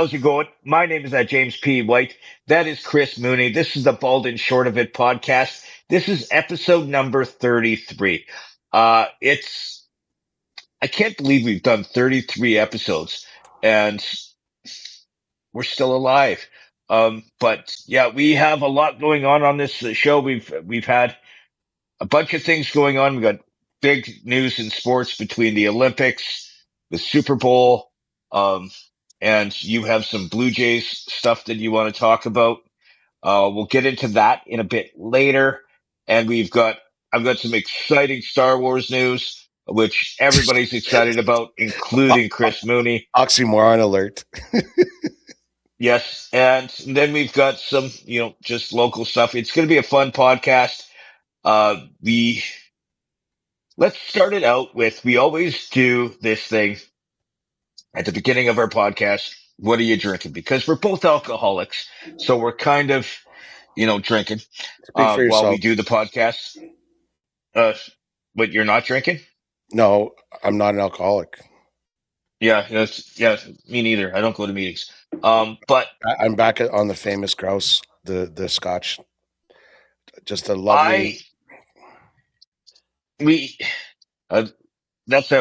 how's it going? My name is James P. White. That is Chris Mooney. This is the Bald and Short of It podcast. This is episode number 33. It's, I can't believe we've done 33 episodes and we're still alive. But yeah, we have a lot going on this show. We've had a bunch of things going on. We've got big news in sports between the Olympics, the Super Bowl, um, and you have some Blue Jays stuff that you want to talk about. We'll get into that in a bit later. And I've got some exciting Star Wars news, which everybody's excited about, including Chris Mooney. Oxymoron alert. Yes. And then we've got some, just local stuff. It's going to be a fun podcast. Uh, the Let's start it out with, we always do this thing at the beginning of our podcast. What are you drinking? Because we're both alcoholics. So we're kind of, drinking, Speak for while we yourself. do the podcast. Uh, but you're not drinking? No, I'm not an alcoholic. Yeah. Yeah. Me neither. I don't go to meetings. But I'm back on the famous grouse, the Scotch. Just a lovely. we, uh, that's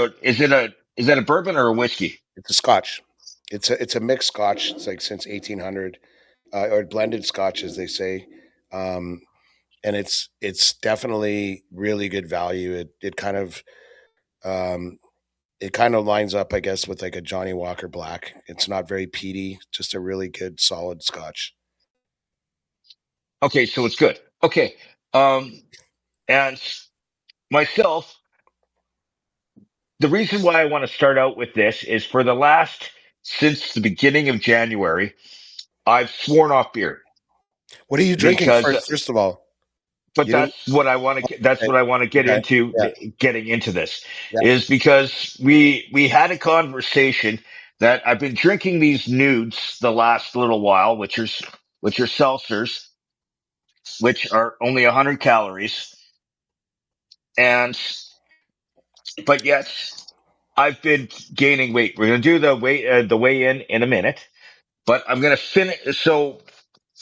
is that a bourbon or a whiskey? It's a Scotch. It's a mixed Scotch. It's like since 1800, or blended Scotch, as they say. And it's definitely really good value. Um, it kind of lines up, I guess, with like a Johnny Walker Black. It's not very peaty, just a really good, solid Scotch. Okay. So it's good. Okay. And myself, the reason why I want to start out with this is since the beginning of January, I've sworn off beer What are you drinking because, first of all? but You don't. that's Okay, what I want to get okay, into, yeah, getting into this yeah. is because we had a conversation that I've been drinking these nudes the last little while, which are seltzers, which are only 100 calories. And, but yet I've been gaining weight. We're going to do the weigh in a minute. But I'm going to finish. So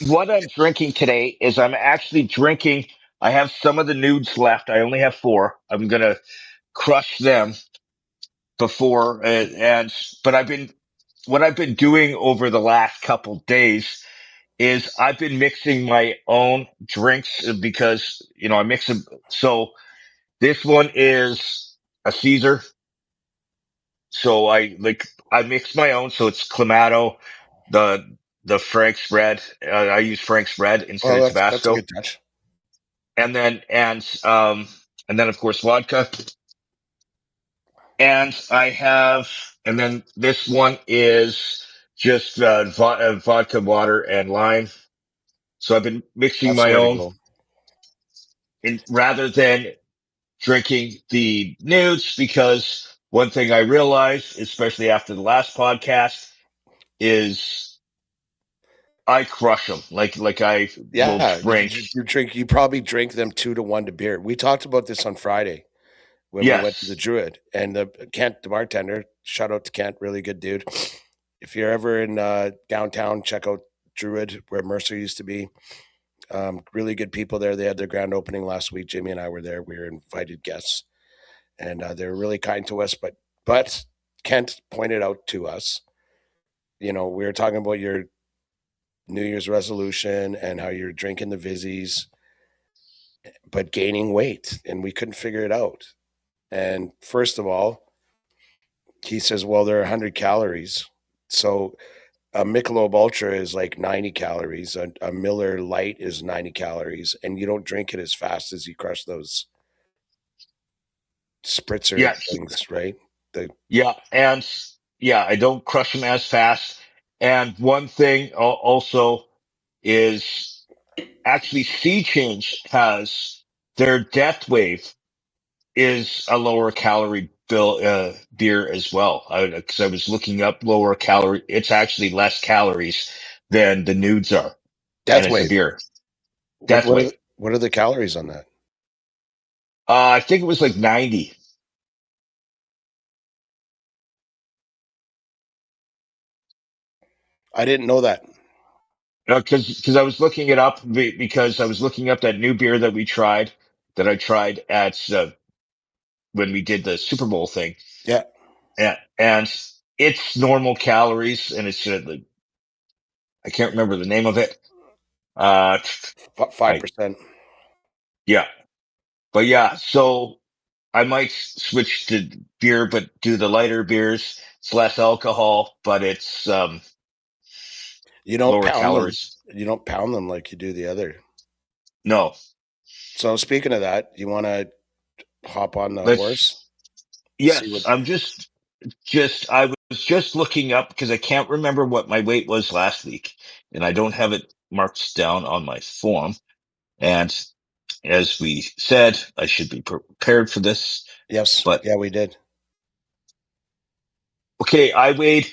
what I'm drinking today is I'm actually drinking. I have some of the nudes left. I only have four. I'm going to crush them before. But what I've been doing over the last couple days is I've been mixing my own drinks because, I mix them. So this one is a Caesar. So I mix my own. So it's Clamato, the Frank's Red. I use Frank's Red instead Well, of that's a Tabasco, good touch. and then of course vodka. And then this one is just vodka, water, and lime. So I've been mixing That's the my way to own, go. rather than drinking the nudes, because one thing I realized, especially after the last podcast, is I crush them. Like I will Yeah, drink. you probably drink them 2-1 to beer. We talked about this on Friday when we went to the Yes. Druid, and Kent, the bartender, shout out to Kent, really good dude. If you're ever in downtown, check out Druid where Mercer used to be. Really good people there. They had their grand opening last week. Jimmy and I were there. We were invited guests, and they were really kind to us. But Kent pointed out to us, we were talking about your New Year's resolution and how you're drinking the Vizzies, but gaining weight, and we couldn't figure it out. And first of all, he says, "Well, they're 100 calories, so." A Michelob Ultra is like 90 calories. A Miller Light is 90 calories, and you don't drink it as fast as you crush those spritzer Yes. things, right? Yeah. And yeah, I don't crush them as fast. And one thing also is actually Sea Change has their Death Wave is a lower calorie beer as well. Because I was looking up lower calorie. It's actually less calories than the nudes are. And Death it's a Wave. beer. What Death what are Wave. the, what are the calories on that? I think it was like 90. I didn't know that. Because I was looking it up because I was looking up that new beer that I tried at when we did the Super Bowl thing, Yeah, and it's normal calories, and it's I can't remember the name of it. Uh, five I percent. yeah, but yeah, so I might switch to beer, but do the lighter beers. It's less alcohol, but it's You don't lower pound them. calories. You don't pound them like you do the other. No, So speaking of that, you want to hop on the horse? let's. See what? Yes, I was just looking up because I can't remember what my weight was last week, and I don't have it marked down on my form. And as we said, I should be prepared for this. Yes, But yeah, we did okay, I weighed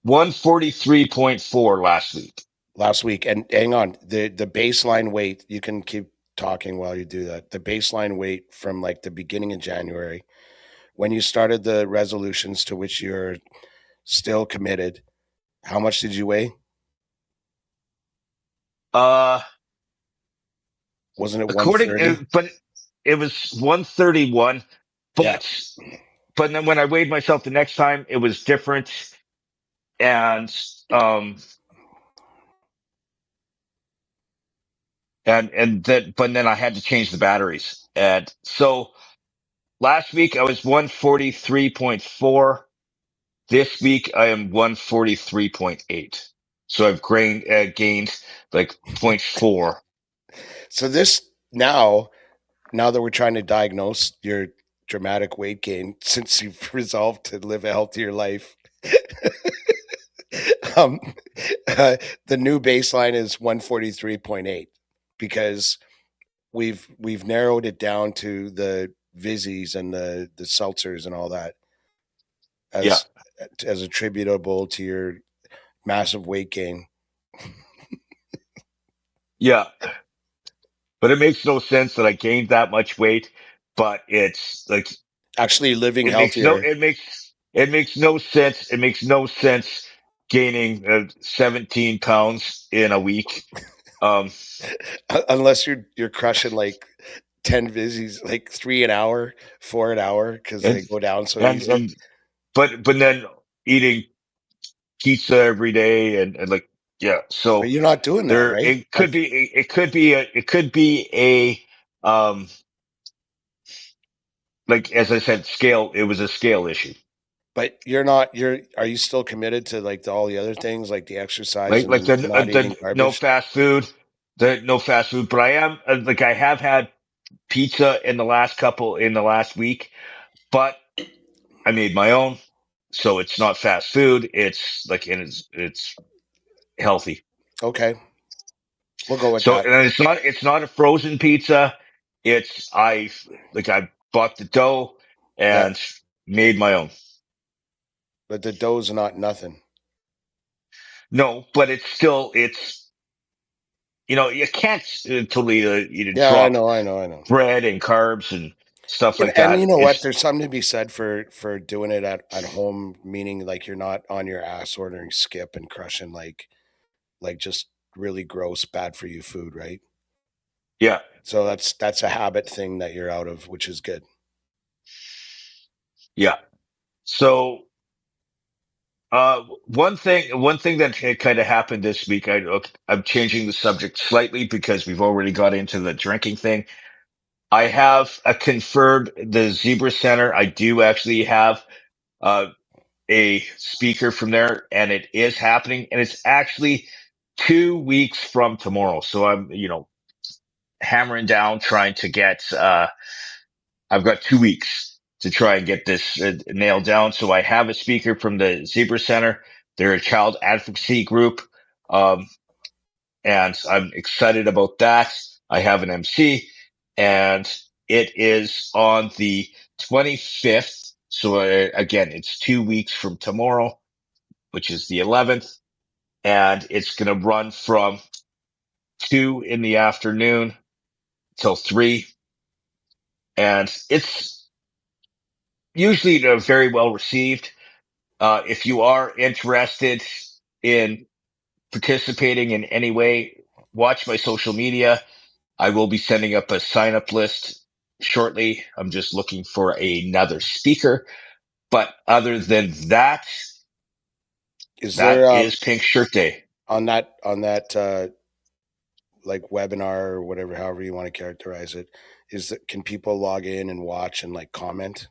143.4 last week. last week. And hang on, the baseline weight. You can keep talking while you do that. The baseline weight from like the beginning of January, when you started the resolutions to which you're still committed. How much did you weigh? Uh, Wasn't it according, 130? but it was 131. Yeah. But then when I weighed myself the next time, it was different. And um but then I had to change the batteries. And so last week I was 143.4. This week I am 143.8. So I've gained like zero point 0.4. So this now that we're trying to diagnose your dramatic weight gain since you've resolved to live a healthier life, um, the new baseline is 143.8 because we've narrowed it down to the Vizzies and the seltzers and all that Yeah. as attributable to your massive weight gain. Yeah. But it makes no sense that I gained that much weight, but it's like Actually living healthier. it makes no sense. It makes no sense gaining 17 pounds in a week. Um, Unless you're crushing like 10 Vizzies, like 3 an hour, 4 an hour, because and, they go down so easy. and, but then eating pizza every day and like, yeah. But So you're not doing that, there, right? Like, it could be like, as I said, it was a scale issue. but you're not. Are you still committed to like all the other things, like the exercise Like and not eating the no garbage? fast food, but I am like I have had pizza in the last week, but I made my own, so it's not fast food. It's like it's healthy. Okay, we'll go with So that. and it's not a frozen pizza. I bought the dough Yeah, and made my own. but the dough's not nothing. No, but it's you can't totally Yeah, I drop know, I know, I know. bread and carbs and stuff like And that. you know what? It's There's something to be said for doing it at home, meaning like you're not on your ass ordering skip and crushing like just really gross, bad for you food, right? yeah, So that's a habit thing that you're out of, which is good. yeah. So one thing that kind of happened this week, I'm changing the subject slightly because we've already got into the drinking thing. I have confirmed the Zebra Center. I do actually have uh, a speaker from there, and it is happening, and it's actually 2 weeks from tomorrow. So I'm, hammering down trying to get. I've got 2 weeks to try and get this nailed down. So I have a speaker from the Zebra Center. They're a child advocacy group. Um, and I'm excited about that. I have an MC and it is on the 25th. So again, it's 2 weeks from tomorrow, which is the 11th, and it's going to run from 2 in the afternoon till 3. And it's usually very well received. If you are interested in participating in any way, watch my social media. I will be sending up a sign up list shortly. I'm just looking for another speaker. But other than that, Is that there is Pink Shirt Day. on that like webinar or whatever, however you want to characterize it, can people log in and watch and like comment?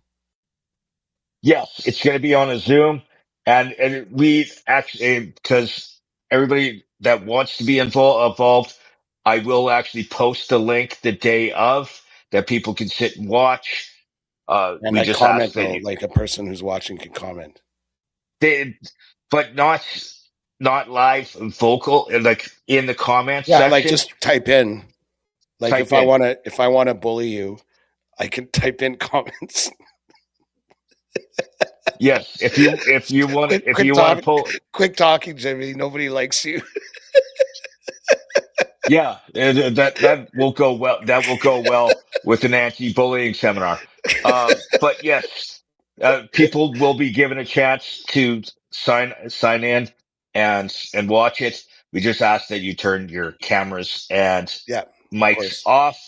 Yes, it's going to be on a Zoom, and we actually, because everybody that wants to be involved, I will actually post the link the day of that people can sit and watch. And We like just ask comment that though, like a person who's watching can comment. they, but not live and vocal, like in the comments Yeah, like section. just type in. Like Type in. if I wanna bully you, I can type in comments. Yes, Quit if quit you want to talking pull. quit talking, Jimmy. Nobody likes you. Yeah, that will go well. That will go well with an anti-bullying seminar. But yes, people will be given a chance to sign in and watch it. We just ask that you turn your cameras and Yeah, of mics course. off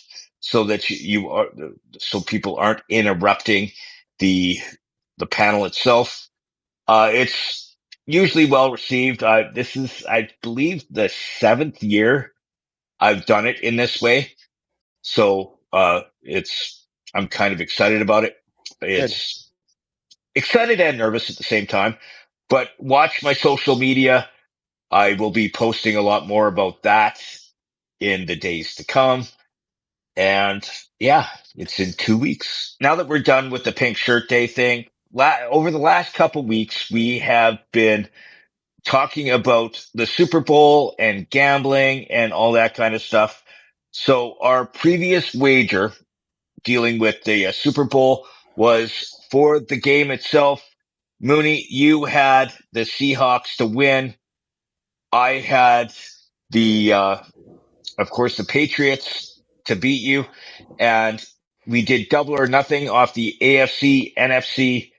so that you are so people aren't interrupting the the panel itself. It's usually well received. This is, I believe, the seventh year I've done it in this way. So, I'm kind of excited about it. Good. It's excited and nervous at the same time, but watch my social media. I will be posting a lot more about that in the days to come. And yeah, it's in 2 weeks. Now that we're done with the Pink Shirt Day thing, over the last couple weeks, we have been talking about the Super Bowl and gambling and all that kind of stuff. So our previous wager dealing with the Super Bowl was for the game itself. Mooney, you had the Seahawks to win. I had of course, the Patriots to beat you. And we did double or nothing off the AFC, NFC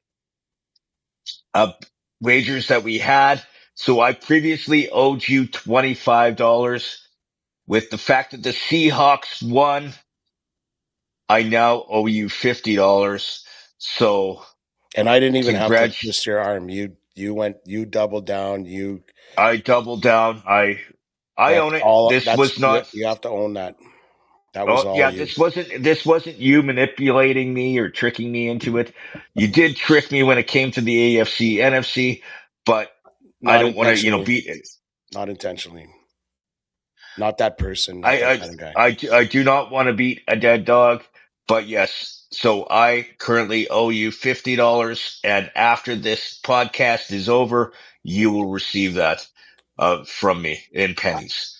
uh, wagers that we had. So I previously owed you $25. With the fact that the Seahawks won, I now owe you $50. So And I didn't even have to congrats. twist your arm. You doubled down. I doubled down. I That's own it. all This was not. you have to own that. That was Oh all yeah, you. this wasn't you manipulating me or tricking me into it. You did trick me when it came to the AFC, NFC, but I Not don't want to, intentionally. beat it. Not intentionally. Not that person, not I, that I, kind of guy. I do not want to beat a dead dog, but yes. So I currently owe you $50, and after this podcast is over, you will receive that, from me in pennies.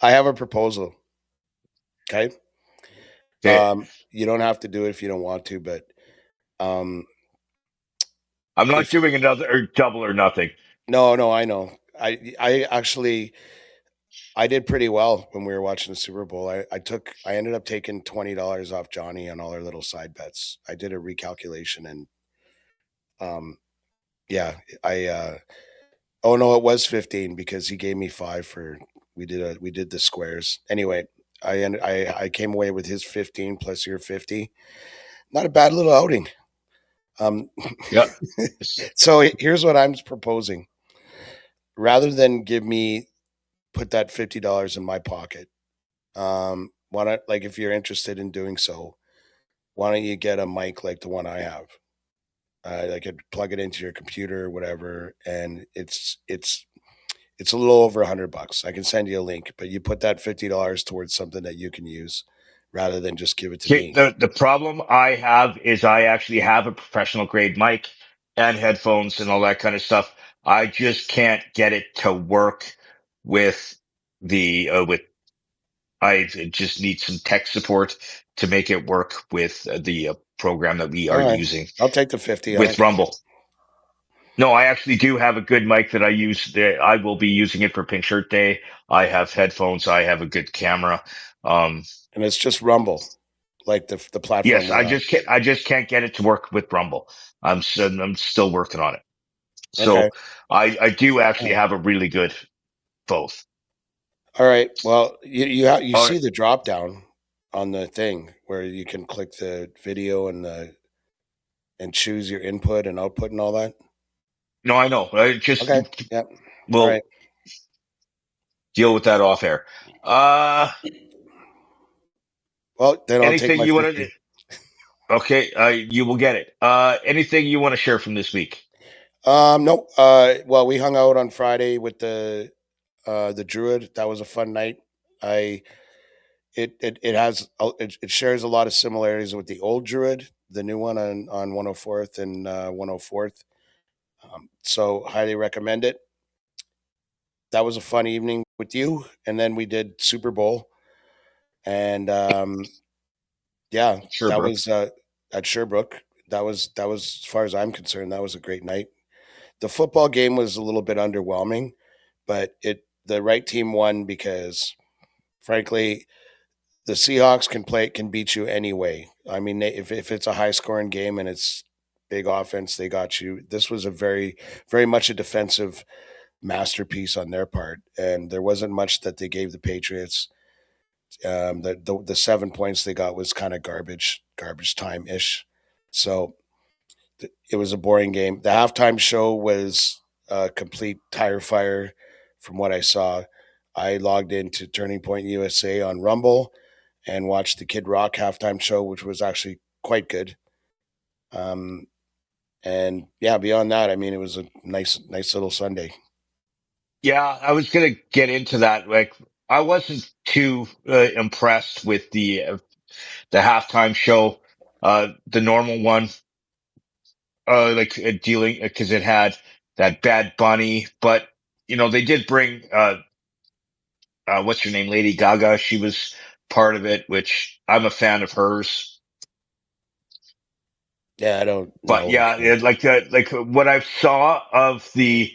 I have a proposal. Okay. Okay. You don't have to do it if you don't want to, but um, I'm not if doing another or double or nothing. no, I know. I actually I did pretty well when we were watching the Super Bowl. I ended up taking $20 off Johnny on all our little side bets. I did a recalculation and um, yeah, I oh no, it was 15 because he gave me 5 for we did the squares. Anyway, I came away with his 15 plus your 50. Not a bad little outing. Um, Yeah. so here's what I'm proposing. Rather than put that $50 in my pocket, why not, like, if you're interested in doing so, why don't you get a mic like the one I have? I could plug it into your computer or whatever, and it's a little over $100. I can send you a link, but you put that $50 towards something that you can use rather than just give it to Okay, me. the problem I have is I actually have a professional grade mic and headphones and all that kind of stuff. I just can't get it to work with with I just need some tech support to make it work with the program that we are All right, using I'll take the 50. I don't with care. Rumble. No, I actually do have a good mic that I use. That I will be using it for Pink Shirt Day. I have headphones. I have a good camera. Um, And it's just Rumble, like the platform yes, we're on. I just can't get it to work with Rumble. I'm still working on it. So Okay. I do actually have a really good both. All right. Well, you All right. see the drop down on the thing where you can click the video and choose your input and output and all that. No, I know. I just Okay. Yep. All right. will deal with that off air. Uh, Well, then I'll take anything my you want to? 50. Okay, you will get it. Anything you want to share from this week? No. Well, we hung out on Friday with the Druid. That was a fun night. I it has it shares a lot of similarities with the old Druid, the new one on 104th and 104th. So highly recommend it. That was a fun evening with you, and then we did Super Bowl, and yeah, Sure, that Brooke. was at Sherbrooke. That was as far as I'm concerned, that was a great night. The football game was a little bit underwhelming, but it the right team won because frankly the Seahawks can beat you anyway. I mean, if it's a high scoring game and it's big offense, they got you. This was a very much a defensive masterpiece on their part, and there wasn't much that they gave the Patriots. The 7 points they got was kind of garbage time ish. So it was a boring game. The halftime show was a complete tire fire, from what I saw. I logged into Turning Point USA on Rumble and watched the Kid Rock halftime show, which was actually quite good. Um, and yeah, beyond that, I mean, it was a nice little Sunday. Yeah, I was gonna get into that. Like, I wasn't too impressed with the halftime show, the normal one, like dealing because it had that Bad Bunny, but they did bring what's her name, Lady Gaga. She was part of it, which I'm a fan of hers. Yeah, I don't But know. yeah, like what I saw of the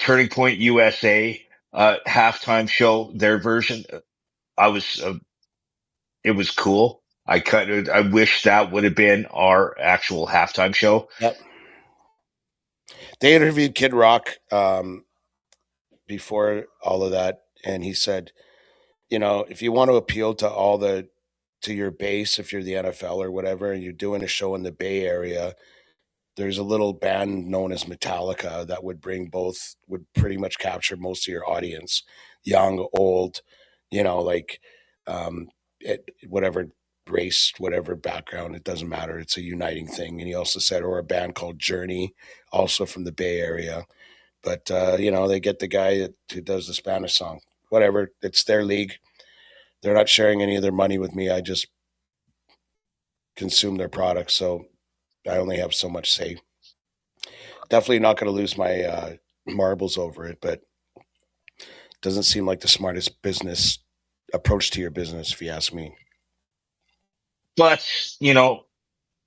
Turning Point USA halftime show, their version, I was it was cool. I wish that would have been our actual halftime show. Yep. They interviewed Kid Rock before all of that, and he said, if you want to appeal to your base, if you're the NFL or whatever, and you're doing a show in the Bay Area, there's a little band known as Metallica that would pretty much capture most of your audience, young, old, like whatever race, whatever background, it doesn't matter. It's a uniting thing. And he also said, or a band called Journey, also from the Bay Area. But they get the guy who does the Spanish song. Whatever, it's their league. They're not sharing any of their money with me. I just consume their products, so I only have so much say. Definitely not going to lose my marbles over it, but doesn't seem like the smartest business approach to your business, if you ask me. But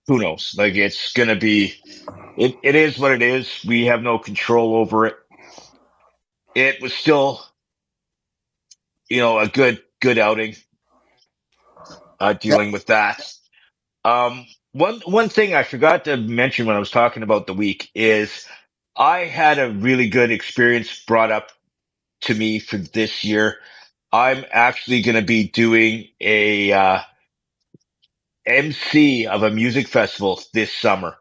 who knows? Like it's gonna be it is what it is. We have no control over it. It was still, a good outing, Yep. dealing with that. One thing I forgot to mention when I was talking about the week is I had a really good experience brought up to me for this year. I'm actually going to be doing a MC of a music festival this summer.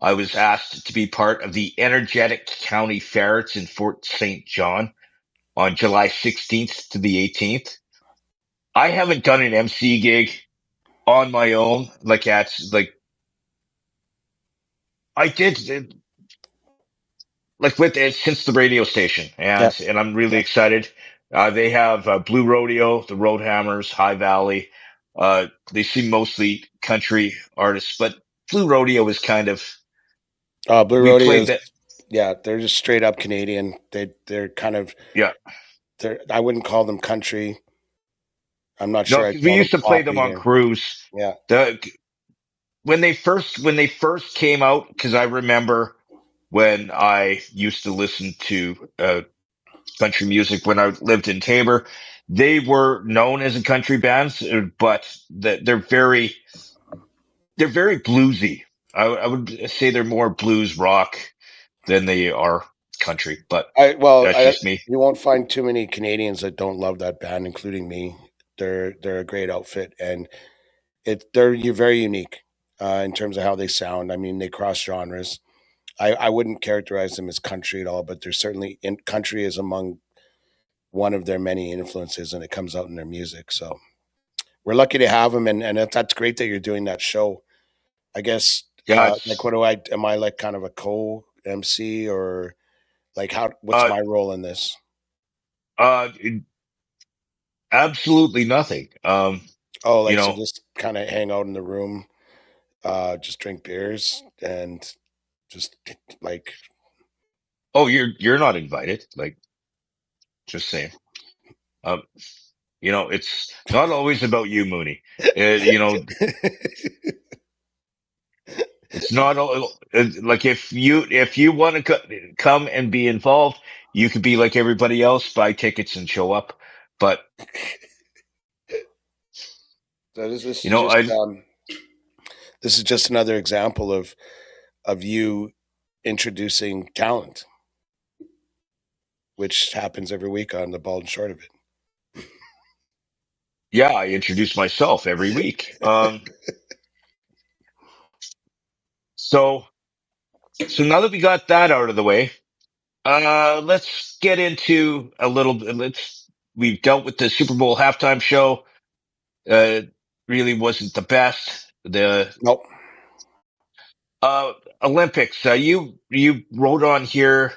I was asked to be part of the Energetic County Fair. It's in Fort St. John on July 16th to the 18th. I haven't done an MC gig on my own, like I did like with it since the radio station, Yep. and I'm really excited. They have Blue Rodeo, the Roadhammers, High Valley. They seem mostly country artists, but Blue Rodeo is kind of Blue we played Rodeos, that. yeah, they're just straight up Canadian. They're kind of Yeah, I wouldn't call them country. I'm not no, sure I'd 'cause we call them used to play pop them on either. cruise. Yeah. The when they first came out, because I remember when I used to listen to country music when I lived in Tabor. They were known as a country band, but they're very bluesy. I would say they're more blues rock. than they are country. But that's I just me. you won't find too many Canadians that don't love that band, including me. They're a great outfit, and you're very unique in terms of how they sound. I mean, they cross genres. I wouldn't characterize them as country at all, but they're certainly in country is among one of their many influences, and it comes out in their music. So we're lucky to have them, and that's great that you're doing that show. I guess Yeah, like it's what do I am I like kind of a co MC or like how what's uh my role in this? uh absolutely nothing. Oh, You like so know, just kind of hang out in the room, just drink beers and just like oh, you're not invited. Like, just saying. Um, it's not always about you, Mooney. You know, it's not all like if you want to come and be involved, you could be like everybody else, buy tickets and show up. But so this you is know, just I this is just another example of you introducing talent, which happens every week on the Bald and Short of yeah, I introduce myself every week. So now that we got that out of the way, let's get into a little. We've dealt with the Super Bowl halftime show. Really wasn't the best. The Nope. uh, Olympics. You wrote on here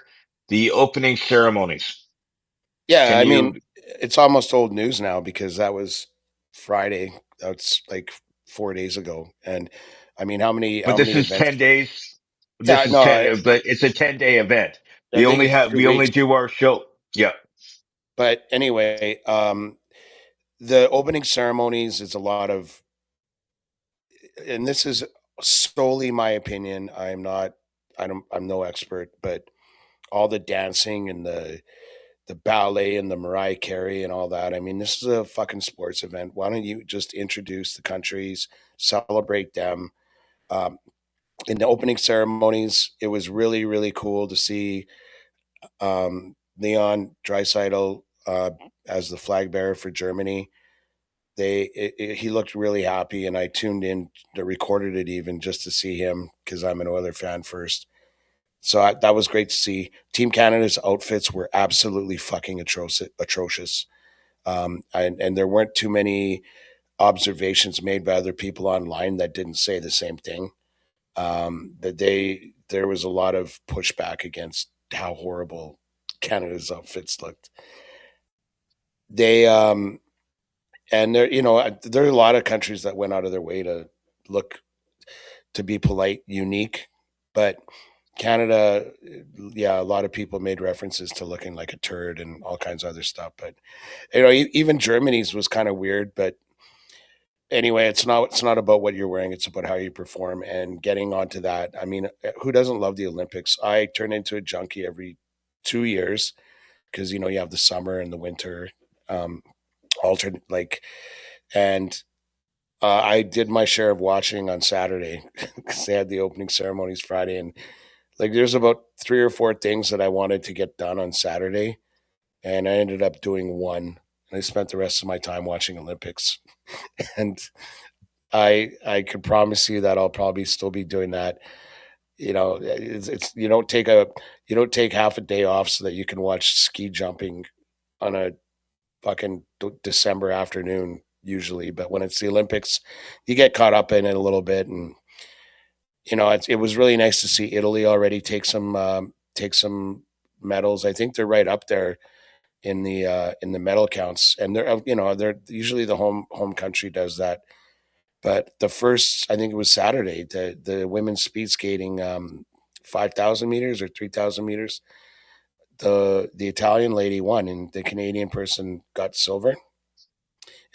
the opening ceremonies. Yeah, Can I mean, you? it's almost old news now because that was Friday. That's like 4 days ago. And I mean, But how this many is events? 10 days. Yeah, This is no, 10. But it's a 10-day event. I think it's We only 2 weeks. do our show. Yeah. But anyway, the opening ceremonies is a lot of, and this is solely my opinion. I'm no expert, but all the dancing and the ballet and the Mariah Carey and all that. I mean, this is a fucking sports event. Why don't you just introduce the countries, celebrate them? Um, in the opening ceremonies, it was really, really cool to see Leon Dreisaitl as the flag bearer for Germany. He looked really happy, and I tuned in, recorded it even just to see him because I'm an Oiler fan first. So that was great to see. Team Canada's outfits were absolutely fucking atrocious. And there weren't too many observations made by other people online that didn't say the same thing. There was a lot of pushback against how horrible Canada's outfits looked. They and there are a lot of countries that went out of their way to look to be polite, unique, but Canada, yeah, a lot of people made references to looking like a turd and all kinds of other stuff. But even Germany's was kind of weird. But anyway, it's not about what you're wearing; it's about how you perform. And getting onto that, I mean, who doesn't love the Olympics? I turn into a junkie every 2 years because you have the summer and the winter, um, alternate like, and I did my share of watching on Saturday because they had the opening ceremonies Friday, and like there's about 3 or 4 things that I wanted to get done on Saturday, and I ended up doing one. And I spent the rest of my time watching Olympics, and I could promise you that I'll probably still be doing that. It's you don't take half a day off so that you can watch ski jumping on a fucking December afternoon usually, but when it's the Olympics, you get caught up in it a little bit, and it was really nice to see Italy already take some medals. I think they're right up there in the medal counts, and they're usually the home country does that. But the first, I think it was Saturday, the women's speed skating, 5,000 meters or 3,000 meters. The Italian lady won, and the Canadian person got silver.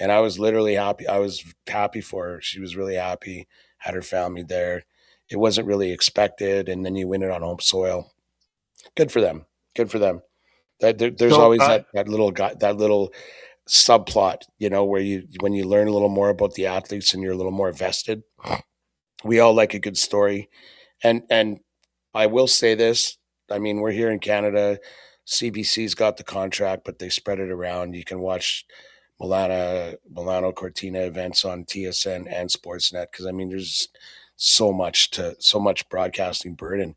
And I was literally happy. I was happy for her. She was really happy. Had her family there. It wasn't really expected, and then you win it on home soil. Good for them. Good for them. There's So always that little guy, that little subplot, where when you learn a little more about the athletes and you're a little more vested. We all like a good story, and I will say this. I mean, we're here in Canada. CBC's got the contract, but they spread it around. You can watch Milano Cortina events on TSN and Sportsnet because I mean, there's so much broadcasting burden.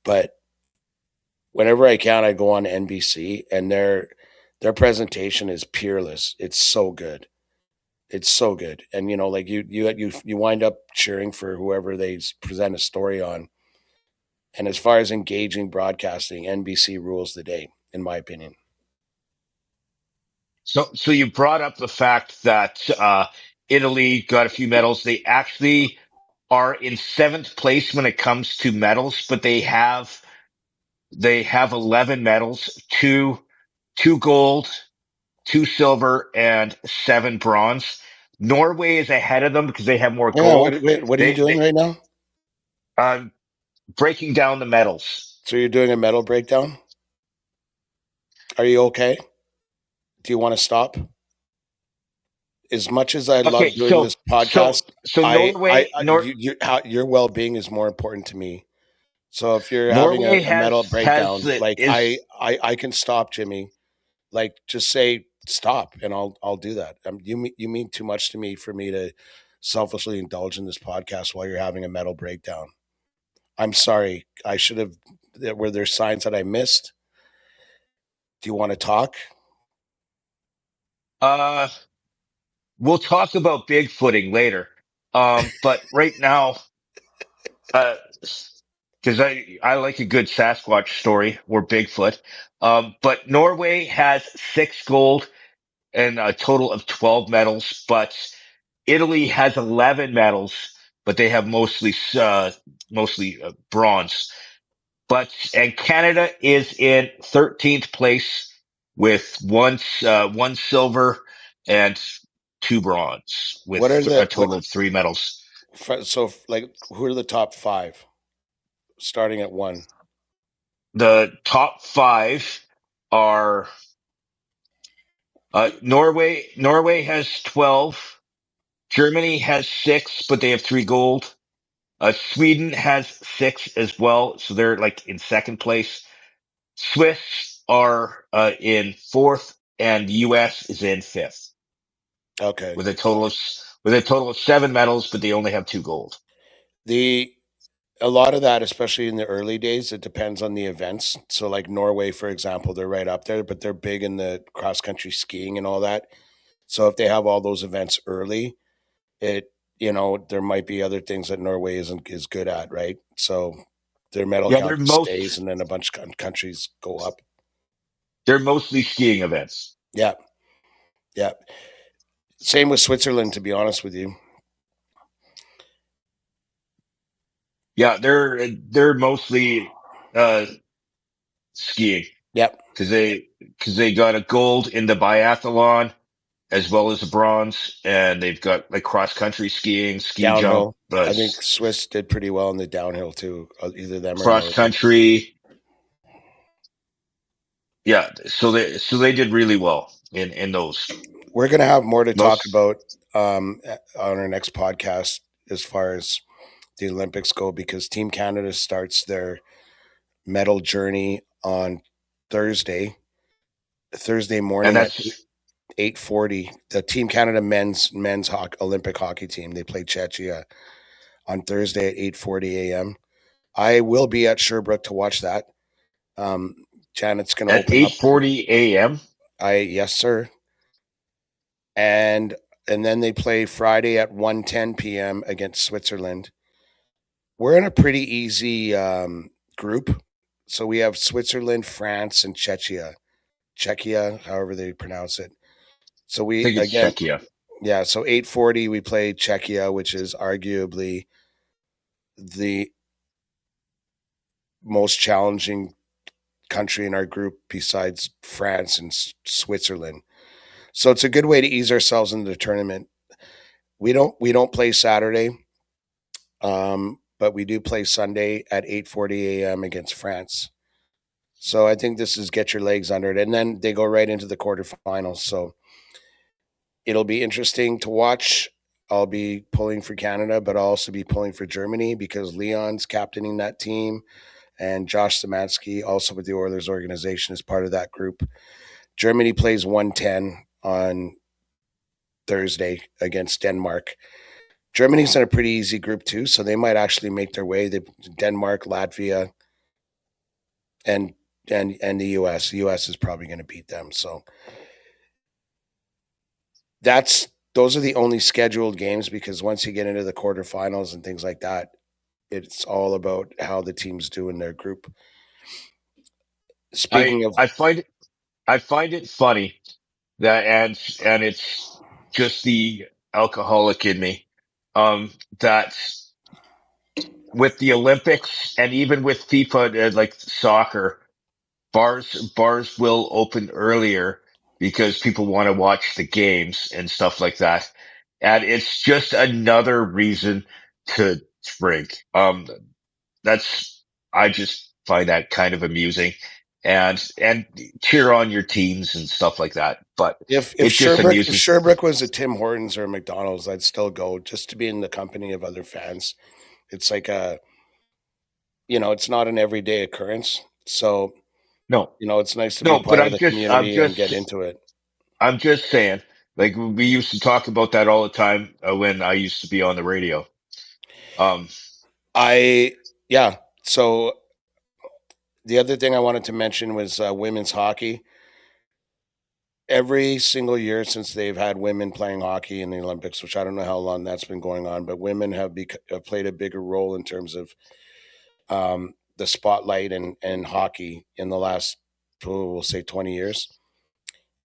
But whenever I can, I go on NBC, and their presentation is peerless. It's so good. It's so good, and like you wind up cheering for whoever they present a story on. And as far as engaging broadcasting, NBC rules the day, in my opinion. So you brought up the fact that Italy got a few medals. They actually are in seventh place when it comes to medals, but they have 11 medals, two gold, two silver, and seven bronze. Norway is ahead of them because they have more Yeah, gold. what are you They doing right now? uh, breaking down the medals. So you're doing a medal breakdown? Are you okay? Do you want to stop? As much as I Okay, love doing this podcast, so I your well being is more important to me. So if you're having Norway a metal has breakdown, the like is I can stop, Jimmy. Like just say stop, and I'll do that. You mean too much to me for me to selfishly indulge in this podcast while you're having a metal breakdown. I'm sorry. I should have. Were there signs that I missed? Do you want to talk? uh we'll talk about bigfooting later. But right now, uh, because I like a good Sasquatch story or Bigfoot. But Norway has six gold and a total of 12 medals, but Italy has 11 medals, but they have mostly bronze. And Canada is in 13th place with one silver and two bronze What are with a the what? total of three medals. So like, who are the top five? Starting at one. The top five are Norway. Norway has 12. Germany has six, but they have three gold. Sweden has six as well, so they're like in second place. Swiss are in fourth, and the U.S. is in fifth Okay. with a total of seven medals, but they only have two gold. The A lot of that, especially in the early days, it depends on the events. So, like Norway, for example, they're right up there, but they're big in the cross country skiing and all that. So, if they have all those events early, it there might be other things that Norway is good at, right? So, their medal Yeah, count stays, and then a bunch of countries go up. they're mostly skiing events. Yeah, yeah. Same with Switzerland, to be honest with you. Yeah, they're mostly uh, skiing Yep. because they got a gold in the biathlon as well as a bronze, and they've got like cross country skiing, ski jump, Downhill. I think Swiss did pretty well in the downhill too. Either them or cross Norway. country. Yeah, so they did really well in those. We're going to have more to talk Most about on our next podcast as far as the Olympics go, because Team Canada starts their medal journey on Thursday. Thursday and morning at that's 8:40. The Team Canada men's Olympic hockey team, they play Czechia on Thursday at 8:40 a.m. I will be at Sherbrooke to watch that. Um, Janet's going to at open up. 8:40 a.m. Yes, sir. And then they play Friday at 1:10 p.m. against Switzerland. We're in a pretty easy group. So we have Switzerland, France, and Czechia, however they pronounce it. So I we think it's again, Czechia. yeah. So 8:40 we play Czechia, which is arguably the most challenging country in our group besides France and Switzerland. So it's a good way to ease ourselves into the tournament. We don't play Saturday, but we do play Sunday at 8:40 a.m. against France. So I think this is get your legs under it, and then they go right into the quarterfinals. So it'll be interesting to watch. I'll be pulling for Canada, but I'll also be pulling for Germany because Leon's captaining that team, and Josh Szymanski, also with the Oilers organization, is part of that group. Germany plays 1:10 on Thursday against Denmark. Germany's in a pretty easy group too, so they might actually make their way. Denmark, Latvia, and the US. The US is probably going to beat them. So those are the only scheduled games, because once you get into the quarterfinals and things like that, it's all about how the teams do in their group. Speaking of, I find it funny that, and it's just the alcoholic in me, that with the Olympics and even with FIFA, like soccer, bars will open earlier because people want to watch the games and stuff like that. And it's just another reason to drink. That's, I just find that kind of amusing, and cheer on your teams and stuff like that. But if it just amuses. Sherbrooke was a Tim Hortons or a McDonald's, I'd still go just to be in the company of other fans. It's like it's not an everyday occurrence. So, No, it's nice to be no, but part of the community and get into it. I'm just saying, like we used to talk about that all the time when I used to be on the radio. Um, Yeah. So the other thing I wanted to mention was women's hockey. Every single year since they've had women playing hockey in the Olympics, which I don't know how long that's been going on, but women have played a bigger role in terms of the spotlight and hockey in the last, we'll say, 20 years.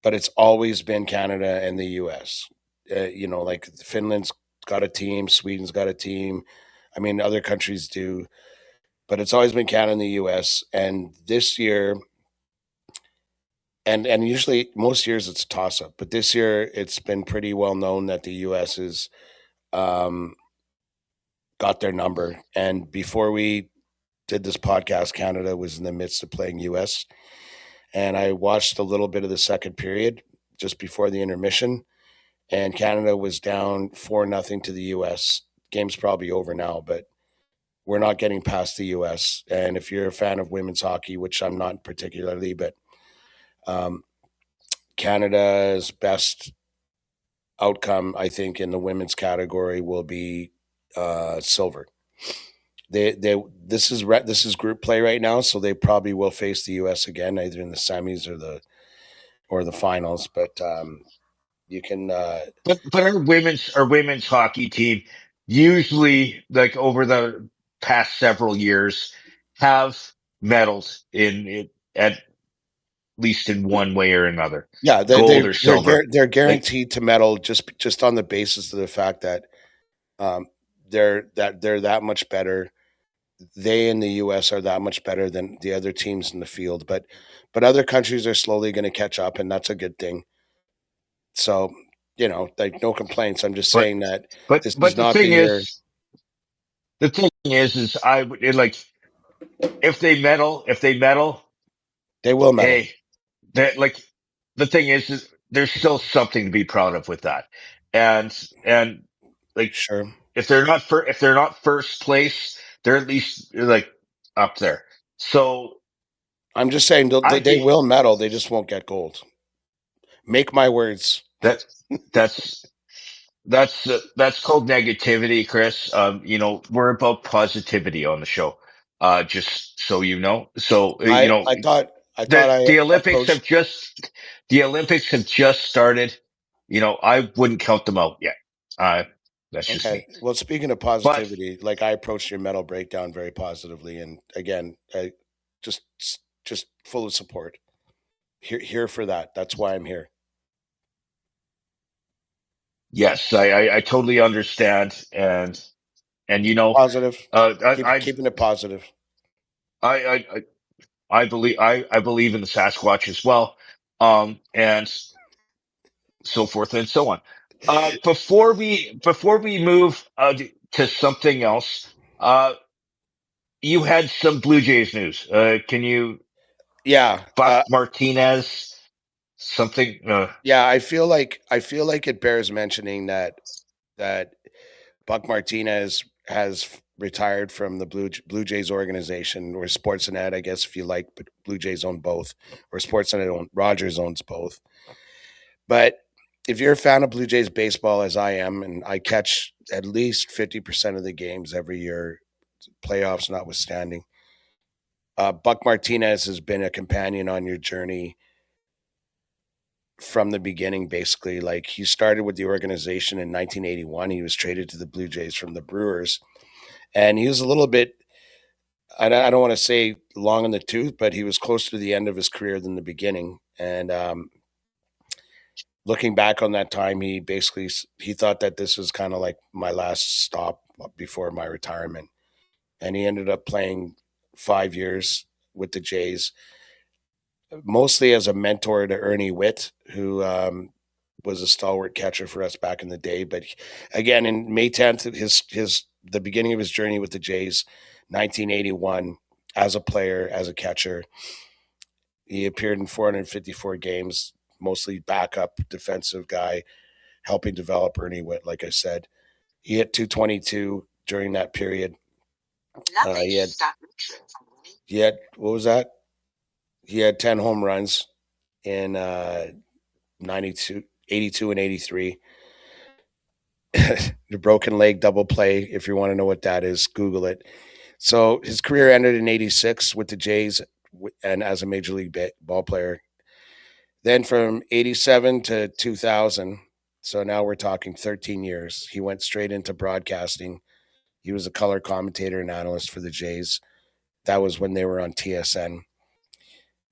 But it's always been Canada and the U.S. Like Finland's got a team, Sweden's got a team. I mean, other countries do, but it's always been Canada and the U.S. And this year, and usually most years it's a toss up, but this year it's been pretty well known that the U.S. is got their number. And before we did this podcast, Canada was in the midst of playing U.S. And I watched a little bit of the second period just before the intermission, and Canada was down 4-0 to the U.S. Game's probably over now, but we're not getting past the U.S. And if you're a fan of women's hockey, which I'm not particularly, but Canada's best outcome, I think, in the women's category will be silver. This is group play right now, so they probably will face the U.S. again, either in the semis or the finals. But you can. but our women's hockey team usually, like over the past several years, have medals in it at least in one way or another, Yeah, gold or silver. they're Like guaranteed to medal just on the basis of the fact that um, they're that much better. They in the U.S. are that much better than the other teams in the field, but other countries are slowly going to catch up, and that's a good thing. So, like, no complaints. I'm just but saying that this is but not the year. the thing is I would like, if they medal, They will medal. hey, that like the thing is there's still something to be proud of with that, and like Sure. if they're not first place, they're at least like up there. So I'm just saying I they think will medal. They just won't get gold. Make my words. that that's that's called negativity, Chris. We're about positivity on the show. Just so you know. So I thought I the Olympics approached. have just started. I wouldn't count them out yet. That's just Okay. me. Well, speaking of But positivity, like, I approached your medal breakdown very positively, and again, I just just full of support. Here for that. That's why I'm here. yes, I totally understand, and Positive. I Keeping it positive. I I I believe in the Sasquatch as well, and so forth and so on. Before we move to something else, you had some Blue Jays news. Can you Yeah. Buck Martinez something? Yeah. I feel like it bears mentioning that Buck Martinez has retired from the Blue Jays organization, or Sportsnet, I guess, if you like, but Blue Jays own both, or Sportsnet Rogers owns both. But if you're a fan of Blue Jays baseball, as I am, and I catch at least 50% of the games every year, playoffs notwithstanding, Buck Martinez has been a companion on your journey from the beginning, basically. Like, he started with the organization in 1981. He was traded to the Blue Jays from the Brewers, and he was a little bit, I don't want to say long in the tooth, but he was closer to the end of his career than the beginning. And looking back on that time, he thought that this was kind of like my last stop before my retirement, and he ended up playing 5 years with the Jays, mostly as a mentor to Ernie Witt, who was a stalwart catcher for us back in the day. But again, in May 10th, the beginning of his journey with the Jays, 1981, as a player, as a catcher, he appeared in 454 games, mostly backup defensive guy, helping develop Ernie Witt. Like I said, he hit 222 during that period. He had what was that? He had 10 home runs in 92, 82, and 83. The broken leg double play, if you want to know what that is, Google it. So his career ended in 86 with the Jays and as a major league ball player. Then from 87 to 2000, so now we're talking 13 years, he went straight into broadcasting. He was a color commentator and analyst for the Jays. That was when they were on TSN.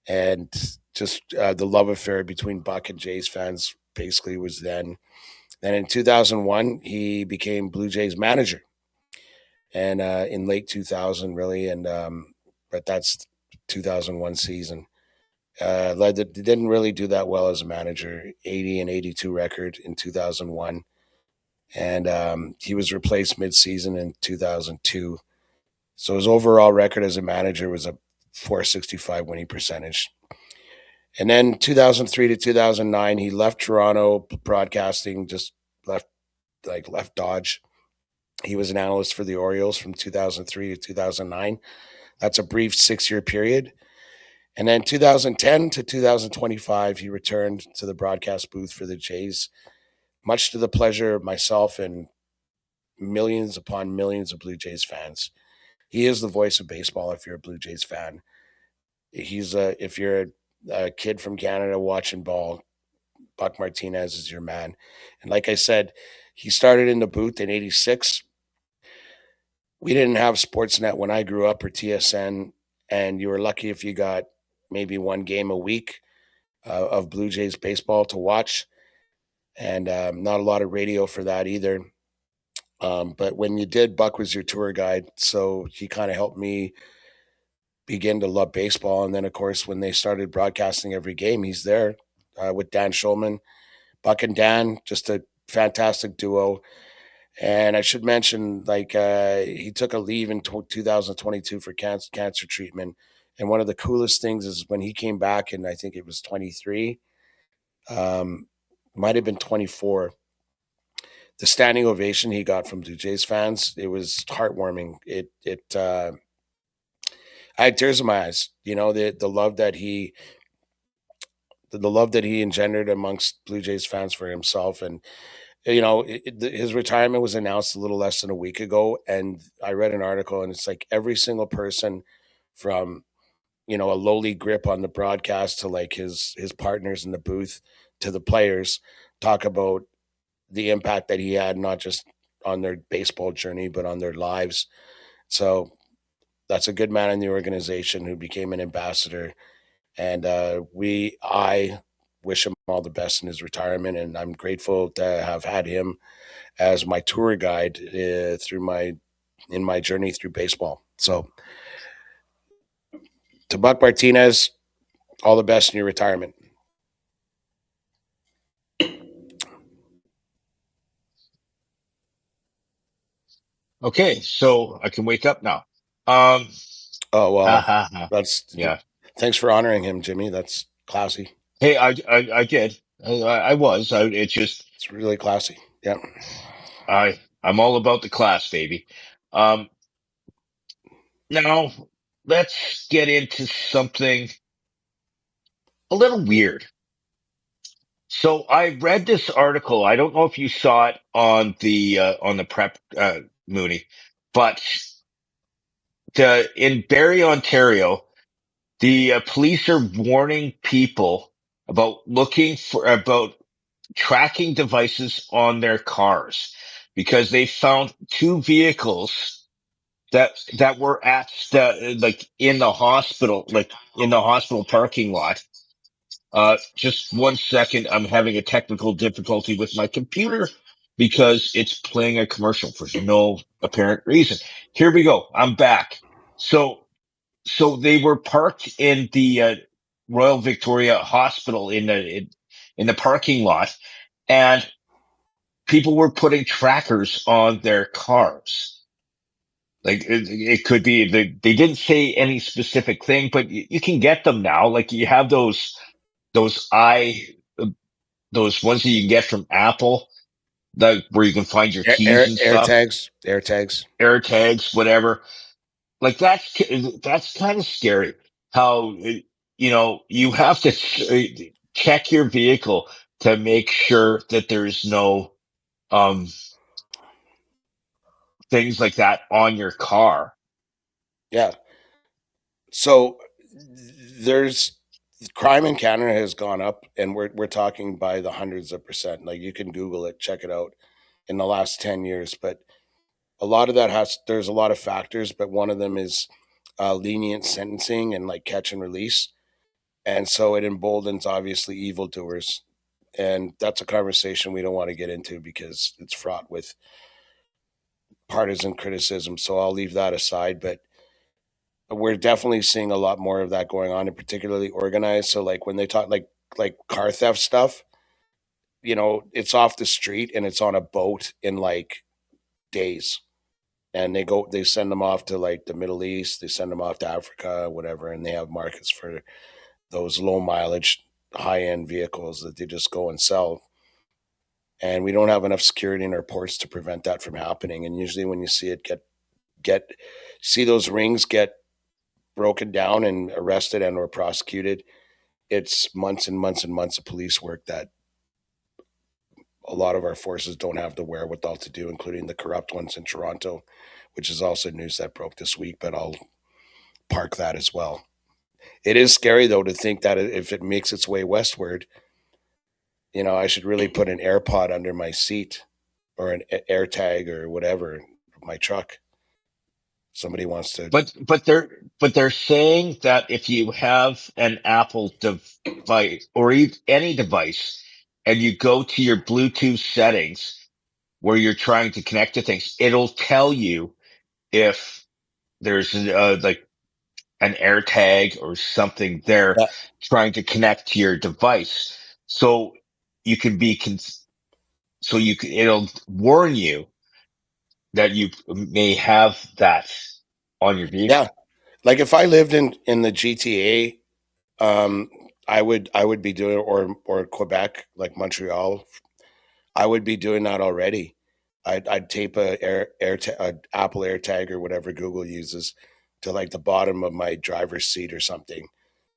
And just the love affair between Buck and Jays fans basically was then. Then in 2001, he became Blue Jays manager, and in late 2000, really, and but that's 2001 season. Didn't really do that well as a manager. 80 and 82 record in 2001, and he was replaced mid-season in 2002. So his overall record as a manager was a 465 winning percentage. And then 2003 to 2009, he left Toronto broadcasting, just left Dodge. He was an analyst for the Orioles from 2003 to 2009. That's a brief 6-year period. And then 2010 to 2025, he returned to the broadcast booth for the Jays, much to the pleasure of myself and millions upon millions of Blue Jays fans. He is the voice of baseball if you're a Blue Jays fan. If you're a kid from Canada watching ball, Buck Martinez is your man. And like I said, he started in the booth in 86. We didn't have Sportsnet when I grew up, or TSN, and you were lucky if you got maybe one game a week of Blue Jays baseball to watch, and not a lot of radio for that either. But when you did, Buck was your tour guide, so he kind of helped me begin to love baseball. And then, of course, when they started broadcasting every game, he's there with Dan Schulman. Buck and Dan, just a fantastic duo. And I should mention, he took a leave in 2022 for cancer treatment. And one of the coolest things is when he came back, and I think it was 23, might have been 24, the standing ovation he got from Blue Jays fans, it was heartwarming. I had tears in my eyes, the love that he engendered amongst Blue Jays fans for himself. And his retirement was announced a little less than a week ago, and I read an article, and it's like every single person from a lowly grip on the broadcast to like his partners in the booth to the players talk about the impact that he had, not just on their baseball journey but on their lives. So that's a good man in the organization who became an ambassador, and I wish him all the best in his retirement, and I'm grateful to have had him as my tour guide in my journey through baseball. So to Buck Martinez, all the best in your retirement. Okay, so I can wake up now. Oh, well, that's yeah. Thanks for honoring him, Jimmy. That's classy. Hey, I did. I was. It's really classy. Yeah. I'm all about the class, baby. Now, let's get into something a little weird. So I read this article. I don't know if you saw it on the prep, Mooney, but in Barrie, Ontario, the police are warning people about tracking devices on their cars because they found two vehicles that were at in the hospital parking lot. Just one second. I'm having a technical difficulty with my computer because it's playing a commercial for no apparent reason. Here we go. I'm back. So, so they were parked in the Royal Victoria Hospital in the parking lot, and people were putting trackers on their cars. Like it could be they didn't say any specific thing, but you can get them now. Like you have those eye those ones that you can get from Apple, that where you can find your keys and Air stuff, tags, air tags. air tags, whatever. Like that's kind of scary. How you have to check your vehicle to make sure that there's no um things like that on your car. Yeah. So there's crime in Canada has gone up, and we're talking by the hundreds of percent. Like you can Google it, check it out in the last 10 years. But a lot of that there's a lot of factors, but one of them is lenient sentencing and like catch and release, and so it emboldens obviously evildoers, and that's a conversation we don't want to get into because it's fraught with partisan criticism. So I'll leave that aside, but we're definitely seeing a lot more of that going on, and particularly organized. So like when they talk like car theft stuff, it's off the street and it's on a boat in like days. And they send them off to like the Middle East, they send them off to Africa, whatever, and they have markets for those low mileage, high end vehicles that they just go and sell. And we don't have enough security in our ports to prevent that from happening. And usually when you see it get see those rings get broken down and arrested and or prosecuted, it's months and months and months of police work that a lot of our forces don't have the wherewithal to do, including the corrupt ones in Toronto, which is also news that broke this week, but I'll park that as well. It is scary though to think that if it makes its way westward, I should really put an AirPod under my seat or an AirTag or whatever my truck. Somebody wants to. But they're saying that if you have an Apple device or even any device and you go to your Bluetooth settings where you're trying to connect to things, it'll tell you if there's like an AirTag or something there Yeah, trying to connect to your device. So you can be it'll warn you that you may have that on your yeah. vehicle. Like if I lived in the GTA, I would be doing, or Quebec, like Montreal, I would be doing that already. I'd tape a Apple AirTag or whatever Google uses to like the bottom of my driver's seat or something,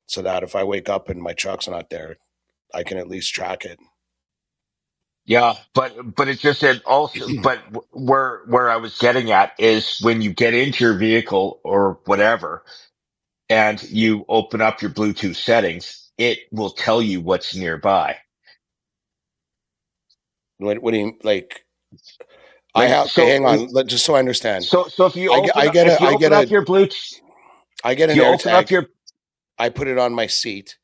so that if I wake up and my truck's not there, I can at least track it. Yeah, but it's just that also, but where I was getting at is when you get into your vehicle or whatever, and you open up your Bluetooth settings, it will tell you what's nearby. What do you like? I Like have. Okay, so, hang on. Just so I understand, so if you I get open I up, get if a you I open get up a your Bluetooth, I get if an you open up AirTag. your I put it on my seat,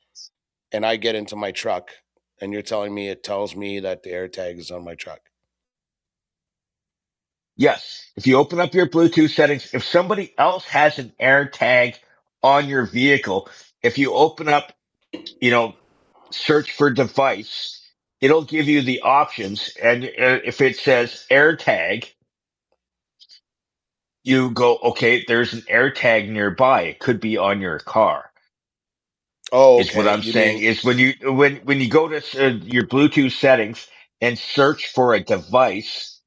and I get into my truck, and you're telling me it tells me that the AirTag is on my truck. yes, if you open up your Bluetooth settings, if somebody else has an AirTag on your vehicle, if you open up, you know, search for device, it'll give you the options. And if it says AirTag, you go, okay, there's an AirTag nearby. It could be on your car. Oh, Is what okay. I'm You saying mean is when you go to your Bluetooth settings and search for a device,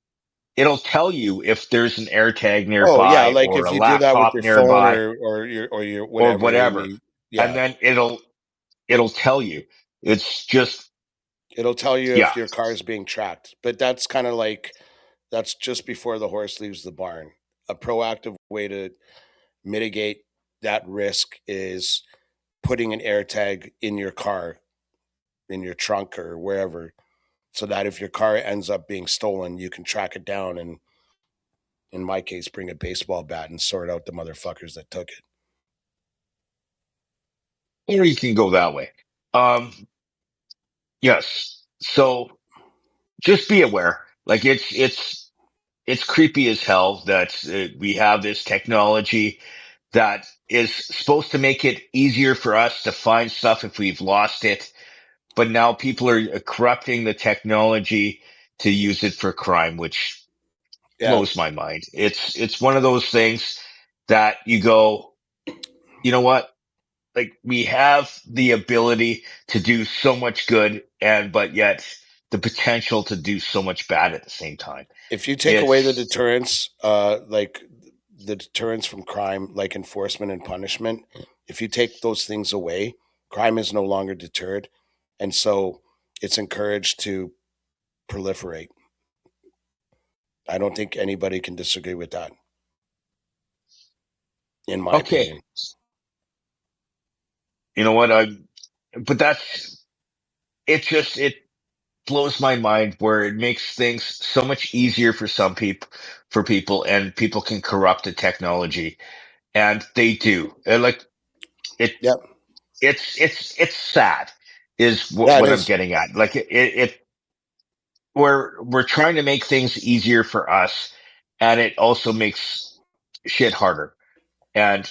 it'll tell you if there's an AirTag Oh yeah, nearby like or if a you do that with laptop your phone nearby or your or whatever, and whatever. you And yeah, then it'll tell you. It's just, it'll tell you yeah. if your car is being tracked. But that's kind of like that's just before the horse leaves the barn. A proactive way to mitigate that risk is putting an AirTag in your car, in your trunk or wherever, so that if your car ends up being stolen, you can track it down and, in my case, bring a baseball bat and sort out the motherfuckers that took it. Or you can go that way. Um, yes. So just be aware. Like it's creepy as hell that we have this technology that is supposed to make it easier for us to find stuff if we've lost it. But now people are corrupting the technology to use it for crime, which Yeah. blows my mind. It's one of those things that you go, you know what? Like we have the ability to do so much good but yet the potential to do so much bad at the same time. If you take away the It's deterrence, like the deterrence from crime, like enforcement and punishment, if you take those things away, crime is no longer deterred. And so it's encouraged to proliferate. I don't think anybody can disagree with that, in my okay. opinion. You know what? But it blows my mind where it makes things so much easier for for people and people can corrupt the technology and they do. And like it, Yep. it's sad is Yeah, it what I'm is. getting at. Like we're trying to make things easier for us and it also makes shit harder. And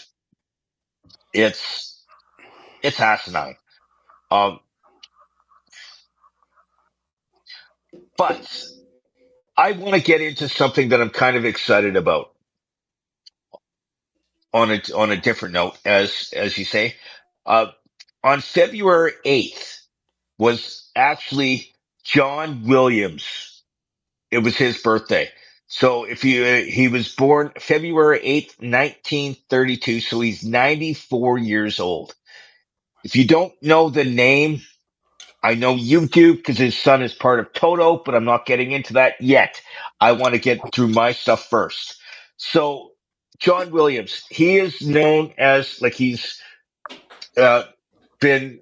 it's, it's asinine. Um, but I want to get into something that I'm kind of excited about on a different note, as you say. Uh, on February 8th was actually John Williams. It was his birthday. So if you, he was born February 8th, 1932. So he's 94 years old. If you don't know the name, I know you do because his son is part of Toto, but I'm not getting into that yet. I want to get through my stuff first. So John Williams, he is known as like he's uh, been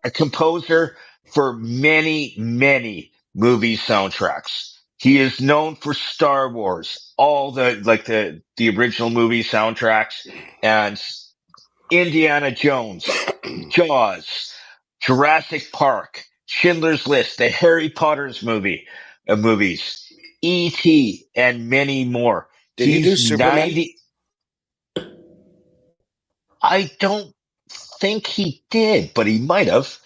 a composer for many movie soundtracks. He is known for Star Wars, all the like the original movie soundtracks, and Indiana Jones, Jaws, Jurassic Park, Schindler's List, the Harry Potter's movies, E.T., and many more. Did he do He's Superman? 90. I don't think he did, but he might have.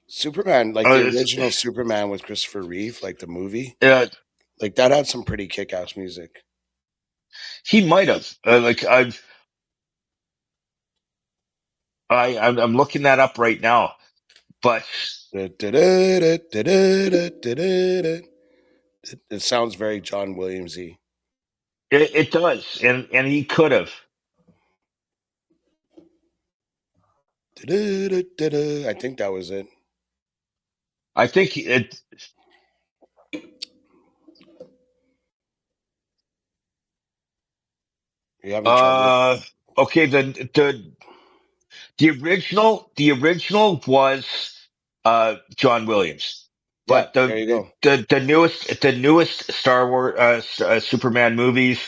Superman, like the Uh, original Superman with Christopher Reeve, like the movie, uh, like that had some pretty kick-ass music. he might have. I'm looking that up right now, but It sounds very John Williamsy. it does, and he could have. I think that was it. I think it. Are you having trouble? Okay. The original was John Williams, Yeah, but there you go. the newest Star Wars Superman movies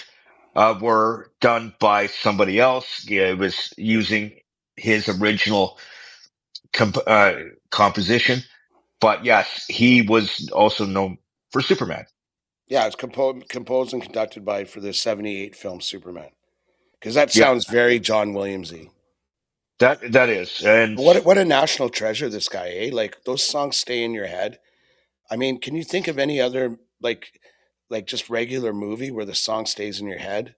were done by somebody else. Yeah, it was using his original composition, but yes, he was also known for Superman. Yeah, it's composed and conducted by for the '78 film Superman. Because that Yeah, sounds very John Williamsy. that is, and What a national treasure this guy, eh? Like those songs stay in your head. I mean, can you think of any other like just regular movie where the song stays in your head?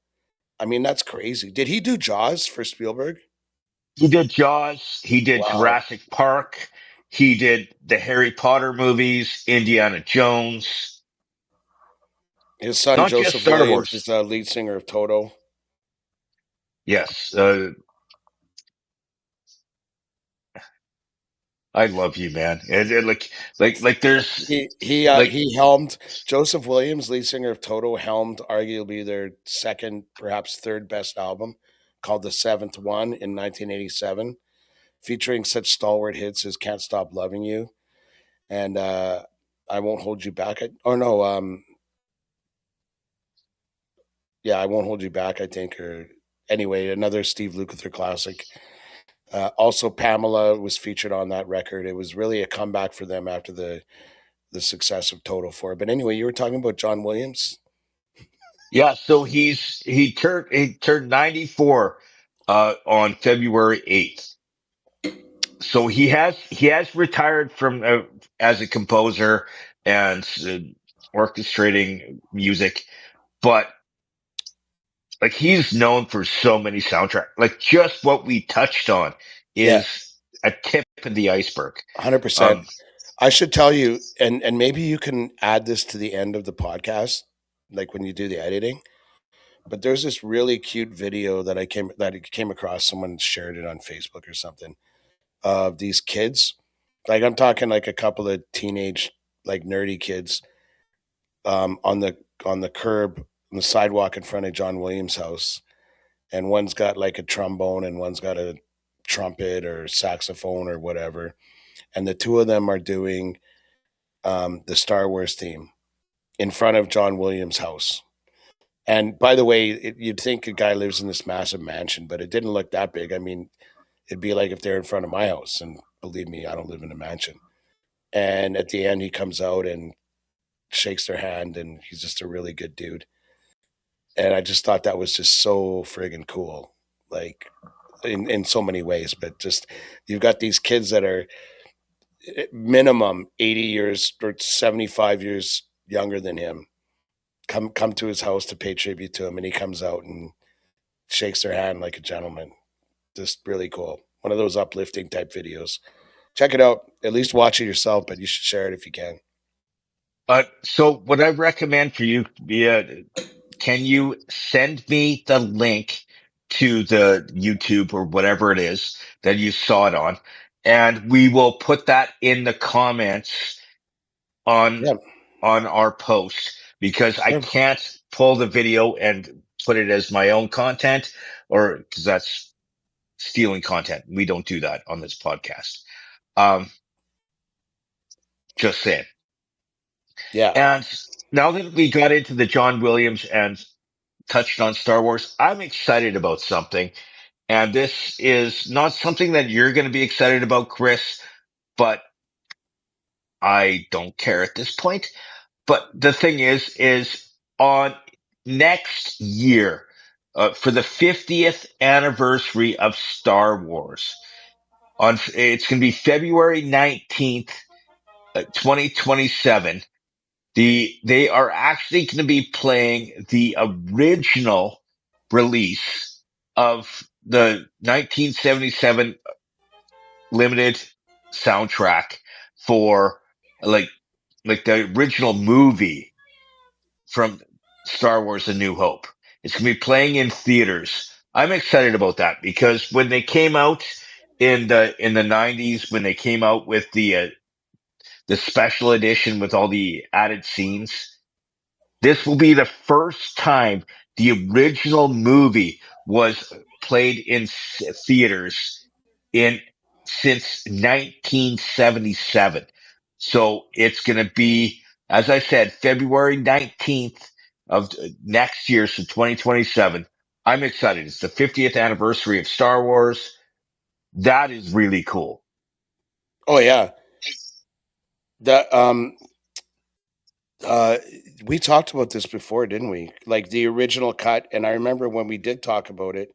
I mean, that's crazy. Did he do Jaws for Spielberg? he did Jaws, he did Wow. Jurassic Park. He did the Harry Potter movies, Indiana Jones, His son not just Joseph Star Williams is Wars. the lead singer of Toto. Yes, I love you, man. And like there's like He helmed Joseph Williams, lead singer of Toto, helmed arguably their second, perhaps third best album, called The Seventh One in 1987, featuring such stalwart hits as "Can't Stop Loving You" and "I Won't Hold You Back." I Won't Hold You Back. I think, or anyway, another Steve Lukather classic. Also, Pamela was featured on that record. It was really a comeback for them after the success of Total Four. But anyway, you were talking about John Williams. yeah. So he turned 94 on February 8th. So he has retired from as a composer and orchestrating music, but like he's known for so many soundtracks. Like just what we touched on Yeah, is a tip of the iceberg. 100%. Um, I should tell you, and maybe you can add this to the end of the podcast, like when you do the editing. But there's this really cute video that I came across. Someone shared it on Facebook or something of these kids. Like I'm talking like a couple of teenage, like nerdy kids, on the curb on the sidewalk in front of John Williams' house, and one's got like a trombone and one's got a trumpet or saxophone or whatever, and the two of them are doing the Star Wars theme in front of John Williams' house. And by the way, you'd think a guy lives in this massive mansion, but it didn't look that big. I mean, it'd be like if they're in front of my house, and believe me, I don't live in a mansion. And at the end, he comes out and shakes their hand, and he's just a really good dude. And I just thought that was just so friggin' cool, like in so many ways. But just you've got these kids that are minimum 80 years or 75 years younger than him come to his house to pay tribute to him, and he comes out and shakes their hand like a gentleman. Just really cool. One of those uplifting type videos. Check it out. At least watch it yourself, but you should share it if you can. so what I recommend for you, can you send me the link to the YouTube or whatever it is that you saw it on? And we will put that in the comments on Yeah, our post because I yeah. can't pull the video and put it as my own content or because that's stealing content. We don't do that on this podcast. Um, just saying. Yeah. And now that we got into the John Williams and touched on Star Wars, I'm excited about something. And this is not something that you're going to be excited about, Chris, but I don't care at this point. But the thing is on next year, for the 50th anniversary of Star Wars, it's going to be February 19th, 2027. They are actually going to be playing the original release of the 1977 limited soundtrack for like the original movie from Star Wars: A New Hope. It's going to be playing in theaters. I'm excited about that because when they came out in the 90s, when they came out with the special edition with all the added scenes, this will be the first time the original movie was played in theaters in since 1977. So it's going to be, as I said, February 19th of next year, so 2027. I'm excited. It's the 50th anniversary of Star Wars. That is really cool. Oh yeah. That uh we talked about this before, didn't we? Like the original cut, and I remember when we did talk about it,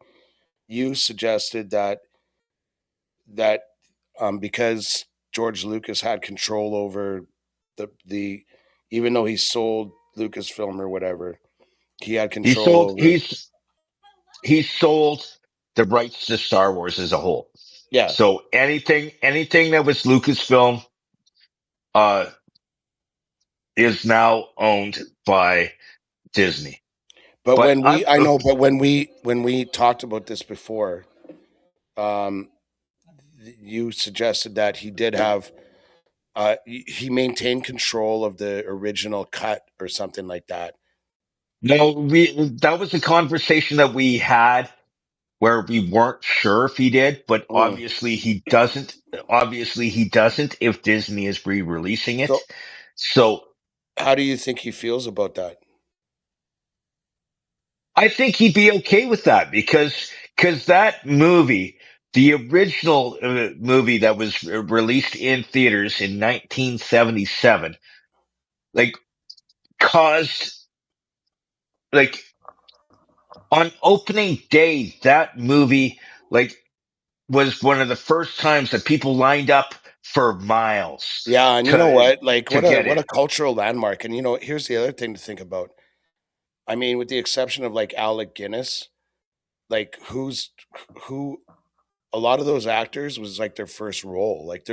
you suggested that because George Lucas had control over the even though he sold Lucasfilm or whatever, he had He control sold, over. he's, he sold the rights to Star Wars as a whole. Yeah. So anything that was Lucasfilm, uh, is now owned by Disney. But But I know, but when we talked about this before, um, you suggested that he did have he maintained control of the original cut or something like that. no, that was a conversation that we had where we weren't sure if he did, but Mm. Obviously he doesn't if Disney is re-releasing it. So, So how do you think he feels about that? I think he'd be okay with that because that movie, the original movie that was released in theaters in 1977, like caused like on opening day, that movie like was one of the first times that people lined up for miles Yeah, and you know to what? Like, to get what a in. cultural landmark. And here's the other thing to think about. I mean, with the exception of like Alec Guinness, like who a lot of those actors was like their first role. Like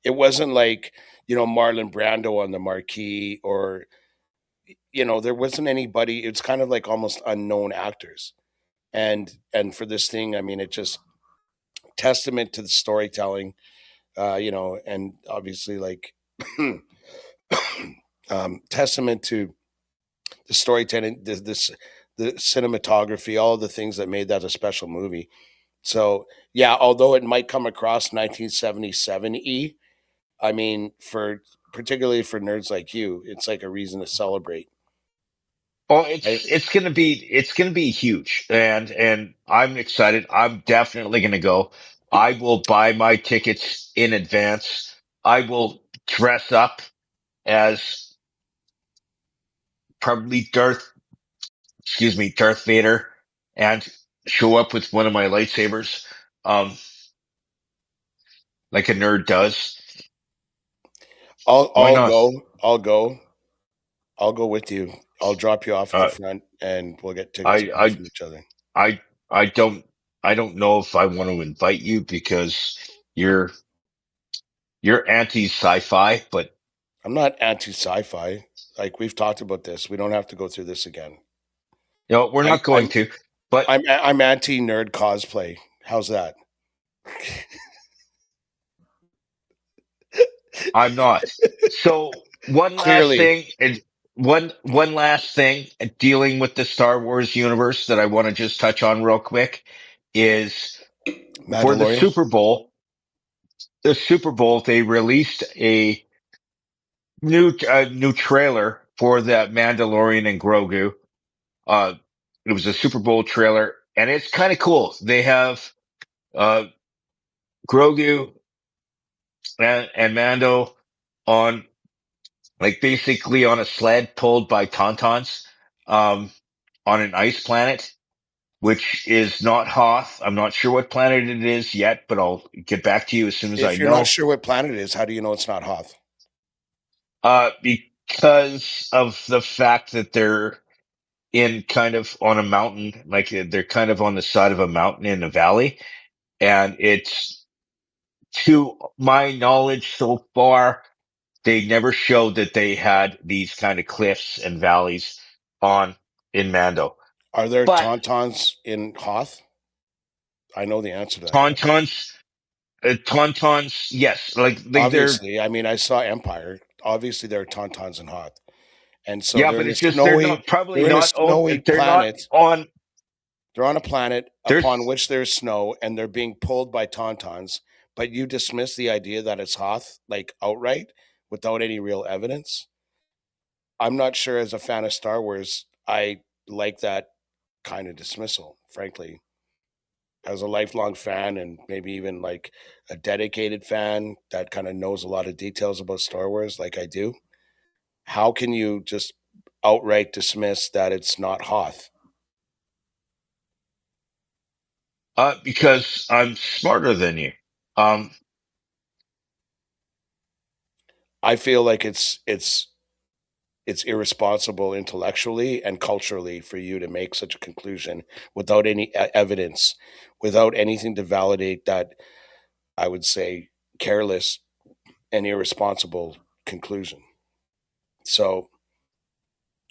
it wasn't like Marlon Brando on the marquee, or there wasn't anybody. It's kind of like almost unknown actors. And for this thing, I mean, it just testament to the storytelling, and obviously like testament to the storytelling, the cinematography, all of the things that made that a special movie. So yeah, although it might come across 1977 I mean, for particularly for nerds like you, it's like a reason to celebrate. Oh, Right? it's gonna be huge, and I'm excited. I'm definitely gonna go. I will buy my tickets in advance. I will dress up as probably Darth Vader, and show up with one of my lightsabers, um, like a nerd does. I'll Why I'll not? go. I'll go. I'll go with you. I'll drop you off at the Uh, front, and we'll get tickets I, away I, from each other. I, I don't, I don't know if I want to invite you because you're you're anti sci-fi, but I'm not anti sci-fi. Like we've talked about this. We don't have to go through this again. no, we're I'm not going I'm to. But I'm anti nerd cosplay. How's that? I'm not. So one last Clearly, thing, and one last thing dealing with the Star Wars universe that I want to just touch on real quick is for the Mandalorian. Super Bowl. The Super Bowl, they released a new trailer for the Mandalorian and Grogu. Uh, it was a Super Bowl trailer, and it's kind of cool. They have uh Grogu and Mando on like basically on a sled pulled by tauntauns, um, on an ice planet, which is not Hoth. I'm not sure what planet it is yet, but I'll get back to you as soon as I If you're not know. sure what planet it is, how do you know it's not Hoth? Because of the fact that they're in kind of on a mountain, like they're kind of on the side of a mountain in a valley. And it's, to my knowledge so far, they never showed that they had these kind of cliffs and valleys on in Mando. Are there But tauntauns in Hoth? I know the answer to that question. tauntauns, yes, like they're, Obviously, I mean, I saw Empire. Obviously, there are tauntauns in Hoth, and so yeah, they're but in a it's just they're snowy, not probably they're in a not on, snowy they're not planet. on. They're on a planet upon There's which there's snow, and they're being pulled by tauntauns. But you dismiss the idea that it's Hoth, like outright, without any real evidence. I'm not sure, as a fan of Star Wars, I like that kind of dismissal, frankly. As a lifelong fan, and maybe even like a dedicated fan that kind of knows a lot of details about Star Wars, like I do, how can you just outright dismiss that it's not Hoth? because I'm smarter than you. Um, I feel like it's irresponsible intellectually and culturally for you to make such a conclusion without any evidence, without anything to validate that I would say, careless and irresponsible conclusion. So,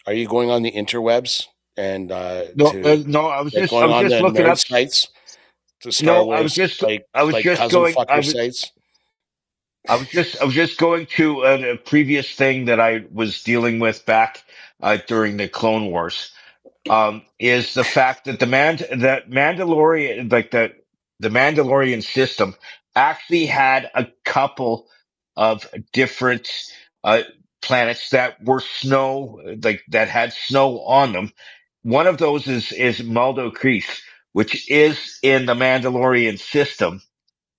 are you going on the interwebs and No, to no, like I going was on just the looking nerd up. sites, to Star No, Wars, I was like just cousin going. fucker sites? I was just going to a previous thing that I was dealing with back during the Clone Wars. Is the fact that that Mandalorian, the Mandalorian system, actually had a couple of different uh, planets that were snow, like that had snow on them. One of those is Maldo Kreis, which is in the Mandalorian system.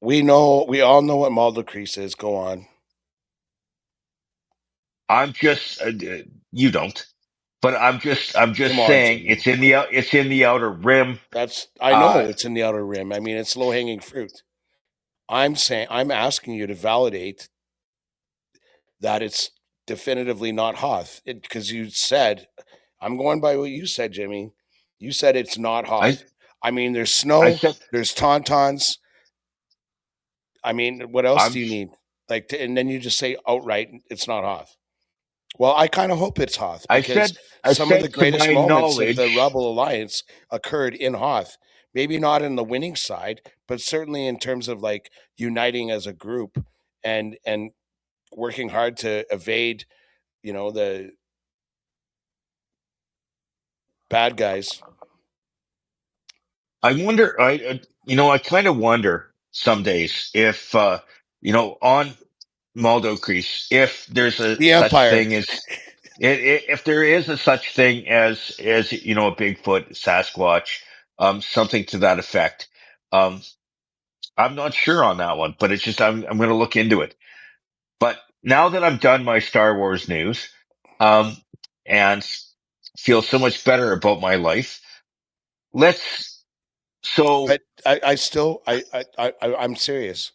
We know, we all know what Maldo Kreis is. Go on. I'm just you don't, but I'm just Come on, saying Jimmy. it's in the outer rim. I Uh, know it's in the outer rim. I mean, it's low hanging fruit. I'm asking you to validate that it's definitively not Hoth. Because you said, I'm going by what you said, Jimmy. You said it's not I Hoth. I mean, there's I snow, said there's tauntauns. I mean, what else I'm do you need? And then you just say outright, it's not Hoth. Well, I kind of hope it's Hoth because I some of said the to greatest my moments of the knowledge. Rebel Alliance occurred in Hoth. Maybe not in the winning side, but certainly in terms of like uniting as a group and working hard to evade, the bad guys. I wonder. I kind of wonder some days if on Maldo Crease, if there's a The such Empire. thing as if there is a such thing as a Bigfoot, Sasquatch, something to that effect. Um, I'm not sure on that one, but it's just I'm going to look into it. But now that I've done my Star Wars news, um, and feel so much better about my life, let's so. But I still I'm serious.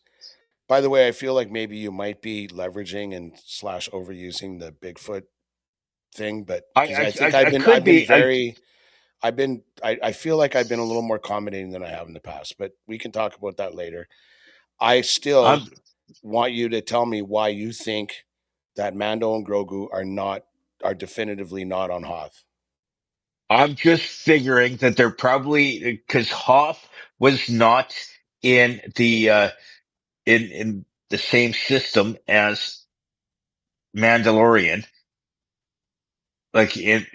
By the way, I feel like maybe you might be leveraging and slash overusing the Bigfoot thing, but because I think I I've could been be. very I feel like I've been a little more accommodating than I have in the past, but we can talk about that later. I I'm still want you to tell me why you think that Mando and Grogu are definitively not on Hoth. I'm just figuring that they're probably because Hoth was not in in the same system as Mandalorian, like in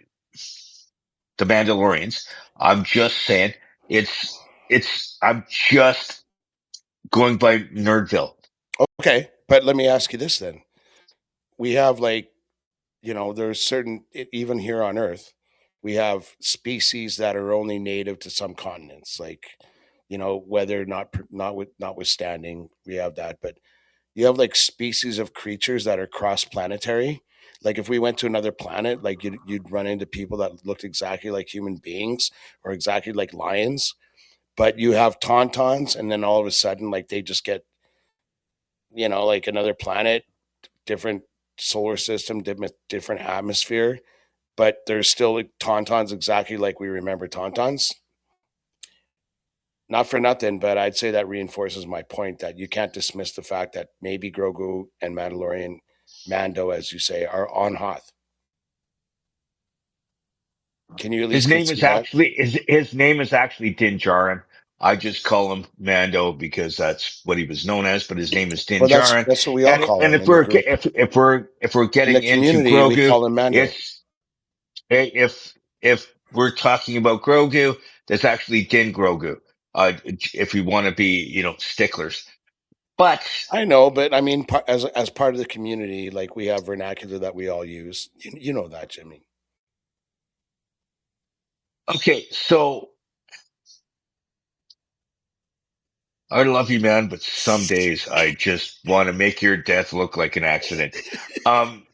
the Mandalorians. I'm just saying I'm just going by Nerdville. Okay, but let me ask you this then. We have there's even here on Earth, we have species that are only native to some continents, like, whether notwithstanding, we have that, but you have like species of creatures that are cross planetary. Like if we went to another planet, like you'd run into people that looked exactly like human beings or exactly like lions, but you have tauntauns, and then all of a sudden, like they just get, like another planet, different solar system, different atmosphere, but there's still like tauntauns exactly like we remember tauntauns. Not for nothing, but I'd say that reinforces my point that you can't dismiss the fact that maybe Grogu and Mandalorian, Mando, as you say, are on Hoth. Can you at least concede that? His name is actually Din Djarin. I just call him Mando because that's what he was known as, but his name is Din Well, that's Djarin. that's what we all call And him in the group. if we're In the getting into community, we Grogu, call him Mando. it's if we're talking about Grogu, there's actually Din Grogu. If we want to be, sticklers. But I know, but I mean, as part of the community, like we have vernacular that we all use. You know that, Jimmy. okay, so I love you, man, but some days I just want to make your death look like an accident. Um,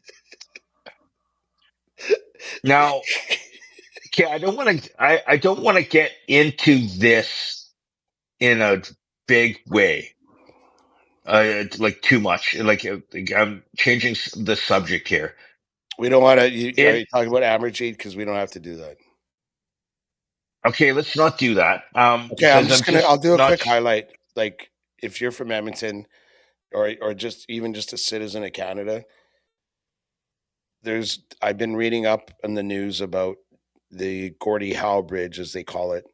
now, okay, I don't want to get into this in a big way. Like too much. Like, I'm changing the subject here. We don't want to. Are In you talking about Amerjade? Because we don't have to do that. Okay, let's not do that. Okay, I'm Because I'm just gonna. I'll just do a not. quick highlight. Like if you're from Edmonton or just even just a citizen of Canada, I've been reading up on the news about the Gordie Howe Bridge, as they call it,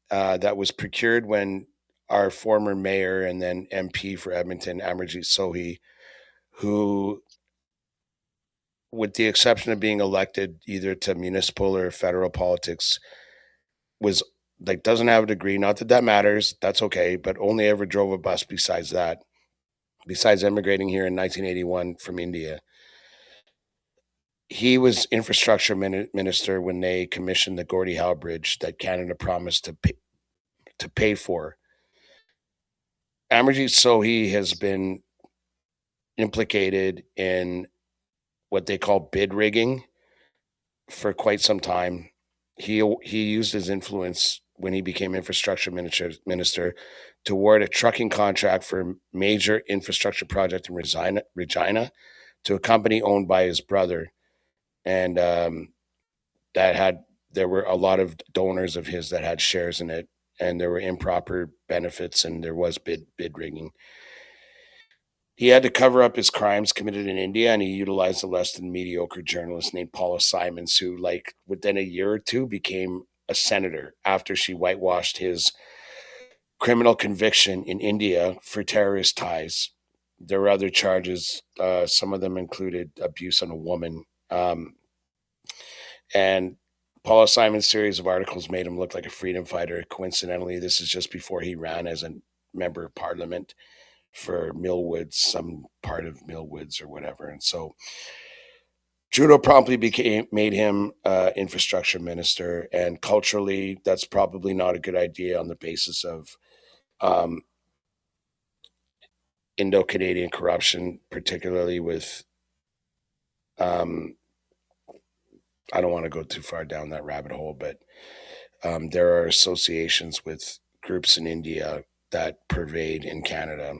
that was procured when our former mayor and then MP for Edmonton, Amarjeet Sohi, who, with the exception of being elected either to municipal or federal politics, was like doesn't have a degree. Not that that matters. That's okay, but only ever drove a bus besides that. Besides immigrating here in 1981 from India, he was infrastructure minister when they commissioned the Gordie Howe Bridge that Canada promised to pay for. Amarjeet Sohi has been implicated in what they call bid rigging for quite some time. He used his influence when he became infrastructure minister to award a trucking contract for a major infrastructure project in Regina to a company owned by his brother, and there were a lot of donors of his that had shares in it, and there were improper benefits, and there was bid rigging. He had to cover up his crimes committed in India, and he utilized a less than mediocre journalist named Paula Simons, who, like, within a year or two, became a senator after she whitewashed his criminal conviction in India for terrorist ties. There were other charges. Some of them included abuse on a woman. And Paula Simon's series of articles made him look like a freedom fighter. Coincidentally, this is just before he ran as a member of parliament for Millwoods, some part of Millwoods or whatever. And so Trudeau promptly made him infrastructure minister. And culturally, that's probably not a good idea on the basis of Indo-Canadian corruption, particularly with I don't want to go too far down that rabbit hole, but there are associations with groups in India that pervade in Canada.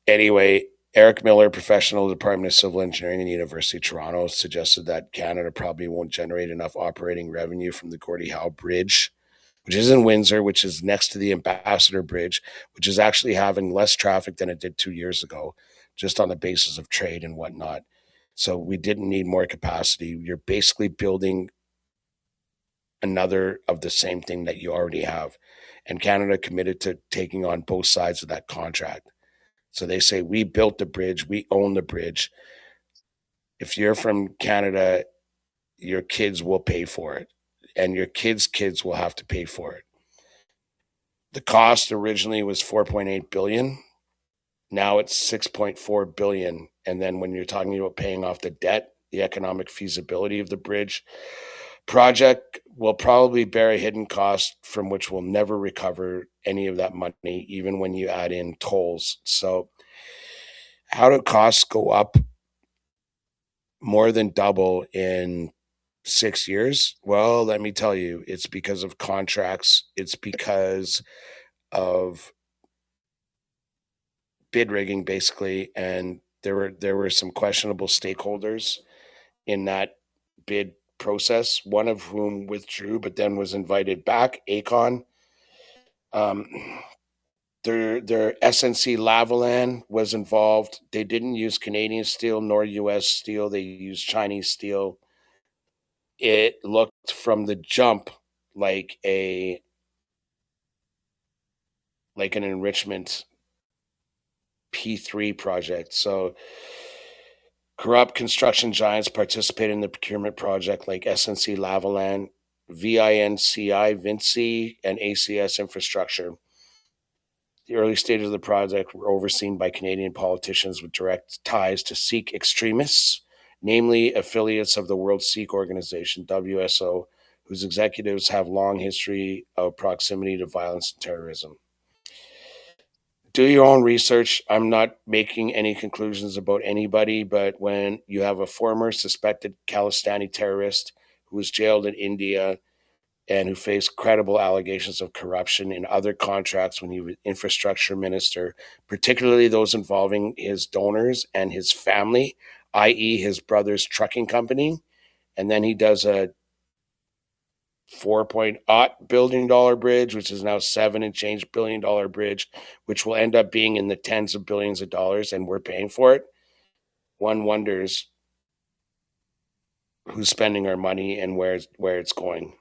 Anyway, Eric Miller, professional Department of Civil Engineering in the University of Toronto, suggested that Canada probably won't generate enough operating revenue from the Gordie Howe Bridge, which is in Windsor, which is next to the Ambassador Bridge, which is actually having less traffic than it did 2 years ago, just on the basis of trade and whatnot. So we didn't need more capacity. You're basically building another of the same thing that you already have. And Canada committed to taking on both sides of that contract. So they say, we built the bridge, we own the bridge. If you're from Canada, your kids will pay for it, and your kids' kids will have to pay for it. The cost originally was $4.8 billion. Now it's $6.4 billion. And then when you're talking about paying off the debt, the economic feasibility of the bridge project will probably bear a hidden cost from which we'll never recover any of that money, even when you add in tolls. So how do costs go up more than double in 6 years? Well, let me tell you, it's because of contracts. It's because of bid rigging, basically. And there were some questionable stakeholders in that bid process, one of whom withdrew, but then was invited back, Aecon. Their SNC Lavalin was involved. They didn't use Canadian steel nor US steel. They used Chinese steel. It looked from the jump like an enrichment P3 project. So corrupt construction giants participated in the procurement project like SNC Lavalin, Vinci, and ACS Infrastructure. The early stages of the project were overseen by Canadian politicians with direct ties to Sikh extremists, namely affiliates of the World Sikh Organization, WSO, whose executives have long history of proximity to violence and terrorism. Do your own research. I'm not making any conclusions about anybody, but when you have a former suspected Khalistani terrorist who was jailed in India and who faced credible allegations of corruption in other contracts when he was infrastructure minister, particularly those involving his donors and his family, i.e. his brother's trucking company, and then he does a $4.8 billion bridge, which is now $7 and change billion bridge, which will end up being in the tens of billions of dollars, and we're paying for it. One wonders who's spending our money and where it's going.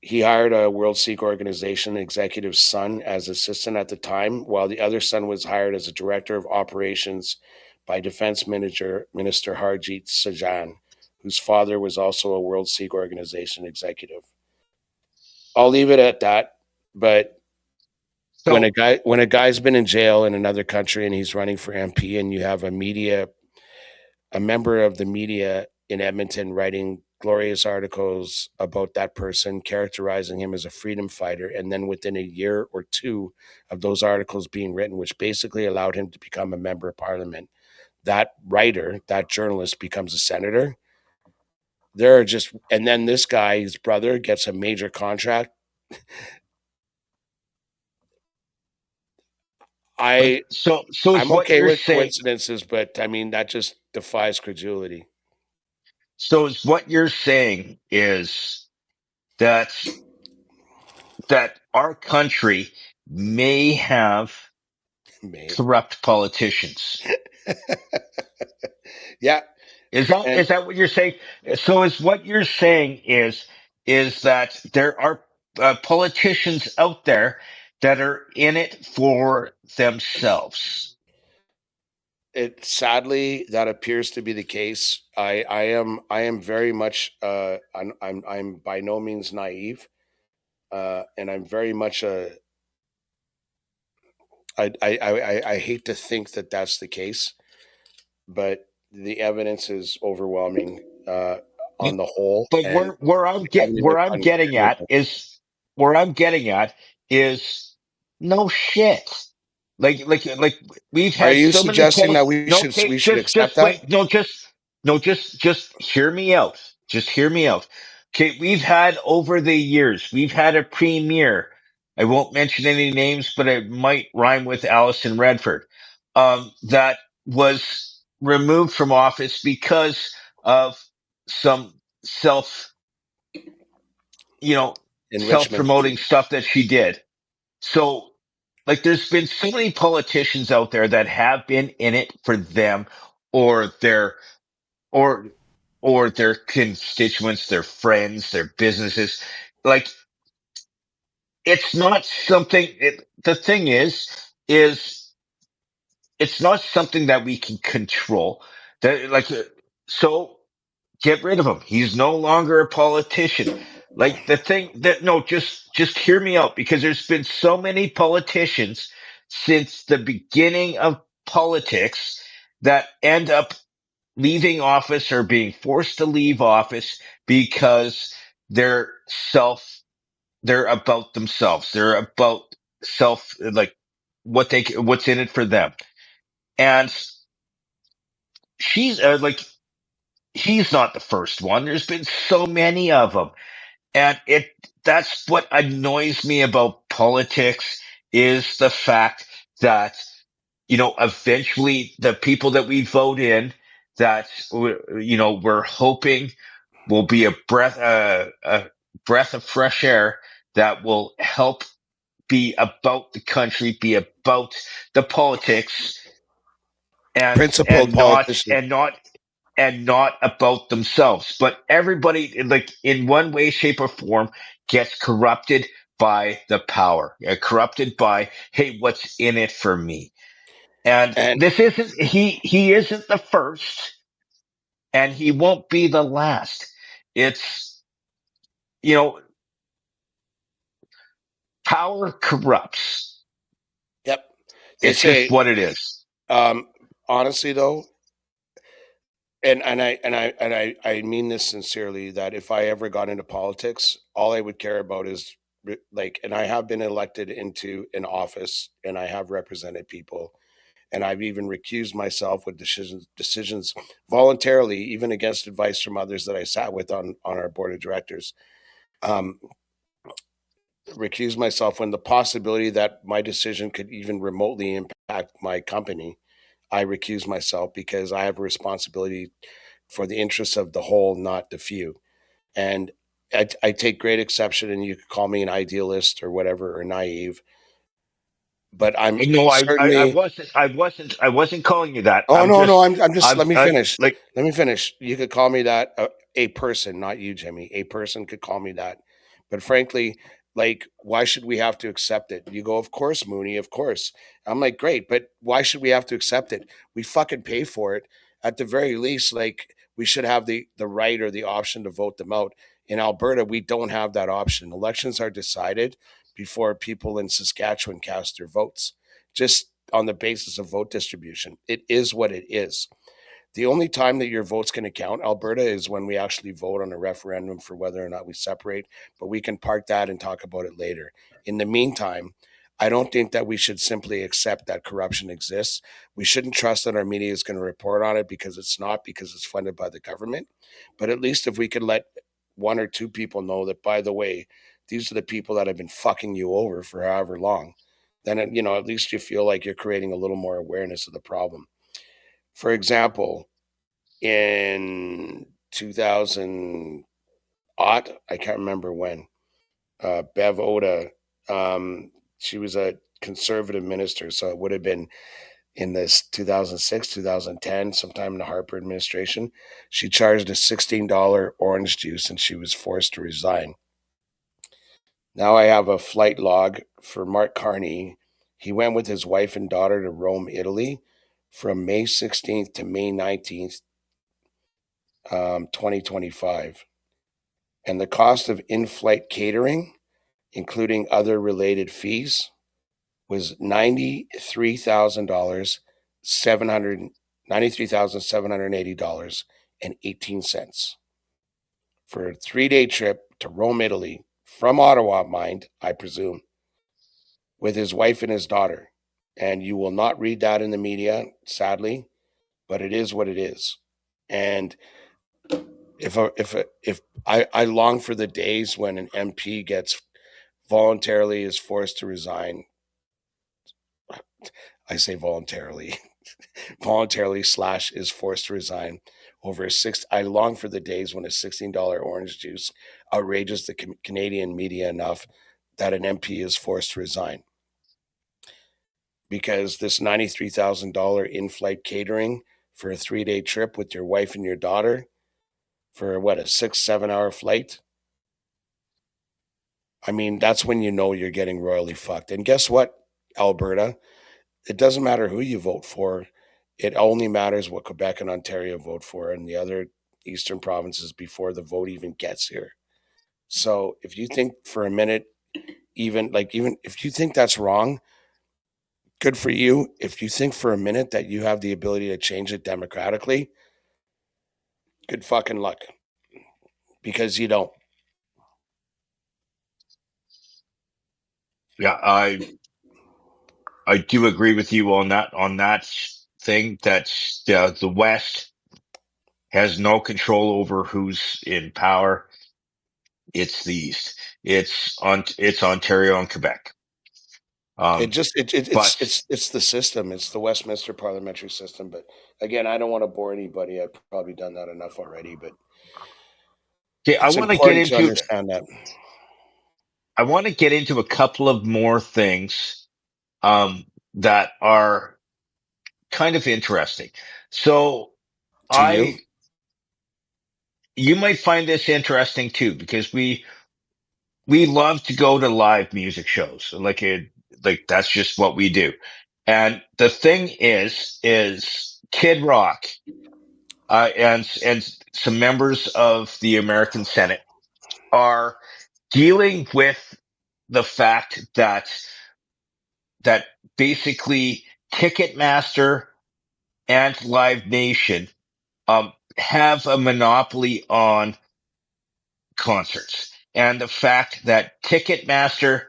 He hired a World Sikh Organization executive's son as assistant at the time, while the other son was hired as a director of operations by Defense Minister Harjit Sajjan, whose father was also a World Sikh Organization executive. I'll leave it at that. But when So, a guy's been in jail in another country and he's running for MP, and you have a member of the media in Edmonton writing glorious articles about that person, characterizing him as a freedom fighter, and then within a year or two of those articles being written, which basically allowed him to become a member of parliament, that writer, that journalist, becomes a senator. And then this guy, his brother, gets a major contract. but I so is I'm what okay you're with saying. coincidences, but I mean that just defies credulity. So is what you're saying is that our country may have Mate. corrupt politicians. Yeah, and Is that what you're saying? So is what you're saying is that there are politicians out there that are in it for themselves. it sadly that appears to be the case. I am very much I'm by no means naive, and I'm very much I hate to think that that's the case, but the evidence is overwhelming on the whole, But and we haven't even where I'm gotten to getting any of at them. is where I'm getting at is no shit. Like we've Are had you so many suggesting that no, okay, we should accept just that? wait. No, just hear me out. Just hear me out. Okay, we've had over the years, we've had a premier. I won't mention any names, but it might rhyme with Allison Redford. That was removed from office because of some self, you know, Enrichment. self-promoting stuff that she did. So, like, there's been so many politicians out there that have been in it for them or or, or their constituents, their friends, their businesses. Like, it's not something, the thing is it's not something that we can control. That, like, so get rid of him. He's no longer a politician. Like the thing that no, just hear me out because there's been so many politicians since the beginning of politics that end up leaving office or being forced to leave office because they're self they're about themselves. They're about self like what's in it for them. And she's like he's not the first one. There's been so many of them. And that's what annoys me about politics is the fact that, eventually the people that we vote in that, we're hoping will be a breath of fresh air that will help be about the country, be about the politics and, Principled and not, politician. and not and not about themselves. But everybody, like in one way, shape, or form, gets corrupted by the power, corrupted by, hey, what's in it for me? And And this isn't he isn't the first, and he won't be the last. It's you know, power corrupts. yep, they It's just say what it is. um, honestly though, and I mean this sincerely, that if I ever got into politics, all I would care about is like, and I have been elected into an office and I have represented people, and I've even recused myself with decisions voluntarily, even against advice from others that I sat with on our board of directors. Um, recuse myself when the possibility that my decision could even remotely impact my company. I recuse myself because I have a responsibility for the interests of the whole, not the few. And I take great exception, and you could call me an idealist or whatever, or naive, but I'm No, certainly. I wasn't calling you that. Oh no, I'm just. Let me I finish. like, Let me finish. You could call me that. A person, not you, Jimmy. A person could call me that, but frankly, like, why should we have to accept it? You go, of course, Mooney, of course. I'm like, great, but why should we have to accept it? We fucking pay for it. At the very least, like, we should have the right or the option to vote them out. In Alberta, we don't have that option. Elections are decided before people in Saskatchewan cast their votes, just on the basis of vote distribution. It is what it is. The only time that your vote's going to count, Alberta, is when we actually vote on a referendum for whether or not we separate, but we can park that and talk about it later. In the meantime, I don't think that we should simply accept that corruption exists. We shouldn't trust that our media is going to report on it, because it's not, because it's funded by the government. But at least if we could let one or two people know that, by the way, these are the people that have been fucking you over for however long, then at least you feel like you're creating a little more awareness of the problem. For example, in 2000 odd, I can't remember when, Bev Oda, she was a conservative minister, so it would have been in this 2006, 2010, sometime in the Harper administration. She charged a $16 orange juice, and she was forced to resign. Now I have a flight log for Mark Carney. He went with his wife and daughter to Rome, Italy, from May 16th to May 19th, 2025. And the cost of in-flight catering, including other related fees, was $93,780 and 18 cents for a 3-day trip to Rome, Italy, from Ottawa, mind, I presume, with his wife and his daughter. And you will not read that in the media, sadly, but it is what it is. And if I long for the days when an MP gets voluntarily is forced to resign. I say voluntarily, voluntarily slash is forced to resign over a six. I long for the days when a $16 orange juice outrages the Canadian media enough that an MP is forced to resign. Because this $93,000 in-flight catering for a 3-day trip with your wife and your daughter for what, a 6-7 hour flight? I mean, that's when you know you're getting royally fucked. And guess what, Alberta? It doesn't matter who you vote for. It only matters what Quebec and Ontario vote for, and the other eastern provinces, before the vote even gets here. So if you think for a minute, even if you think that's wrong, good for you. If you think for a minute that you have the ability to change it democratically, good fucking luck, because you don't. yeah, I do agree with you on that thing that the West has no control over who's in power. It's the East. It's Ontario and Quebec. It just But it's the system. It's the Westminster parliamentary system. But again, I don't want to bore anybody. I've probably done that enough already. But okay, it's important to understand that. I want to get into a couple of more things that are kind of interesting. So To you, you might find this interesting too, because we love to go to live music shows. Like that's just what we do. And the thing is Kid Rock, and some members of the American Senate are dealing with the fact that basically Ticketmaster and Live Nation have a monopoly on concerts, and the fact that Ticketmaster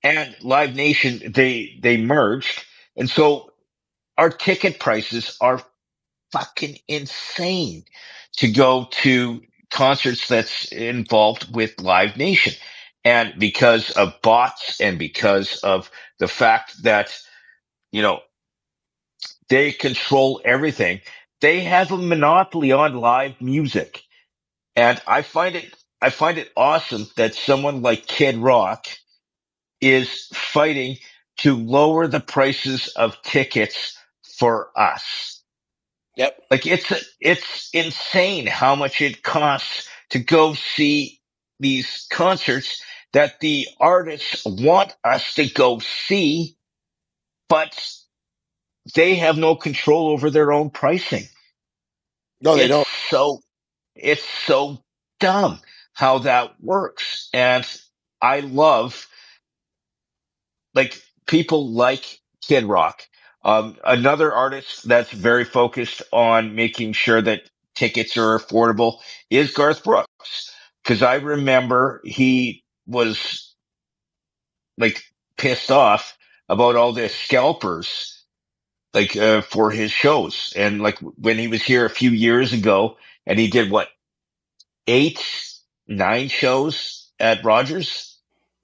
and Live Nation they merged, and so our ticket prices are fucking insane to go to concerts that's involved with Live Nation. And because of bots, and because of the fact that, you know, they control everything, they have a monopoly on live music. And I find it I find it awesome that someone like Kid Rock is fighting to lower the prices of tickets for us. Yep. Like it's insane how much it costs to go see these concerts that the artists want us to go see, but they have no control over their own pricing. No, they It's don't. so it's so dumb how that works. And I love like people like Kid Rock. Another artist that's very focused on making sure that tickets are affordable is Garth Brooks. Cause I remember he was like pissed off about all the scalpers, like, for his shows. And like when he was here a few years ago and he did what, eight, nine shows at Rogers?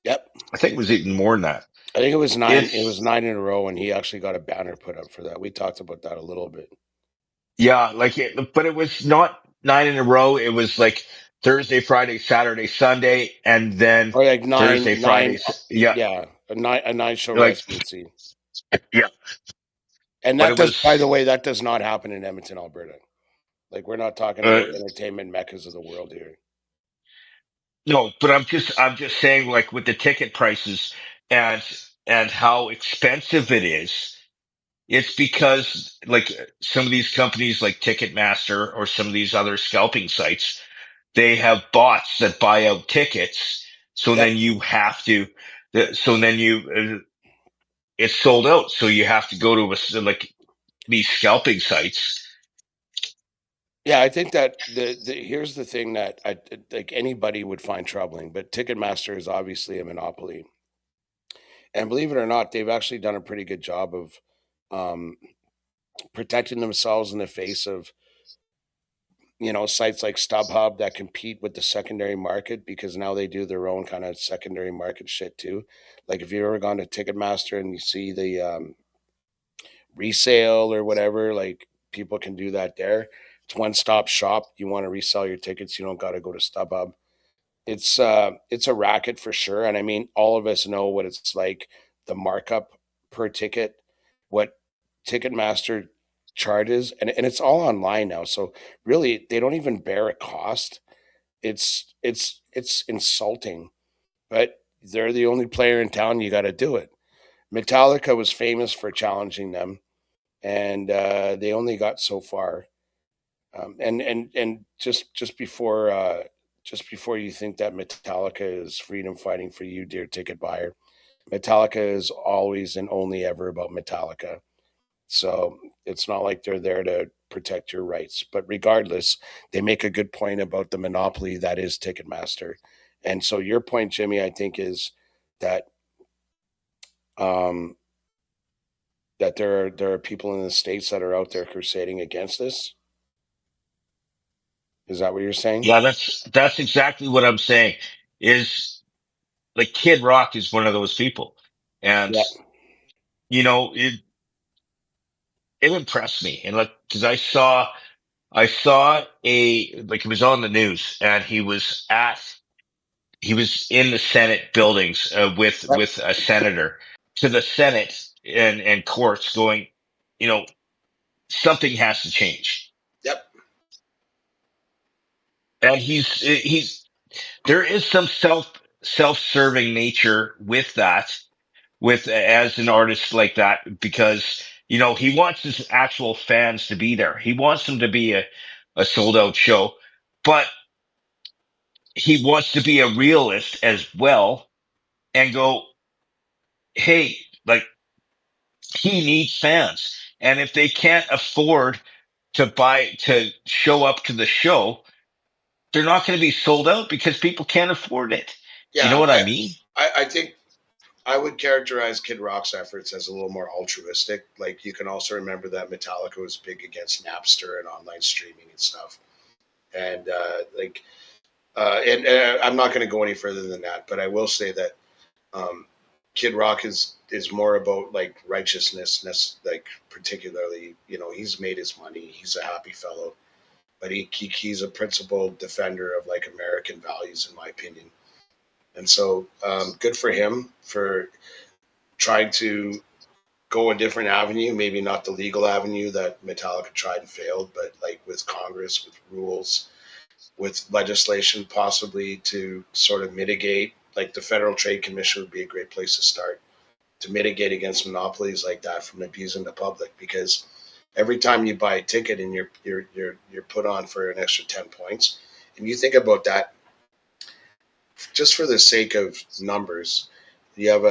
Yep. I think it was even more than that. I think it was 9. It was It's 9 in a row, and he actually got a banner put up for that. We talked about that a little bit. Yeah, like but it was not nine in a row. It was like Thursday, Friday, Saturday, Sunday, and then Or like Thursday, nine. Fridays. Yeah, Yeah, a nine show like residency. yeah, And but that it does, by the was way, that does not happen in Edmonton, Alberta. Like, we're not talking uh, about entertainment meccas of the world here. no. But I'm just saying, like with the ticket prices and and how expensive it is. It's because like some of these companies like Ticketmaster or some of these other scalping sites, they have bots that buy out tickets. So Yep. then you have to, so then it's sold out. So you have to go to like these scalping sites. Yeah, I think that the here's the thing that I like anybody would find troubling, but Ticketmaster is obviously a monopoly. And believe it or not, they've actually done a pretty good job of um, protecting themselves in the face of sites like StubHub that compete with the secondary market because now they do their own kind of secondary market shit too. Like if you've ever gone to Ticketmaster and you see the resale or whatever, like people can do that there. It's one stop shop. You want to resell your tickets, you don't got to go to StubHub. It's a racket for sure, and I mean all of us know what it's like, the markup per ticket, what Ticketmaster charges, and it's all online now. So really, they don't even bear a cost. It's insulting, but they're the only player in town. You got to do it. Metallica was famous for challenging them, and they only got so far. And just before you think that Metallica is freedom fighting for you, dear ticket buyer, Metallica is always and only ever about Metallica. So it's not like they're there to protect your rights. But regardless, they make a good point about the monopoly that is Ticketmaster. And so your point, Jimmy, I think is that um, that there are people in the states that are out there crusading against this. Is that what you're saying? Yeah, that's exactly what I'm saying. Is like Kid Rock is one of those people, and Yeah. it impressed me, and like because I saw a like it was on the news, and he was in the Senate buildings Yep. with a senator to the Senate and courts going, you know, something has to change. Yep. And he's there is some self-serving nature with that, with as an artist like that, because he wants his actual fans to be there. He wants them to be a sold out show, but he wants to be a realist as well and go, hey, like he needs fans. And if they can't afford to show up to the show, they're not going to be sold out because people can't afford it. You know Yeah, what I mean? I think I would characterize Kid Rock's efforts as a little more altruistic. Like you can also remember that Metallica was big against Napster and online streaming and stuff. And I'm not going to go any further than that, but I will say that um, Kid Rock is more about like righteousness, like particularly, he's made his money. He's a happy fellow, but he's a principled defender of like American values, in my opinion. And so, good for him for trying to go a different avenue, maybe not the legal avenue that Metallica tried and failed, but like with Congress, with rules, with legislation, possibly to sort of mitigate. Like the Federal Trade Commission would be a great place to start to mitigate against monopolies like that from abusing the public. Because every time you buy a ticket and you're put on for an extra 10 points, and you think about that, just for the sake of numbers, you have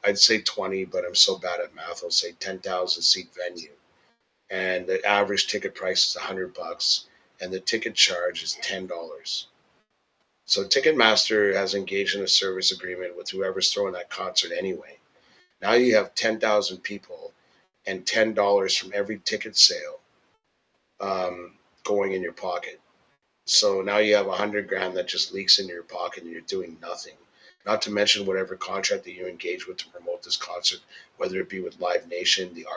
I'd say 20, but I'm so bad at math. I'll say 10,000 seat venue, and the average ticket price is $100, and the ticket charge is $10. So Ticketmaster has engaged in a service agreement with whoever's throwing that concert anyway. Now you have 10,000 people and $10 from every ticket sale going in your pocket. So now you have 100 grand that just leaks in your pocket and you're doing nothing. Not to mention whatever contract that you engage with to promote this concert, whether it be with Live Nation, the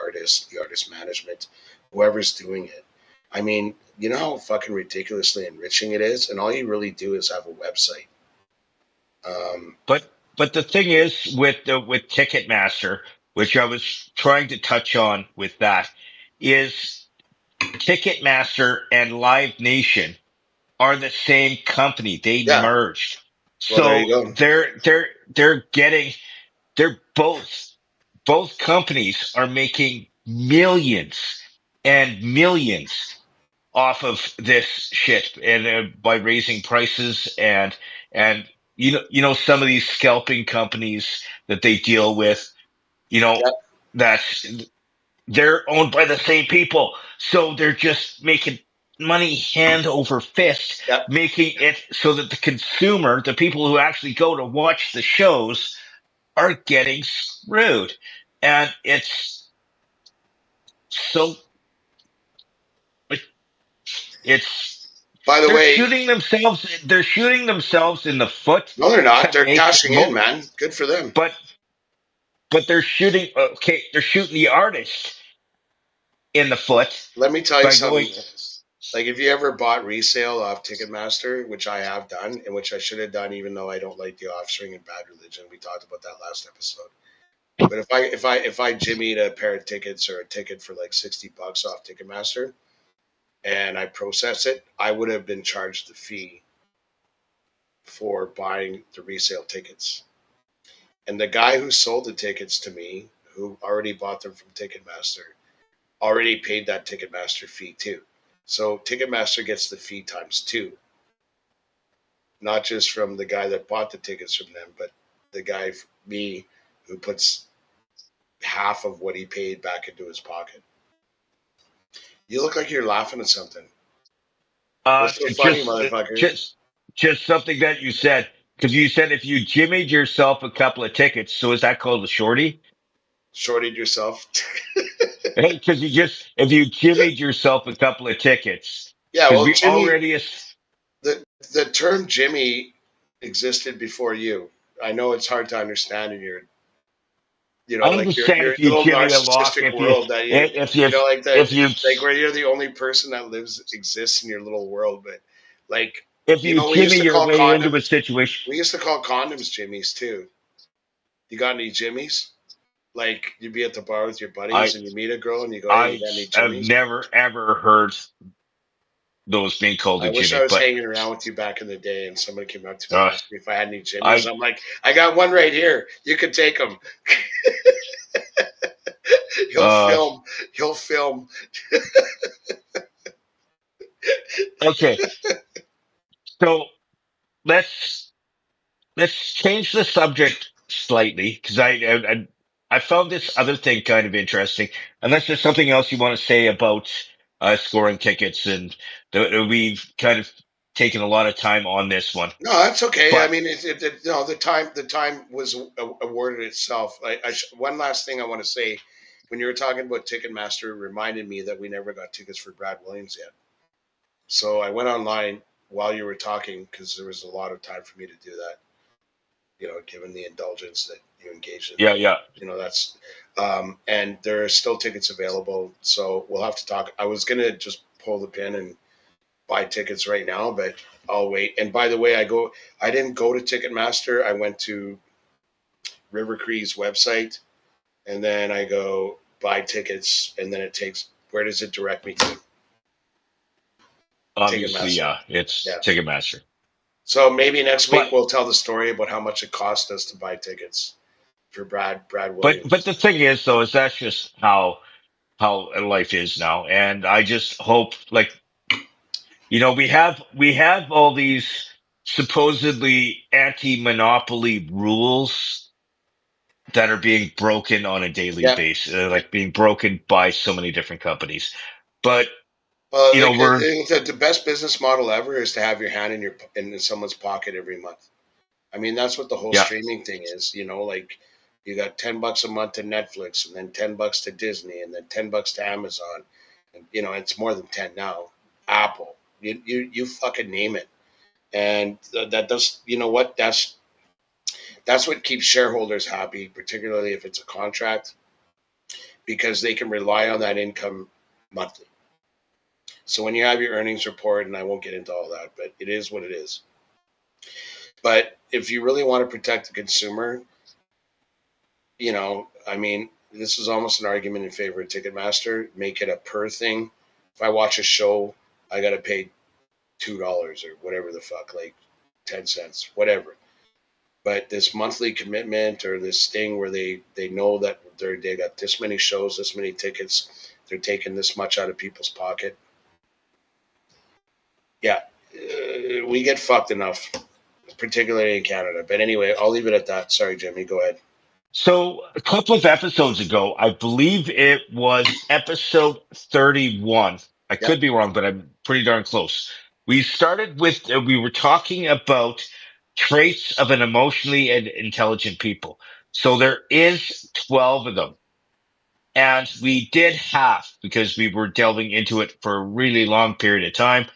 artist management, whoever's doing it. I mean, you know how fucking ridiculously enriching it is, and all you really do is have a website. But the thing is with Ticketmaster, which I was trying to touch on with that, is Ticketmaster and Live Nation are the same company. They Yeah, merged. well, there you So go. they're getting they're both companies are making millions and millions off of this shit and by raising prices and some of these scalping companies that they deal with, you know, Yeah, that they're owned by the same people. So they're just making money hand over fist, yeah. making it so that the consumer, the people who actually go to watch the shows, are getting screwed. And it's so, it's, By the way, they're shooting themselves in the foot no, they're to not. They're make cashing in, man. Good for them. but, they're shooting the artist in the foot Let me tell you by going, something. Like, if you ever bought resale off Ticketmaster, which I have done, and which I should have done, even though I don't like the offspring and Bad Religion, we talked about that last episode. But if I jimmied a pair of tickets or a ticket for like $60 off Ticketmaster, and I process it, I would have been charged the fee for buying the resale tickets. And the guy who sold the tickets to me, who already bought them from Ticketmaster, already paid that Ticketmaster fee too. So Ticketmaster gets the fee times two, not just from the guy that bought the tickets from them, but the guy, me, who puts half of what he paid back into his pocket. You look like you're laughing at something. What's so funny, just, motherfucker? just something that you said, because you said if you jimmied yourself a couple of tickets, so is that called a shorty? Shorted yourself. Because if you jimmied yourself a couple of tickets, Yeah, because well, we Jimmy, already, the term Jimmy existed before you. I know it's hard to understand in your, I like understand your if you little jimmy a lock, narcissistic world that you, like that, if you, like where you're the only person that exists in your little world. But like, if you we used jimmy to your call way into a condoms, situation, Jimmies too. You got any Jimmies? Like you'd be at the bar with your I, buddies and you meet a girl and you go, "Hey, you I got any have Jimmies?" never ever heard those being called I a wish I jimmy, was but, hanging around with you back in the day and somebody came up to me and uh, asked me if I had any Jimmies. I, I'm like, I got one right here. You can take them. He'll uh, film. He'll film. okay, so let's, let's change the subject slightly because I found this other thing kind of interesting. Unless there's something else you want to say about scoring tickets, and we've kind of taken a lot of time on this one. No, that's okay. I But mean, no, the time was awarded itself. One last thing I want to say, when you were talking about Ticketmaster, it reminded me that we never got tickets for Brad Williams yet. So I went online while you were talking because there was a lot of time for me to do that. Given the indulgence that you engaged in, yeah, yeah, that's and there are still tickets available. So we'll have to talk. I was gonna just pull the pin and buy tickets right now, but I'll wait. And by the way, I didn't go to Ticketmaster. I went to River Cree's website, and then I go buy tickets, and then it takes. Where does it direct me to? Obviously, Ticketmaster. yeah, it's Yeah. Ticketmaster. So maybe next week But we'll tell the story about how much it cost us to buy tickets for Brad but Williams. the thing is though, is that's just how life is now. And I just hope, like, we have all these supposedly anti-monopoly rules that are being broken on a daily Yeah. basis, like being broken by so many different companies. But Like we're the best business model ever is to have your hand in someone's pocket every month. I mean, that's what the whole yeah. streaming thing is. Like you got $10 a month to Netflix, and then $10 to Disney, and then $10 to Amazon, and it's more than 10 now. Apple, you fucking name it, and that does. You know what? That's what keeps shareholders happy, particularly if it's a contract, because they can rely on that income monthly. So when you have your earnings report, and I won't get into all that, but it is what it is. But if you really want to protect the consumer, I mean, this is almost an argument in favor of Ticketmaster. Make it a per thing. If I watch a show, I got to pay $2 or whatever the fuck, like 10 cents, whatever. But this monthly commitment or this thing where they know that they got this many shows, this many tickets, they're taking this much out of people's pocket. Yeah, we get fucked enough, particularly in Canada. But anyway, I'll leave it at that. Sorry, Jimmy. Go ahead. So a couple of episodes ago, I believe it was episode 31. I Yeah. could be wrong, but I'm pretty darn close. We were talking about traits of an emotionally and intelligent people. So there is 12 of them. And we did half because we were delving into it for a really long period of time.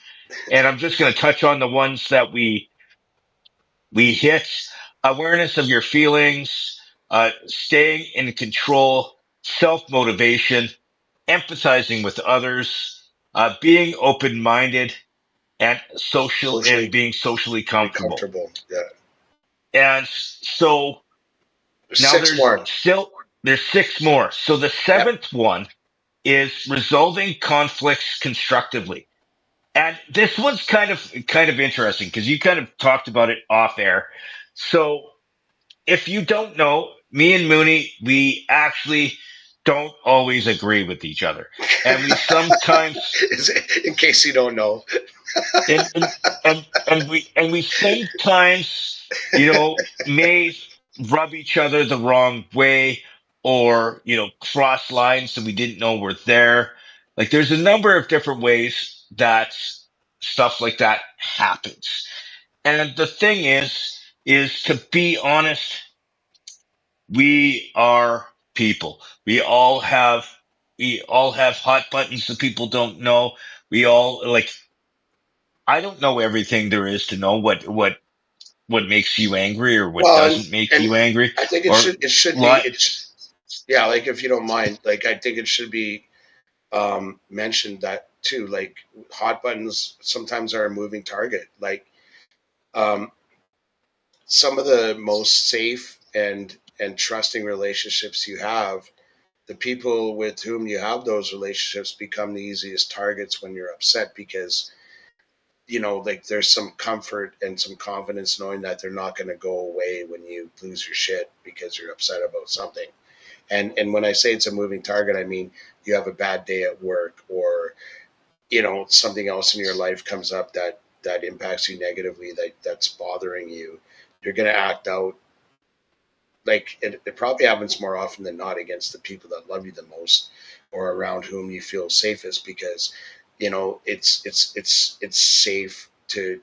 And I'm just going to touch on the ones that we hit: awareness of your feelings, staying in control, self motivation, empathizing with others, being open minded, and Socially being socially comfortable. comfortable. Yeah. And so There's now six more. there's six more. So the Yeah. seventh one is resolving conflicts constructively. And this one's kind of interesting because you kind of talked about it off air. So if you don't know, me and Mooney, we actually don't always agree with each other. And we sometimes, In case you don't know. and we sometimes, may rub each other the wrong way, or, cross lines that we didn't know were there. Like there's a number of different ways that stuff like that happens. And the thing is to be honest, we are people. We all have hot buttons that people don't know. We all like, I don't know everything there is to know what makes you angry or what Well, doesn't make and you angry, I think it or should be lot. yeah, like if you don't mind, like I think it should be mentioned that too. Like hot buttons sometimes are a moving target. Like um, some of the most safe and trusting relationships you have, the people with whom you have those relationships become the easiest targets when you're upset because like there's some comfort and some confidence knowing that they're not going to go away when you lose your shit because you're upset about something. And when I say it's a moving target, I mean you have a bad day at work, or something else in your life comes up that impacts you negatively, that's bothering you. You're going to act out. Like it probably happens more often than not against the people that love you the most or around whom you feel safest, because it's safe to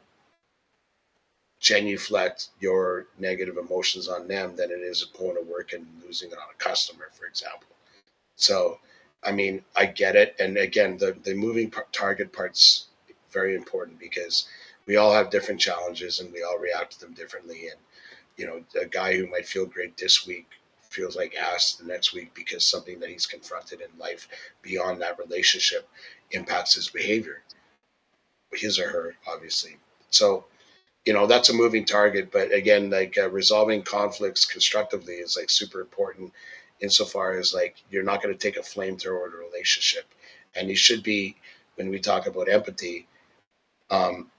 genuflect your negative emotions on them than it is going to work and losing it on a customer, for example. So, I mean, I get it. And again, the moving target part's very important because we all have different challenges and we all react to them differently. And, a guy who might feel great this week feels like ass the next week because something that he's confronted in life beyond that relationship impacts his behavior. his or her, obviously. So that's a moving target. But again, like resolving conflicts constructively is like super important, insofar as like you're not going to take a flamethrower in a relationship, and you should be, when we talk about empathy, um,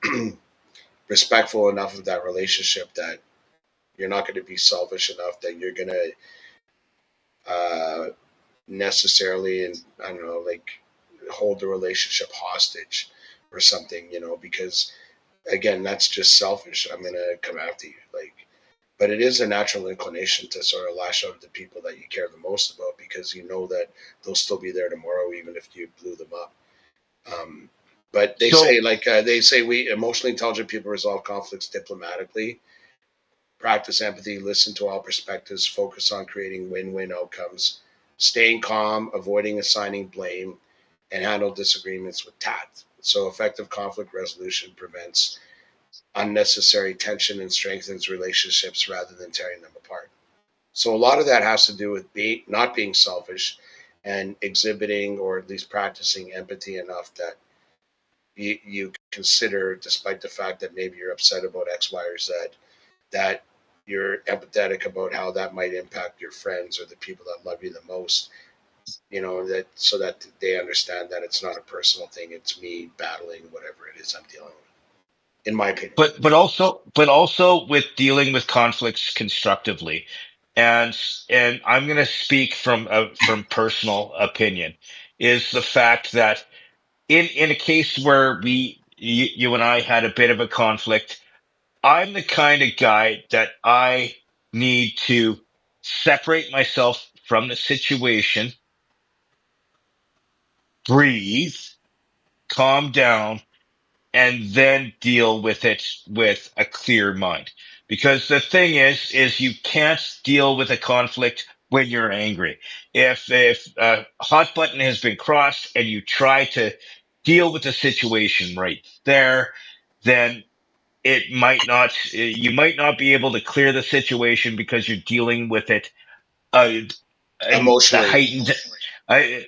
respectful enough of that relationship that you're not going to be selfish enough that you're going to uh, necessarily, and I don't know, like hold the relationship hostage or something, because again, that's just selfish. I'm going to come after you. Like, but it is a natural inclination to sort of lash out at the people that you care the most about, because you know that they'll still be there tomorrow, even if you blew them up. Um, but So they say we emotionally intelligent people resolve conflicts diplomatically, practice empathy, listen to all perspectives, focus on creating win-win outcomes, staying calm, avoiding assigning blame, and handle disagreements with tact. So effective conflict resolution prevents unnecessary tension and strengthens relationships rather than tearing them apart. So a lot of that has to do with not being selfish and exhibiting, or at least practicing empathy enough that you consider, despite the fact that maybe you're upset about X, Y, or Z, that you're empathetic about how that might impact your friends or the people that love you the most. That so that they understand that it's not a personal thing. It's me battling whatever it is I'm dealing with, in my opinion. but also with dealing with conflicts constructively, and I'm going to speak from personal opinion, is the fact that in a case where you and I had a bit of a conflict, I'm the kind of guy that I need to separate myself from the situation, breathe, calm down, and then deal with it with a clear mind. Because the thing is you can't deal with a conflict when you're angry. If a hot button has been crossed and you try to deal with the situation right there, then you might not be able to clear the situation because you're dealing with it uh, in the Emotionally.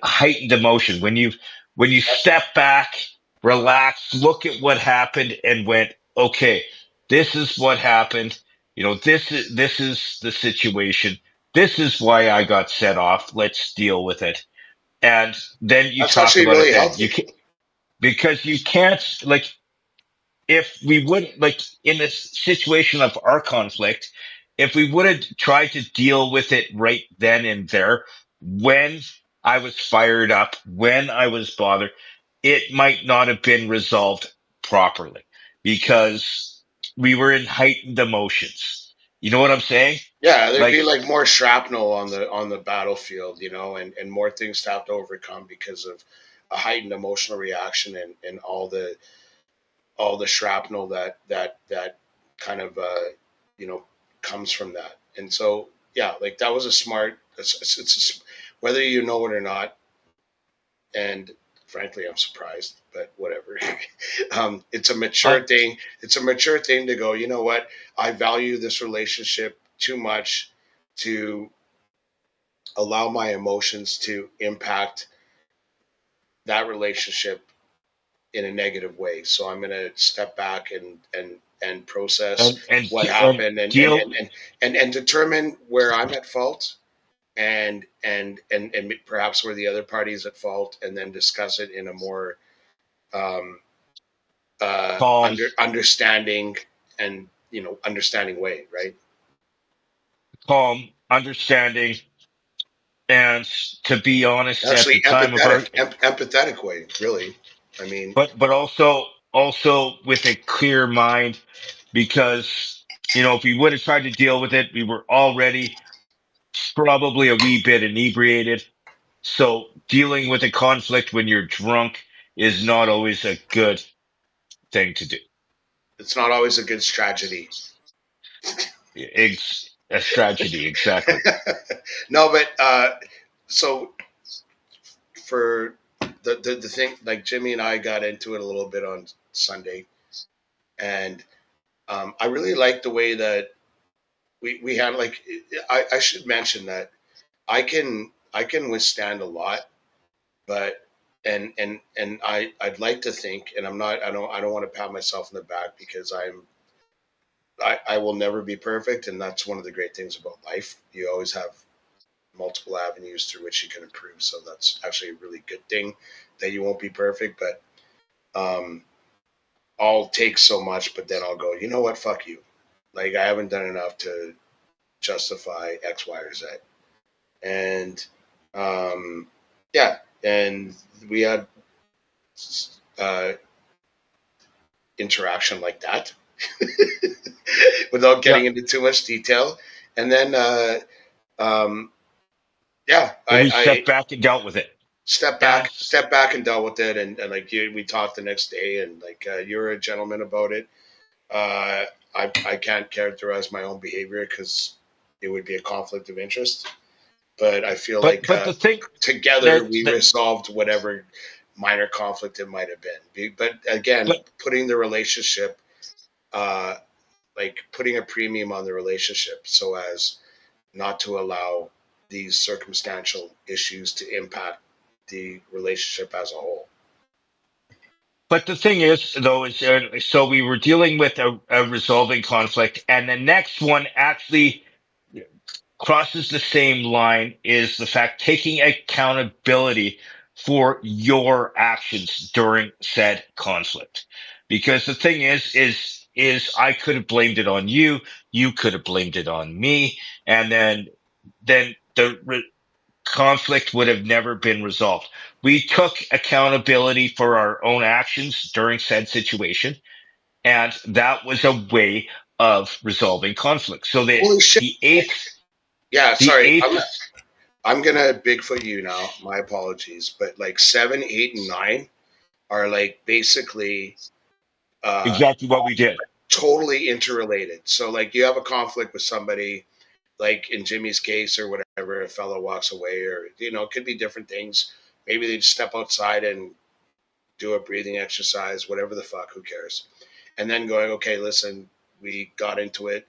heightened emotion. When you step back, relax, look at what happened, and went, okay, this is what happened. This is the situation. This is why I got set off. Let's deal with it, and then you That's talk actually about it. really Then you healthy. can, because you can't, like, if we would, like, in this situation of our conflict, if we would have tried to deal with it right then and there, when I was fired up, when I was bothered, it might not have been resolved properly because we were in heightened emotions. You know what I'm saying? Yeah, there'd Like, be like more shrapnel on the battlefield, and more things to have to overcome because of a heightened emotional reaction, and all the shrapnel that kind of you know comes from that. And so yeah, like that was a smart. Whether you know it or not, and frankly, I'm surprised, but whatever. It's a uh, mature thing. It's a mature thing to go. You know what? I value this relationship too much to allow my emotions to impact that relationship in a negative way. So I'm going to step back and process what and happened, deal and determine where I'm at fault, and perhaps where the other party is at fault, and then discuss it in a more um, calm, understanding, and understanding way, right? understanding, and to be honest, at the Actually, time of our empathetic way, really. I mean, but also with a clear mind, because if we would have tried to deal with it, we were already probably a wee bit inebriated. So dealing with a conflict when you're drunk is not always a good thing to do. it's not always a good strategy. It's a tragedy, exactly. No, but so for the thing, like Jimmy and I got into it a little bit on Sunday, and I really like the way that we had, like, I should mention that I can withstand a lot, but I'd like to think, and I don't want to pat myself in the back because I will never be perfect, and that's one of the great things about life. You always have multiple avenues through which you can improve. So that's actually a really good thing that you won't be perfect, but um, I'll take so much, but then I'll go, you know what, fuck you. Like I haven't done enough to justify X, Y, or Z, and um, yeah, and we had uh, interaction like that without Yeah. getting into too much detail, and then um, yeah, And we I stepped back and dealt with it. And step back and dealt with it, and like we talked the next day, and like you're a gentleman about it. Uh, I can't characterize my own behavior because it would be a conflict of interest. But I feel like but the thing together that we that resolved whatever minor conflict it might have been. But again, but putting the relationship, uh, like putting a premium on the relationship, so as not to allow these circumstantial issues to impact the relationship as a whole. but the thing is though is so we were dealing with a resolving conflict, and the next one actually crosses the same line is the fact taking accountability for your actions during said conflict. Because the thing is I could have blamed it on you, you could have blamed it on me, and then the conflict would have never been resolved. We took accountability for our own actions during said situation, and that was a way of resolving conflict. So Holy shit! the eighth Yeah, the sorry, eighth I'm gonna Bigfoot you now. My apologies, but like 7, 8, and 9 are like basically uh, exactly what we did. totally interrelated. So like you have a conflict with somebody, like in Jimmy's case or whatever, a fellow walks away, or it could be different things. Maybe they just step outside and do a breathing exercise, whatever the fuck, who cares? And then going, okay, listen, we got into it.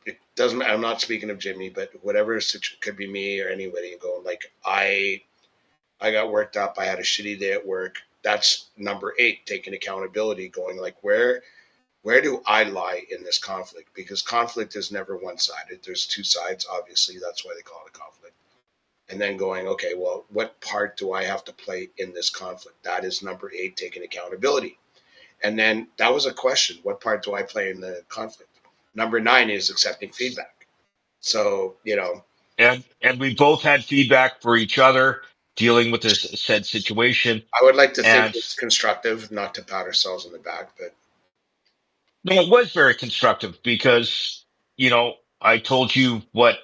It doesn't. I'm not speaking of Jimmy, but whatever could be me or anybody going like I got worked up. I had a shitty day at work. That's number 8, taking accountability, going like where do I lie in this conflict? Because conflict is never one sided. There's two sides, obviously. That's why they call it a conflict. And then going, okay, well, what part do I have to play in this conflict? That is number 8, taking accountability. And then that was a question. What part do I play in the conflict? Number 9 is accepting feedback. So, And we both had feedback for each other dealing with this said situation. I would like to think And it's constructive, not to pat ourselves on the back, but no, it was very constructive because, I told you what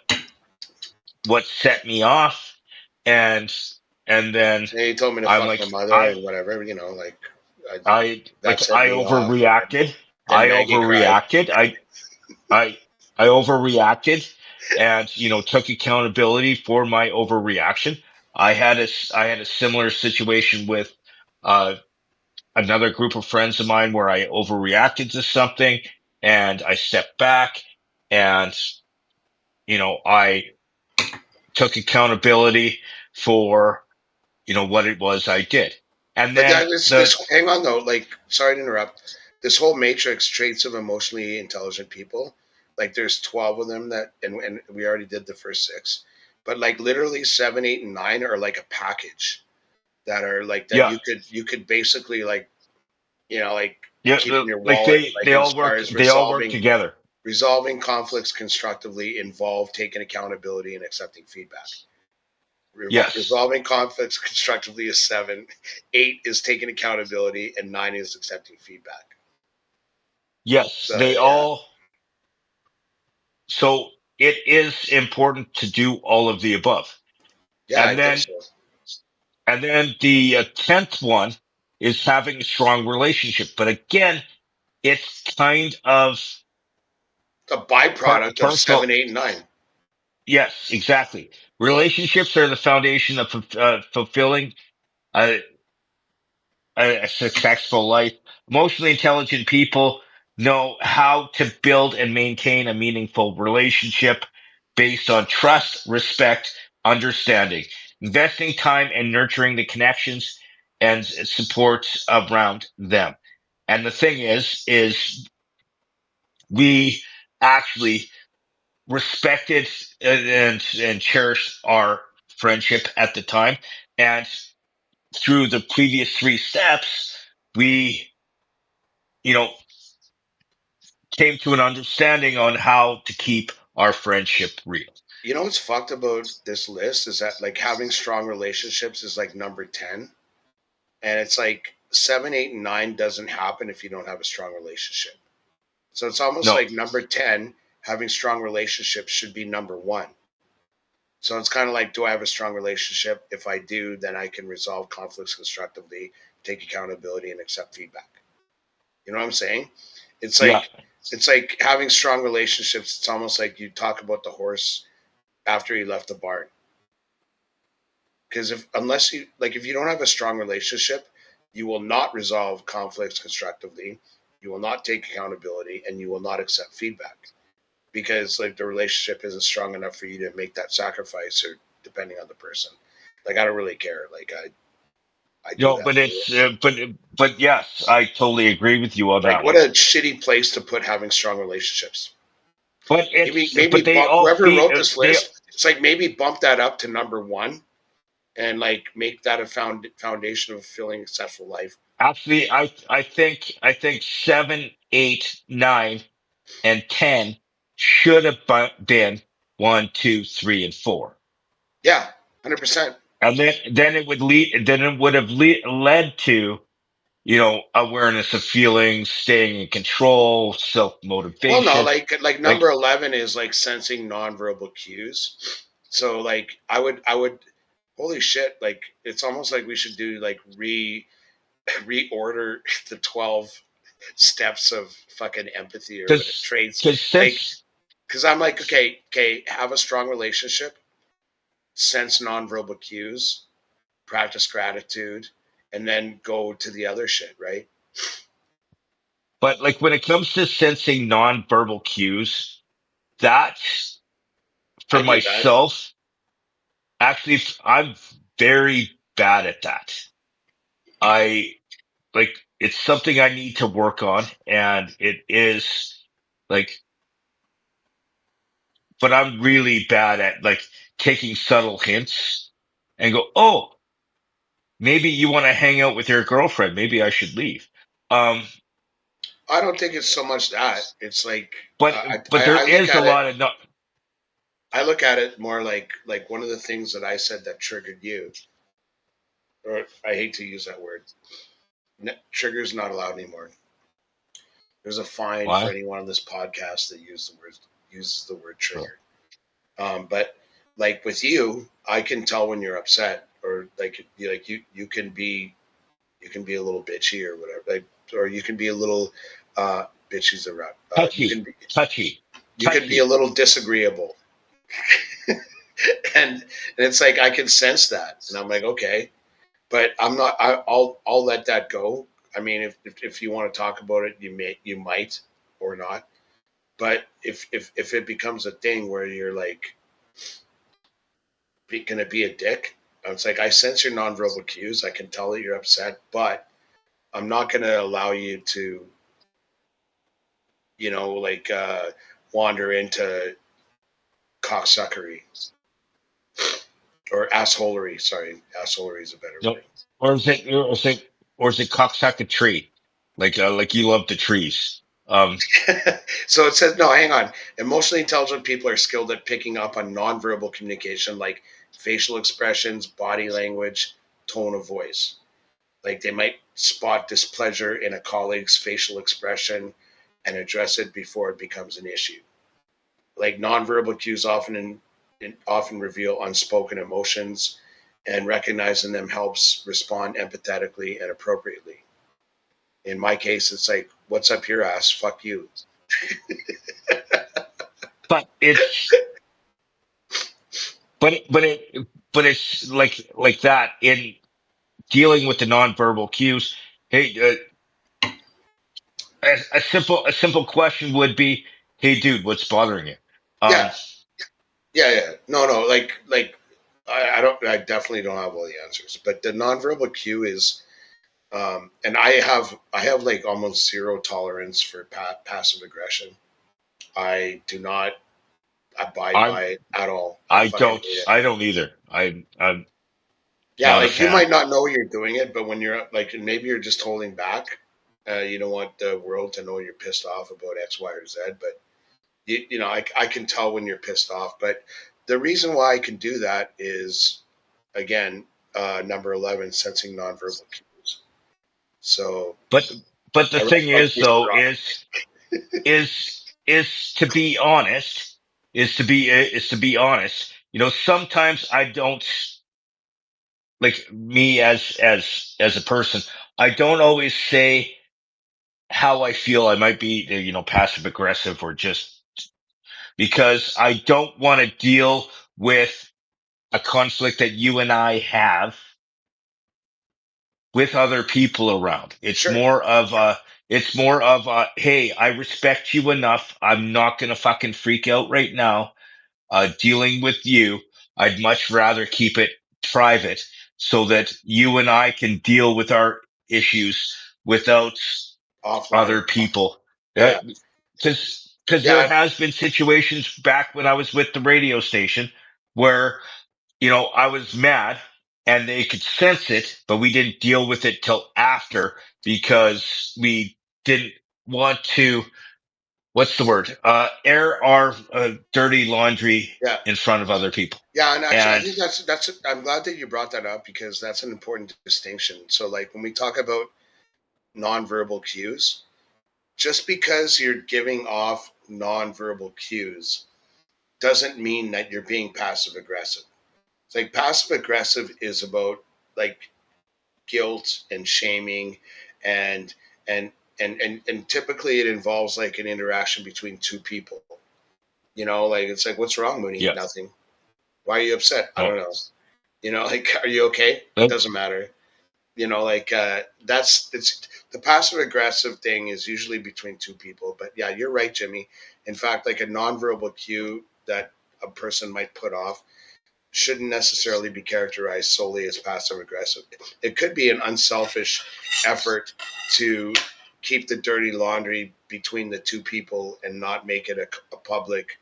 set me off, and then he told me to I'm fuck like, my mother and whatever, like I, that set I me off. overreacted. Then I Maggie cried. overreacted. I, I overreacted and, took accountability for my overreaction. I had a similar situation with, uh, another group of friends of mine where I overreacted to something and I stepped back and, I took accountability for, what it was I did. And But then that this hang on though, like sorry to interrupt. This whole matrix traits of emotionally intelligent people, like there's 12 of them that and we already did the first 6. But like literally 7, 8, and 9 are like a package that are like that yeah, you could basically like like yeah, keep in your like wallet, like as far as they all work resolving together. resolving conflicts constructively involve taking accountability and accepting feedback. Yes. Resolving conflicts constructively is 7. 8 is taking accountability, and 9 is accepting feedback. Yes, So they yeah, all. So it is important to do all of the above. yeah, I And think then, so. It's the 10th one is having a strong relationship. But again, it's kind of a byproduct of personal. 7, 8, and 9. Yes, exactly. Relationships are the foundation of fulfilling a, a successful life. Emotionally intelligent people know how to build and maintain a meaningful relationship based on trust, respect, understanding. investing time and nurturing the connections and support around them. And the thing is we actually respected and cherished our friendship at the time. And through the previous three steps, we, you know, came to an understanding on how to keep our friendship real. You know what's fucked about this list is that like having strong relationships is like number 10. And it's like 7, 8, and 9 doesn't happen if you don't have a strong relationship. So it's almost No, like number 10, having strong relationships should be number 1. So it's kind of like, do I have a strong relationship? If I do, then I can resolve conflicts constructively, take accountability, and accept feedback. You know what I'm saying? It's yeah, like it's like having strong relationships. It's almost like you talk about the horse after he left the barn. Because if you don't have a strong relationship, you will not resolve conflicts constructively. You will not take accountability, and you will not accept feedback because like the relationship isn't strong enough for you to make that sacrifice, or depending on the person. Like I don't really care. Like I do no, that. but but yes, I totally agree with you on Like that what one. a shitty place to put having strong relationships. Maybe But they bump all whoever feed, wrote this they list. It's like maybe bump that up to number 1 and like make that a foundation of a fulfilling, successful life. actually, I think 7, 8, 9, and 10 should have been 1, 2, 3, and 4. Yeah, 100%. And then it would have led to, awareness of feelings, staying in control, self Well, no, motivation. like Like, number 11 is like sensing nonverbal cues. So like I would holy shit, like it's almost like we should do like reorder the 12 steps of fucking empathy or whatever cause, traits. cause Like since, cuz I'm like okay, have a strong relationship, sense nonverbal cues, practice gratitude, and then go to the other shit, right? but like when it comes to sensing nonverbal cues, that I for do that. myself, actually, I'm very bad at that. I like, it's something I need to work on, and it is like, but I'm really bad at like taking subtle hints and go, oh, maybe you want to hang out with your girlfriend. Maybe I should leave. Um, I don't think it's so much that. It's like but I, but I, there I look is a at it lot of no, I look at it more like one of the things that I said that triggered you, or I hate to use that word. Trigger's not allowed anymore. There's a fine for why? anyone on this podcast that uses the word trigger. But like with you, I can tell when you're upset, or you can be a little bitchy or whatever, like, or you can be a little bitchy's around. Touchy, touchy, You can be a touchy. little disagreeable, and it's like I can sense that, and I'm like, okay, but I'm not. I'll let that go. I mean, if you want to talk about it, you might or not. But if it becomes a thing where you're like going to be a dick, it's like I sense your nonverbal cues. I can tell that you're upset, but I'm not going to allow you to, like wander into cocksuckery or assholery. Sorry, assholery is a better No, word. or is it cocksucker tree? Like you love the trees. So it says, no, hang on. Emotionally intelligent people are skilled at picking up on nonverbal communication like facial expressions, body language, tone of voice. Like they might spot displeasure in a colleague's facial expression and address it before it becomes an issue. Like nonverbal cues often reveal unspoken emotions, and recognizing them helps respond empathetically and appropriately. In my case, it's like, "What's up your ass? Fuck you." But it's but it's like that in dealing with the nonverbal cues. Hey, a simple question would be, "Hey, dude, what's bothering you?" Um, Yeah, yeah, yeah. No, no. Like I definitely don't have all the answers, but the nonverbal cue is, and I have like almost zero tolerance for passive aggression. I do not abide I'm by it at all. I I fucking don't hate it. I don't either. I'm Yeah, not a like you fan. might not know you're doing it, but when you're like, maybe you're just holding back. You don't want the world to know you're pissed off about X, Y, or Z. But I can tell when you're pissed off. But the reason why I can do that is, again, number 11, sensing nonverbal cues. So But the I really thing love is being though wrong. is to be honest, is to be honest. Sometimes I don't like me as a person. I don't always say how I feel. I might be, passive aggressive or just because I don't want to deal with a conflict that you and I have with other people around. Sure. It's more of a, hey, I respect you enough. I'm not going to fucking freak out right now. Dealing with you, I'd much rather keep it private so that you and I can deal with our issues without Offline. other people. Yeah. Because there Yeah. has been situations back when I was with the radio station where I was mad and they could sense it, but we didn't deal with it till after because we didn't want to, what's the word? Air our dirty laundry Yeah. in front of other people. Yeah, and actually, I And think that's. I'm glad that you brought that up because that's an important distinction. So, like when we talk about nonverbal cues, just because you're giving off nonverbal cues doesn't mean that you're being passive aggressive. It's like passive aggressive is about like guilt and shaming, and and and typically it involves like an interaction between two people. Like it's like, what's wrong, Mooney? yeah, Nothing. Why are you upset? I no, don't know. Like, are you okay? no, Doesn't matter. Like that's it's the passive aggressive thing is usually between two people. But yeah, you're right, Jimmy. In fact, like a nonverbal cue that a person might put off shouldn't necessarily be characterized solely as passive aggressive. It could be an unselfish effort to keep the dirty laundry between the two people and not make it a public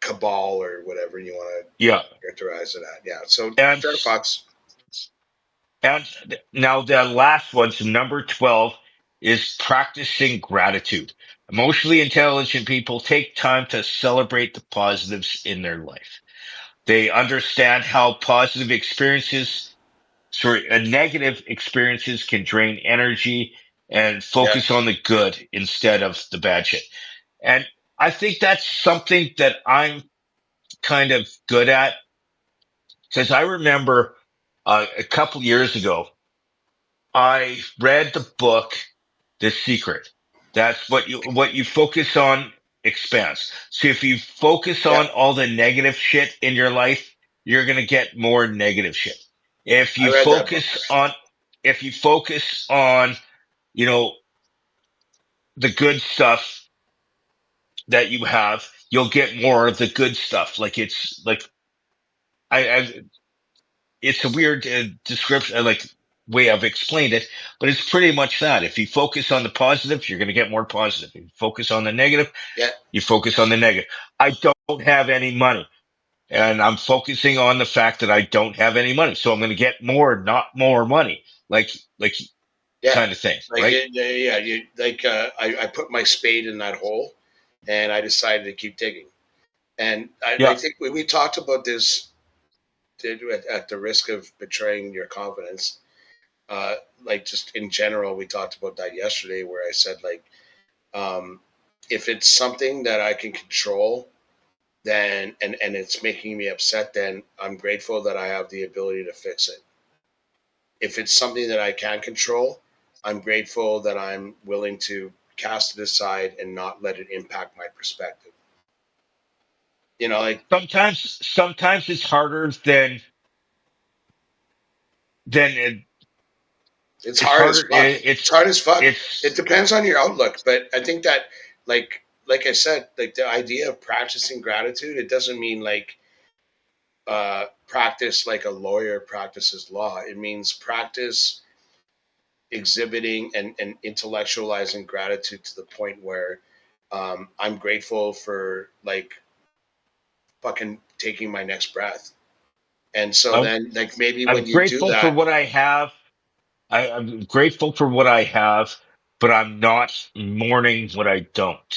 cabal or whatever you want to yeah. characterize it at. Yeah. So And fair fox. and now the last one, so number 12, is practicing gratitude. Emotionally intelligent people take time to celebrate the positives in their life. They understand how negative experiences can drain energy and Yeah. focus on the good instead of the bad shit. And I think that's something that I'm kind of good at because I remember a couple years ago, I read the book, The Secret. That's what you focus on expands. So if you focus Yeah. on all the negative shit in your life, you're going to get more negative shit. If I you read that book. focus on, if you focus on, you know, the good stuff that you have, you'll get more of the good stuff. Like it's like, I it's a weird description, like way I've explained it, but it's pretty much that. If you focus on the positive, you're going to get more positive. If you focus on the negative, Yeah. you focus on the negative. I don't have any money, and I'm focusing on the fact that I don't have any money, so I'm going to get more, not more money, like Yeah. kind of thing, Like, right? yeah, you like, I put my spade in that hole and I decided to keep digging. And I Yeah. think we talked about this at the risk of betraying your confidence. Like, just in general, we talked about that yesterday where I said, like, um, if it's something that I can control, then and it's making me upset, then I'm grateful that I have the ability to fix it. If it's something that I can control, I'm grateful that I'm willing to cast it aside and not let it impact my perspective. Like Sometimes it's harder than it's it's hard as harder. fuck. It's hard as fuck. It It's depends on your outlook, but I think that like I said, like the idea of practicing gratitude, it doesn't mean like practice like a lawyer practices law. It means practice exhibiting and intellectualizing gratitude to the point where I'm grateful for like fucking taking my next breath. And so I'm, then, like, maybe I'm when you do grateful for that, what I have. I'm grateful for what I have, but I'm not mourning what I don't.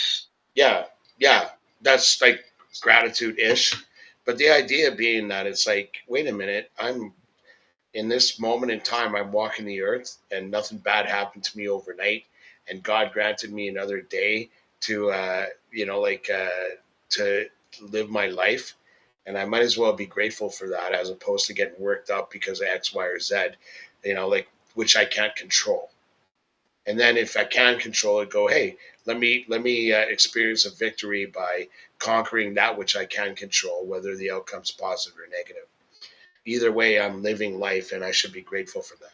yeah, yeah, that's like gratitude ish. But the idea being that it's like, wait a minute, I'm in this moment in time, I'm walking the earth and nothing bad happened to me overnight. And God granted me another day to, to live my life. And I might as well be grateful for that as opposed to getting worked up because of X, Y, or Z, which I can't control. And then if I can control it, go, hey, let me experience a victory by conquering that which I can control, whether the outcome's positive or negative. Either way, I'm living life, and I should be grateful for that.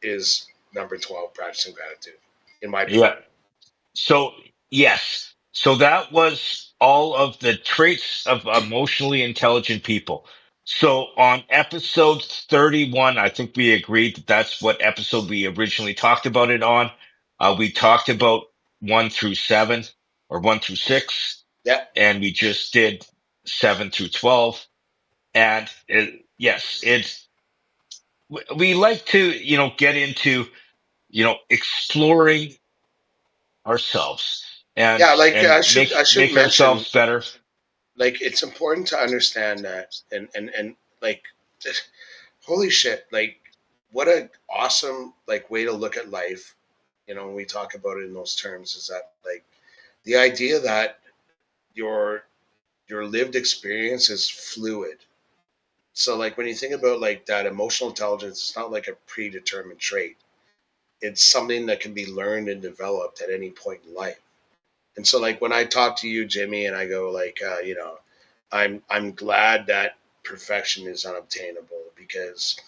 Is number 12 practicing gratitude, in my opinion. Yeah. So, yes. So that was all of the traits of emotionally intelligent people. So on episode 31, I think we agreed that that's what episode we originally talked about it on. We talked about 1 through 7 or 1 through 6, Yeah, and we just did 7 through 12. And yes, we like to, get into, exploring ourselves and yeah. Like I should make mention, ourselves better. like it's important to understand that, and like, holy shit, like what a awesome like way to look at life. When we talk about it in those terms, is that like the idea that your your lived experience is fluid. So like when you think about like that emotional intelligence, it's not like a predetermined trait. It's something that can be learned and developed at any point in life. And so like when I talk to you, Jimmy, and I go like, I'm glad that perfection is unobtainable because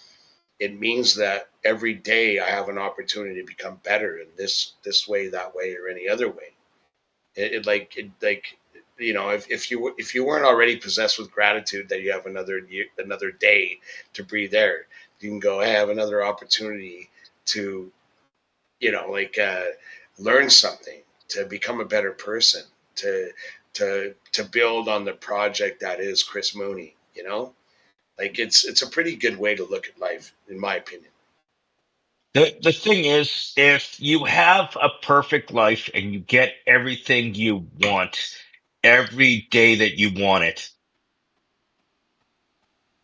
it means that every day I have an opportunity to become better in this way, that way, or any other way. If you weren't already possessed with gratitude that you have another day to breathe air, you can go, hey, I have another opportunity to learn something, to become a better person, to to build on the project that is Chris Mooney. Like it's a pretty good way to look at life, in my opinion. The thing is, if you have a perfect life and you get everything you want every day that you want it,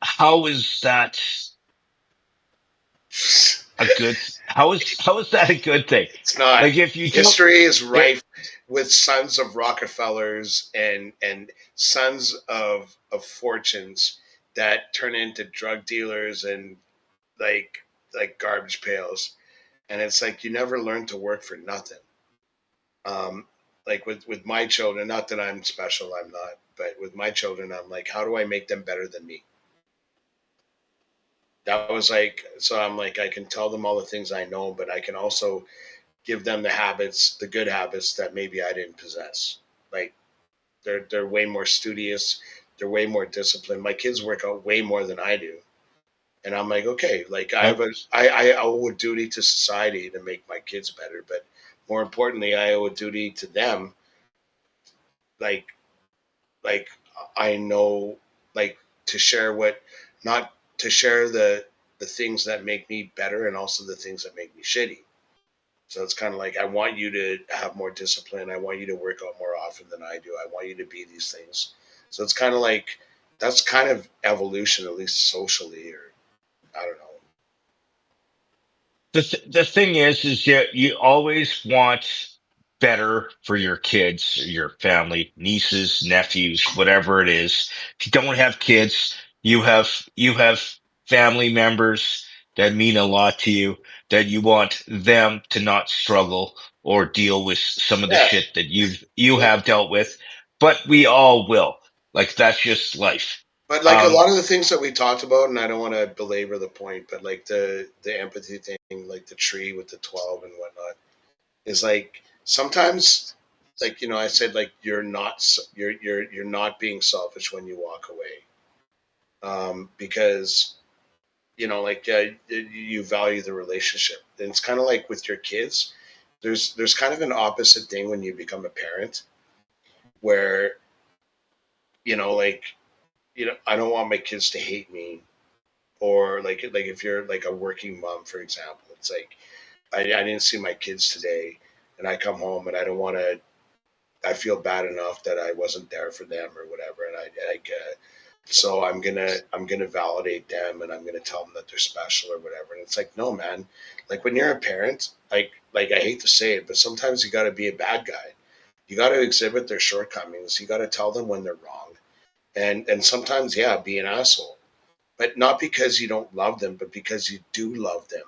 how is that how is that a good thing? It's not. Like if you don't, History is it, rife with sons of Rockefellers and sons of fortunes that turn into drug dealers and like garbage pails. And it's like you never learn to work for nothing. Um, like with my children, not that I'm special, I'm not, but with my children, I'm like, how do I make them better than me? That was like, so I'm like, I can tell them all the things I know, but I can also give them the habits, the good habits that maybe I didn't possess. Like they're way more studious, they're way more disciplined. My kids work out way more than I do, and I'm like, okay, like uh, I owe a duty to society to make my kids better, but more importantly, I owe a duty to them, like like I know, like to share what, not to share the things that make me better and also the things that make me shitty. So it's kind of like I want you to have more discipline. I want you to work out more often than I do. I want you to be these things. So it's kind of like that's kind of evolution, at least socially, or I don't know. the thing is that you always want better for your kids, your family, nieces, nephews, whatever it is. If you don't have kids, you have family members that mean a lot to you, that you want them to not struggle or deal with some of the Yeah, shit that you yeah. have dealt with, but we all will. Like that's just life. But like a Um, lot of the things that we talked about, and I don't want to belabor the point, but like the empathy thing, like the tree with the 12 and whatnot, is like sometimes, I said like you're not being selfish when you walk away. because like you value the relationship. And it's kind of like with your kids. There's kind of an opposite thing when you become a parent, where like I don't want my kids to hate me, or like if you're like a working mom, for example, it's like I didn't see my kids today, and I come home and I don't want to. I feel bad enough that I wasn't there for them or whatever, and so I'm gonna validate them, and I'm gonna tell them that they're special or whatever. And it's like, no, man. Like when you're a parent, like I hate to say it, but sometimes you got to be a bad guy. You got to exhibit their shortcomings. You got to tell them when they're wrong, and sometimes, yeah, be an asshole, but not because you don't love them, but because you do love them.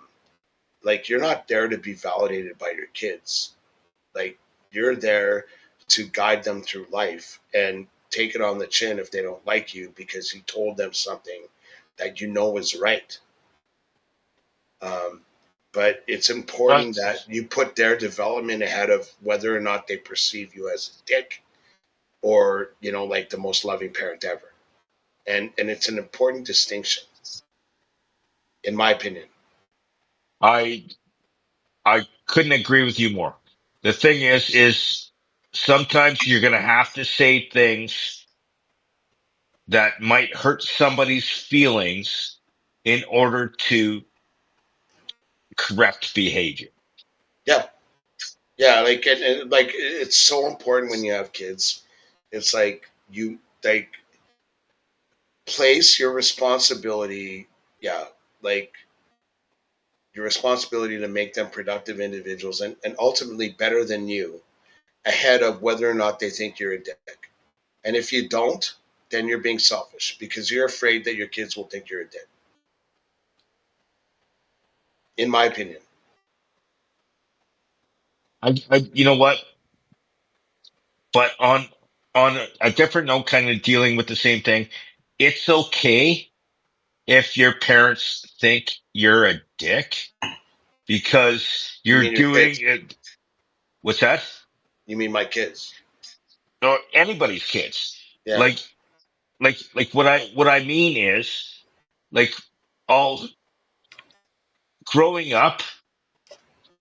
Like you're not there to be validated by your kids. Like you're there to guide them through life and take it on the chin if they don't like you because you told them something that is right. Um, but it's important that That's you put their development ahead of whether or not they perceive you as a dick or like the most loving parent ever. And it's an important distinction, in my opinion. I I couldn't agree with you more. The thing is sometimes you're going to have to say things that might hurt somebody's feelings in order to correct behavior. Yeah, yeah. And like it's so important when you have kids. It's like you like place your responsibility. Yeah, like your responsibility to make them productive individuals and ultimately better than you ahead of whether or not they think you're a dick. And if you don't, then you're being selfish because you're afraid that your kids will think you're a dick, in my opinion. You know what? But on a different note, kind of dealing with the same thing, it's okay if your parents think you're a dick because You you're mean your doing kids? it. What's that? You mean my kids? Or anybody's kids. Yeah. Like, like what I mean is, like, all growing up,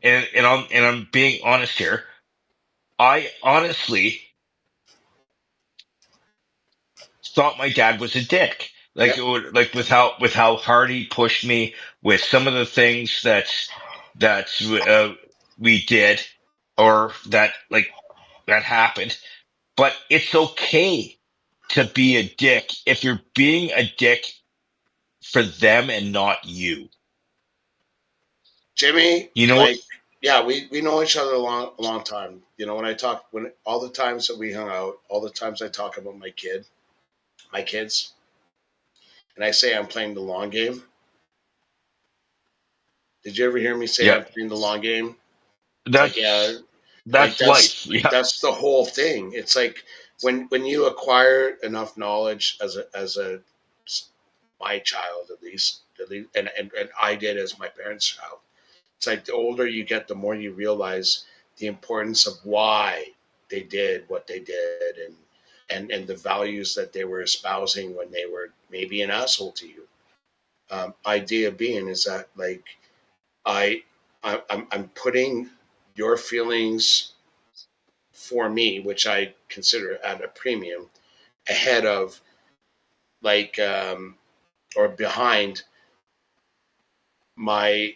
and I'm being honest here. I honestly thought my dad was a dick. Like, Yep. like with how hard he pushed me with some of the things that we did, or that happened. But it's okay to be a dick if you're being a dick for them and not you. Jimmy, You know what? like, yeah, we know each other a long time. When I talk, when all the times that we hung out, all the times I talk about my kids, and I say I'm playing the long game. Did you ever hear me say Yeah, I'm playing the long game? It's like, yeah, that's like that's life. Yeah, that's the whole thing. It's like when you acquire enough knowledge as a my child, at least, and I did as my parents' child. It's like the older you get, the more you realize the importance of why they did what they did, and the values that they were espousing when they were maybe an asshole to you. Idea being is that like I, I'm putting your feelings for me, which I consider at a premium, ahead of like or behind my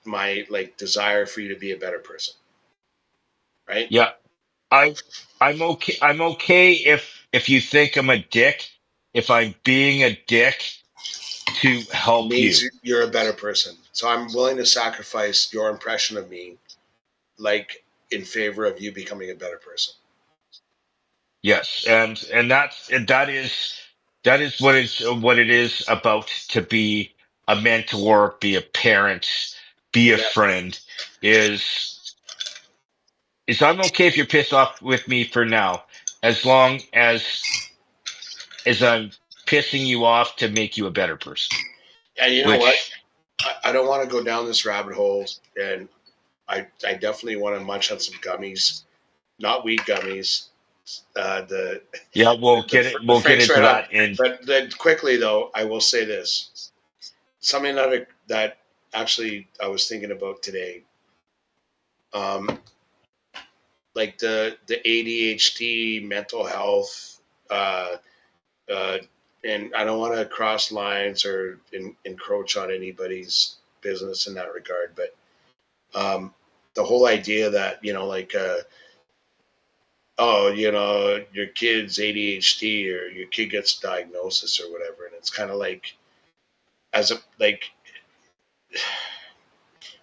my like desire for you to be a better person, right? yeah. I I'm okay. I'm okay if you think I'm a dick. If I'm being a dick to help Means you. you're a better person. So I'm willing to sacrifice your impression of me, like in favor of you becoming a better person. Yes, and that is what it is about to be a mentor, be a parent, be a Yeah. friend. Is is I'm okay if you're pissed off with me for now, as long as I'm pissing you off to make you a better person. And you know what? Which, I don't want to go down this rabbit hole, and I definitely want to munch on some gummies, not weed gummies. The Yeah, the we'll get Frank's into right on. that in. But then quickly though, I will say this: something that actually I was thinking about today. Um, like the ADHD, mental health, uh, uh, and I don't want to cross lines or encroach on anybody's business in that regard, but the whole idea that like oh your kid's ADHD or your kid gets a diagnosis or whatever, and it's kind of like as a like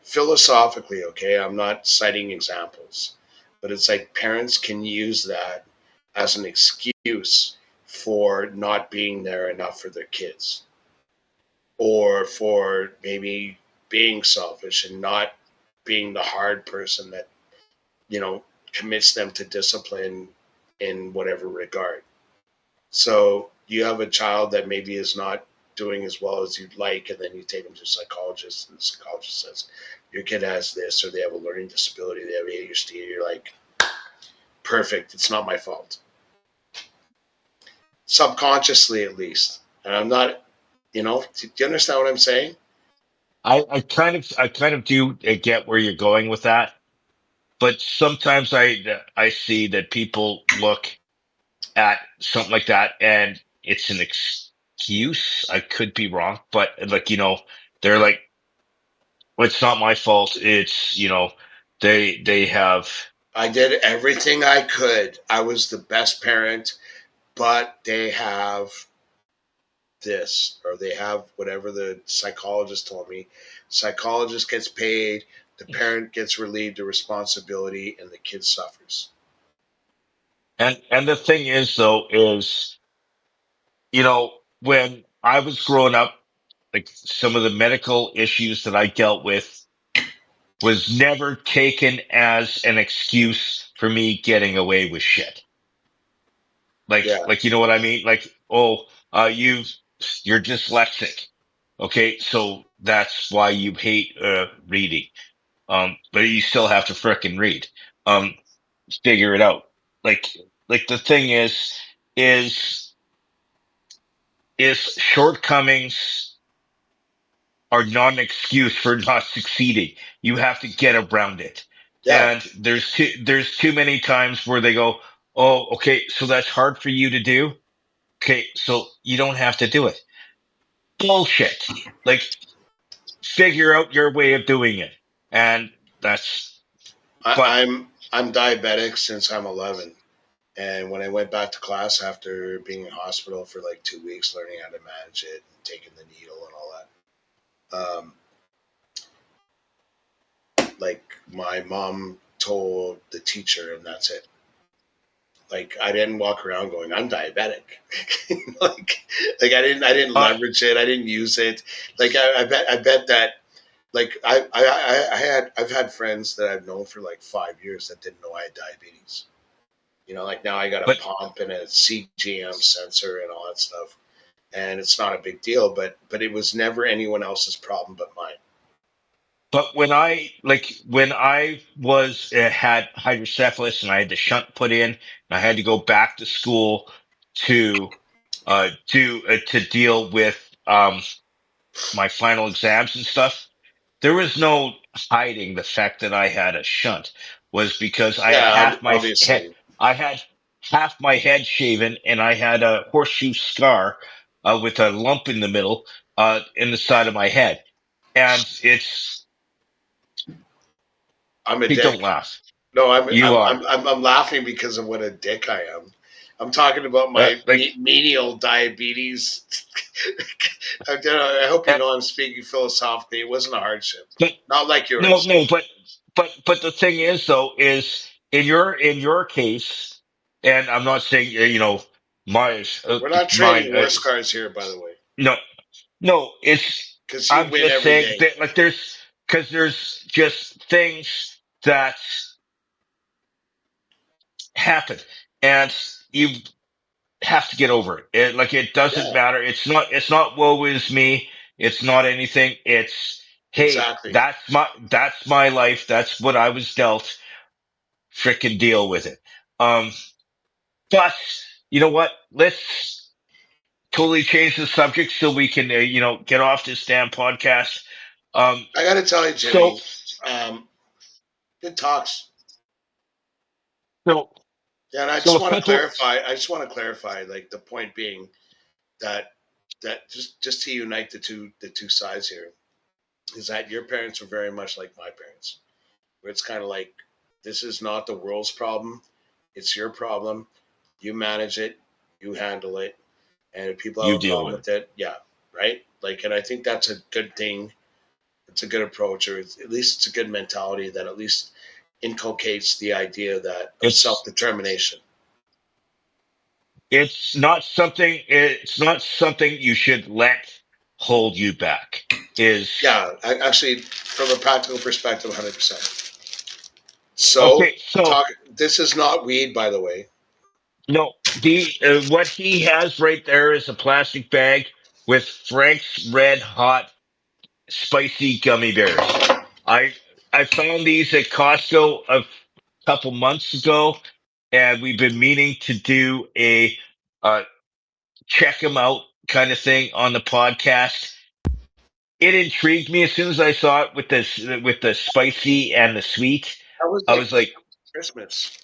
philosophically, okay, I'm not citing examples, but it's like parents can use that as an excuse for not being there enough for their kids or for maybe being selfish and not being the hard person that, commits them to discipline in whatever regard. So you have a child that maybe is not doing as well as you'd like, and then you take them to a psychologist, and the psychologist says your kid has this, or they have a learning disability, they have ADHD. You're like, perfect. It's not my fault, subconsciously at least. And I'm not, do you understand what I'm saying? I kind of do get where you're going with that, but sometimes I see that people look at something like that and it's an excuse. I could be wrong, but like, they're like, well, it's not my fault. It's, they have, I did everything I could. I was the best parent, but they have this or they have whatever the psychologist told me. Psychologist gets paid, the parent gets relieved of responsibility, and the kid suffers. and the thing is though, is, when I was growing up, like some of the medical issues that I dealt with was never taken as an excuse for me getting away with shit. Yeah, You know what I mean? Like, oh, you're dyslexic. Okay. So that's why you hate, reading. But you still have to frickin' read. Um, Figure it out. Like, the thing is, is shortcomings are not an excuse for not succeeding. You have to get around it. yeah. And there's too many times where they go, oh, okay, so that's hard for you to do. Okay, so you don't have to do it. Bullshit. Like, figure out your way of doing it. And that's, I, but, I'm diabetic since I'm 11, and when I went back to class after being in hospital for like 2 weeks, learning how to manage it and taking the needle and all that, like my mom told the teacher, and that's it. Like I didn't walk around going, "I'm diabetic." like, I didn't uh, leverage it. I didn't use it. Like I bet that. Like I've had friends that I've known for like 5 years that didn't know I had diabetes. Like now I got a but pump and a CGM sensor and all that stuff, and it's not a big deal. But it was never anyone else's problem but mine. But when I was had hydrocephalus and I had the shunt put in, and I had to go back to school to to deal with my final exams and stuff. There was no hiding the fact that I had a shunt, was because I had Yeah, half my head obviously. I had half my head shaven and I had a horseshoe scar, with a lump in the middle, in the side of my head, and it's. I'm a Hey, don't dick. laugh. No, I'm You I'm are. I'm I'm, I'm laughing because of what a dick I am. I'm talking about Uh, my like, menial diabetes. I hope you uh, know I'm speaking philosophically. It wasn't a hardship, but not like no, yours. no, but the thing is, though, is in your case, and I'm not saying, my We're not mine. trading horse cars here, by the way, No, no, it's. because you I'm win just every saying day. that, like, there's just things that happen, and you have to get over it. Like, it doesn't Yeah, matter. It's not woe is me. It's not anything. It's, hey, exactly. that's my life. That's what I was dealt. Frickin' deal with it. Um, But you know what? Let's totally change the subject so we can, get off this damn podcast. Um, I got to tell you, so, Jimmy, um, good talks. so, Yeah, and I so just a want to couple, clarify. I just want to clarify, like the point being that just to unite the two sides here is that your parents were very much like my parents, where it's kind of like this is not the world's problem, it's your problem. You manage it, you handle it, and if people have you a deal problem with it. with it, yeah, right. Like, and I think that's a good thing. It's a good approach, or at least it's a good mentality that at least inculcates the idea that of self It's, determination. it's not something you should let hold you back. Is Yeah, actually, from a practical perspective, 100%. So, okay. So talk. This is not weed, by the way. no, the what he has right there is a plastic bag with Frank's Red Hot spicy gummy bears. I I found these at Costco a couple months ago, and we've been meaning to do a uh, check them out kind of thing on the podcast. It intrigued me as soon as I saw it with the spicy and the sweet. That was I like was like, Christmas.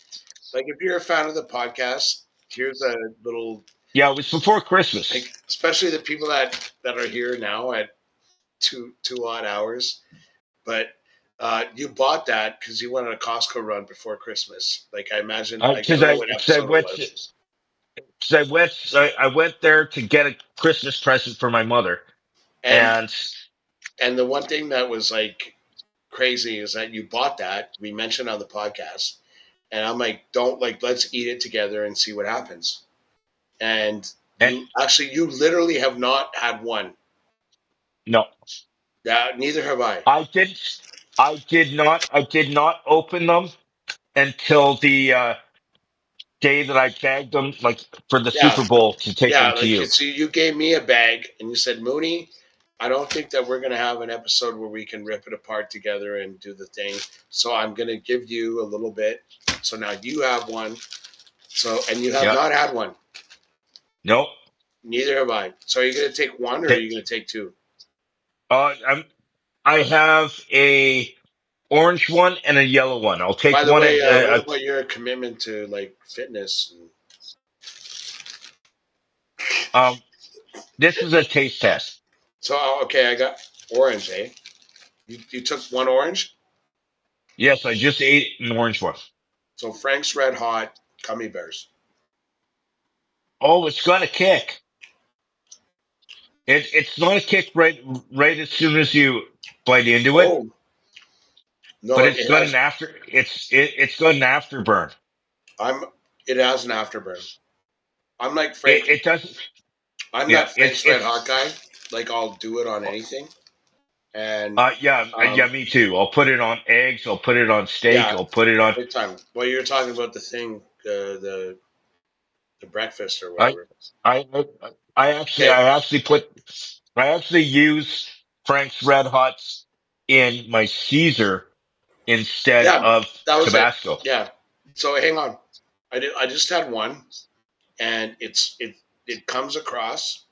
Like, if you're a fan of the podcast, here's a little yeah, it was before like, Christmas. especially the people that are here now at two odd hours. But you bought that because you went on a Costco run before Christmas. Like, I imagine, like, I Because don't know what episode it was. I went there to get a Christmas present for my mother, And and and the one thing that was like crazy is that you bought that. We mentioned on the podcast, and I'm like, don't, like, let's eat it together and see what happens. And and you literally have not had one. no, Yeah, neither have I. I didn't. I did not open them until the day that I bagged them, like for the Yeah, Super Bowl, to take yeah. them to Like, you. it's you gave me a bag and you said, Mooney, I don't think that we're gonna have an episode where we can rip it apart together and do the thing. So I'm gonna give you a little bit. So now you have one. So, and you have Yeah. not had one. No. Neither have I. So are you gonna take one or are Okay. you gonna take two? I'm. I have a orange one and a yellow one. I'll take By the one way, at. what about your commitment to like fitness? Um. This is a taste test. So okay, I got orange. Eh? You took one orange. Yes, I just ate an orange one. So Frank's Red Hot gummy bears. Oh, it's gonna kick. It's not a kick right as soon as you bite into it, Oh but no, it's it got an has. it's got an afterburn. I'm. It has an afterburn. I'm like It Frank. it doesn't. I'm Yeah, that Frank's Red Hot guy. Like, I'll do it on anything. And yeah, me too. I'll put it on eggs. I'll put it on steak. yeah, I'll put it on. big time. Well, you're talking about the thing, the breakfast or I whatever. I Okay. I actually use Frank's Red Hots in my Caesar instead Yeah, of that was it. Tabasco. Yeah. So hang on. I just had one, and it comes across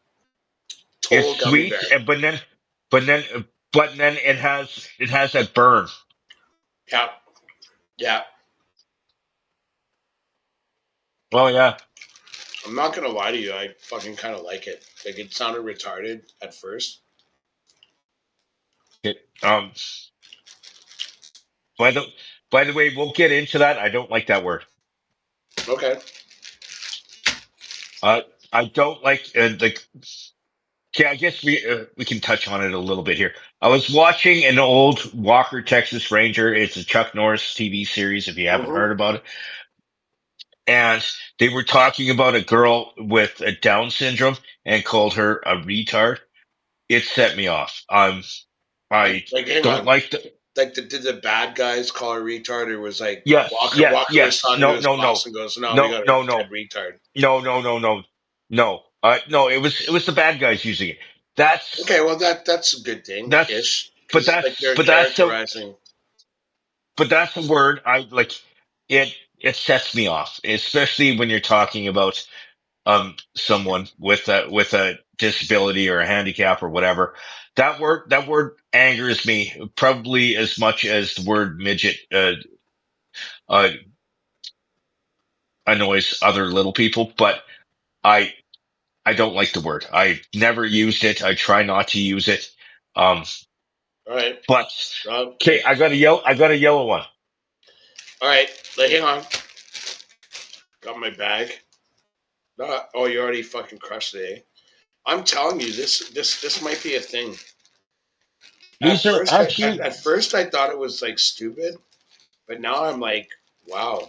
It's total gummy sweet, bear. but then but then it has that burn. Yeah. Yeah. Oh yeah. I'm not gonna lie to you. I fucking kind of like it. Like, it sounded retarded at first. It, by the by the way, we'll get into that. I don't like that word. Okay. Uh, I don't like the. Okay, I guess we can touch on it a little bit here. I was watching an old Walker Texas Ranger. It's a Chuck Norris TV series. If you haven't Mm-hmm. heard about it, and they were talking about a girl with a Down syndrome and called her a retard. It set me off. I Like, hang don't on. like the. Like, did the bad guys call her retard, or was like Yes, Walker? yes, Walker was yes. talking to No, his no, no, boss and goes, "No, we no, got a no, dead no, retard." no, no, no, no, no. No, it was the bad guys using it. Okay, well, that's a good thing That's ish, because like they're but that's the characterizing. but that's the word I like it. it sets me off, especially when you're talking about someone with a disability or a handicap or whatever. That word angers me probably as much as the word midget uh annoys other little people, but I I don't like the word. I never used it. I try not to use it. Um, All right. but okay, If, I got a yellow one. all right. Hang on. Got my bag. Oh, you already fucking crushed it. Eh? I'm telling you, this might be a thing. These are actually At first, I thought it was like stupid, but now I'm like, wow.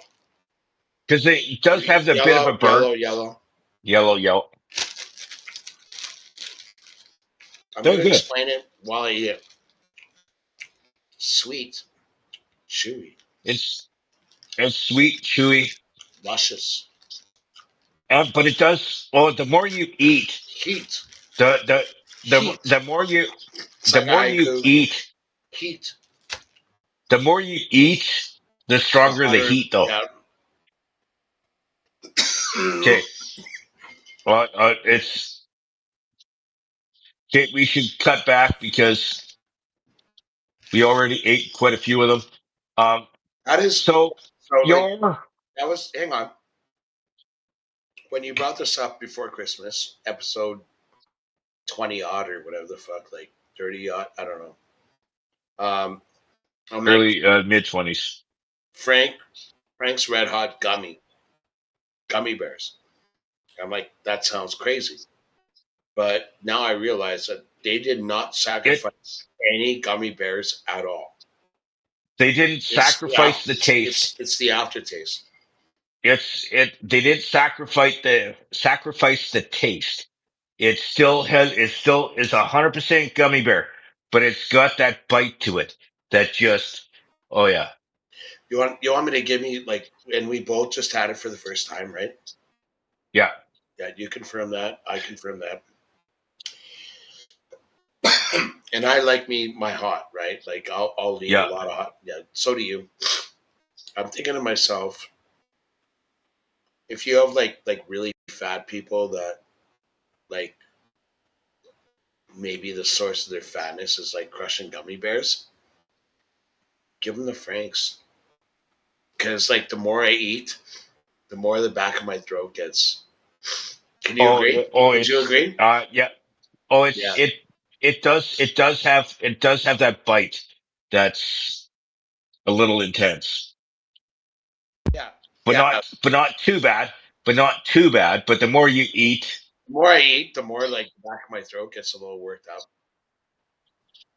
because it does have the bit of a Yellow, burn. yellow, yellow. Yellow, yellow. I'm They're gonna good. explain it while I eat it. Sweet, chewy, It's it's sweet, chewy, luscious. but it does. Well, the more you eat, Heat, the the heat. the more you It's like a haiku. eat, Heat. the more you eat, the The stronger the hotter. heat, though. Yeah. Okay, well, it's okay. We should cut back because we already ate quite a few of them. Um, That is so so like your that was. Hang on. When you brought this up before Christmas, episode 20 odd or whatever the fuck, like 30 odd, I don't know. I'm like early mid 20s. Frank's Red Hot gummy bears. I'm like, that sounds crazy. But now I realize that they did not It sacrifice any gummy bears at all. They didn't sacrifice the taste. It's the aftertaste. They didn't sacrifice the taste. It still is 100% gummy bear, but it's got that bite to it that just, oh yeah. You want me to give me like, and we both just had it for the first time, right? Yeah. Yeah, you confirm that. I confirm that. And I like me my hot, right? Like I'll eat a Yeah. lot of hot. Yeah, so do you. I'm thinking to myself, if you have like really fat people that like maybe the source of their fatness is like crushing gummy bears, give them the Franks. Because like the more I eat, the more the back of my throat gets. Can you agree? Would you It's, agree? yeah. Oh, Yeah. it does have that bite that's a little intense, Yeah. Yeah. but not too bad, but the more you eat The more I eat, the more like the back of my throat gets a little worked up.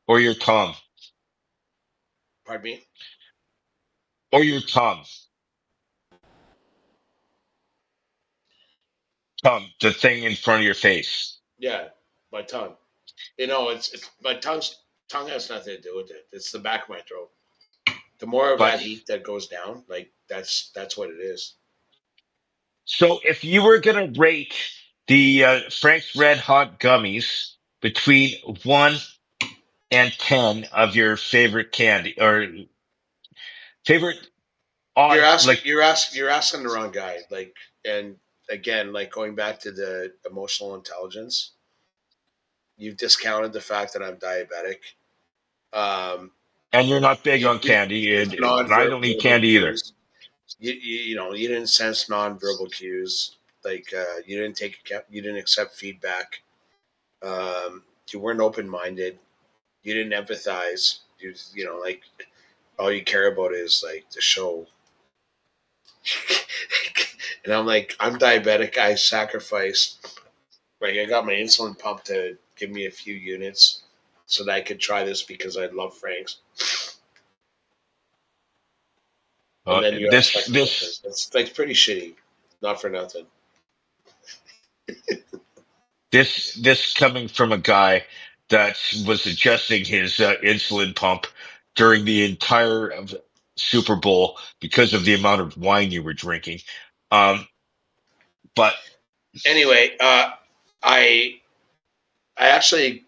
or your tongue Pardon me? or your tongue, the thing in front of your face. Yeah, my tongue. It's my tongue has nothing to do with it. It's the back of my throat. The more of But that heat that goes down, like that's what it is. so if you were going to rate the Frank's Red Hot gummies between 1 and 10 of your favorite candy or favorite odd, like, You're asking the wrong guy. Like, and again, like going back to the emotional intelligence, you've discounted the fact that I'm diabetic. Um, and you're not big you, on you candy, and I don't eat non-verbal candy either. cues. You didn't sense non-verbal cues. Like you didn't you didn't accept feedback. You weren't open-minded. You didn't empathize. Like all you care about is like the show. And I'm like, I'm diabetic. I sacrificed. Like I got my insulin pump to give me a few units so that I could try this because I love Frank's. And then you This expect nothing. this It's like pretty shitty. Not for nothing. this coming from a guy that was adjusting his insulin pump during the entire of Super Bowl because of the amount of wine you were drinking. Um, but Anyway, I I actually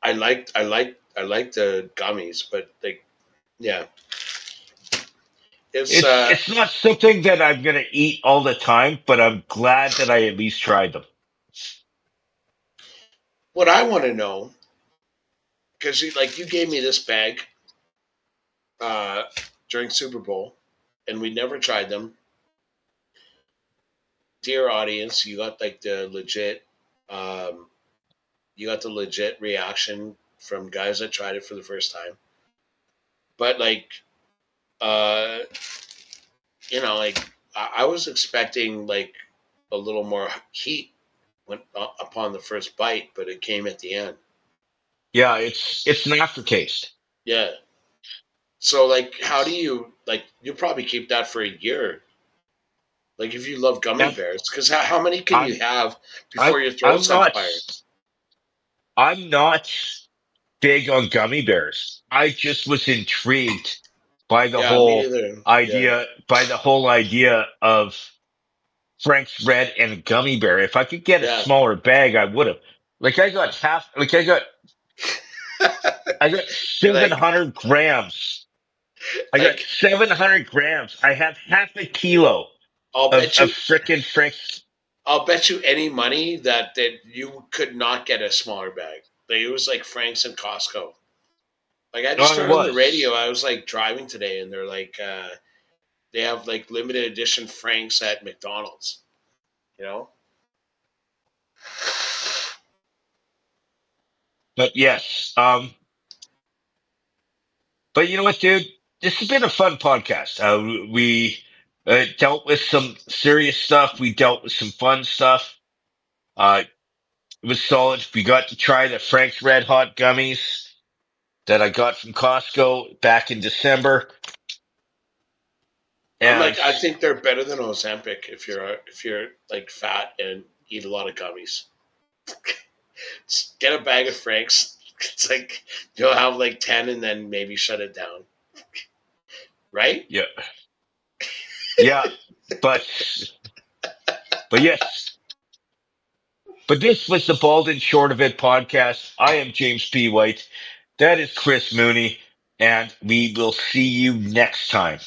I like the gummies, but like yeah, It's It's not something that I'm gonna eat all the time, but I'm glad that I at least tried them. what I want to know because you gave me this bag uh, during Super Bowl, and we never tried them. Dear audience, um, you got the legit reaction from guys that tried it for the first time. But uh, I was expecting like a little more heat when upon the first bite, but it came at the end. Yeah, it's an aftertaste. Yeah. So how do you you probably keep that for a year? Like if you love gummy Yeah, bears, because how many can you I'm have I before your I'm throat's on not fire? I'm not big on gummy bears. I just was intrigued by the Yeah, me whole neither. Yeah, idea of Frank's Red and gummy bear. If I could get a yeah. smaller bag, I would have. Like I got You're like, 700 grams. I got like 700 grams. I have half a kilo I'll of bet you, frickin' Frank's. I'll bet you any money that you could not get a smaller bag. Like it was like Frank's and Costco. Like I just Oh, it heard on the radio, was. I was like driving today, and they're they have like limited edition Franks at McDonald's. You know, But yes, but you know what, dude? This has been a fun podcast. We dealt with some serious stuff. We dealt with some fun stuff. Uh, it was solid. We got to try the Frank's Red Hot gummies that I got from Costco back in December. And I think they're better than Ozempic if you're like fat and eat a lot of gummies. Just get a bag of Franks. It's like you'll have like 10 and then maybe shut it down, right? yeah, yeah, but, but yes, but this was the Bald and Short of It podcast. I am James P. White. That is Chris Mooney, and we will see you next time.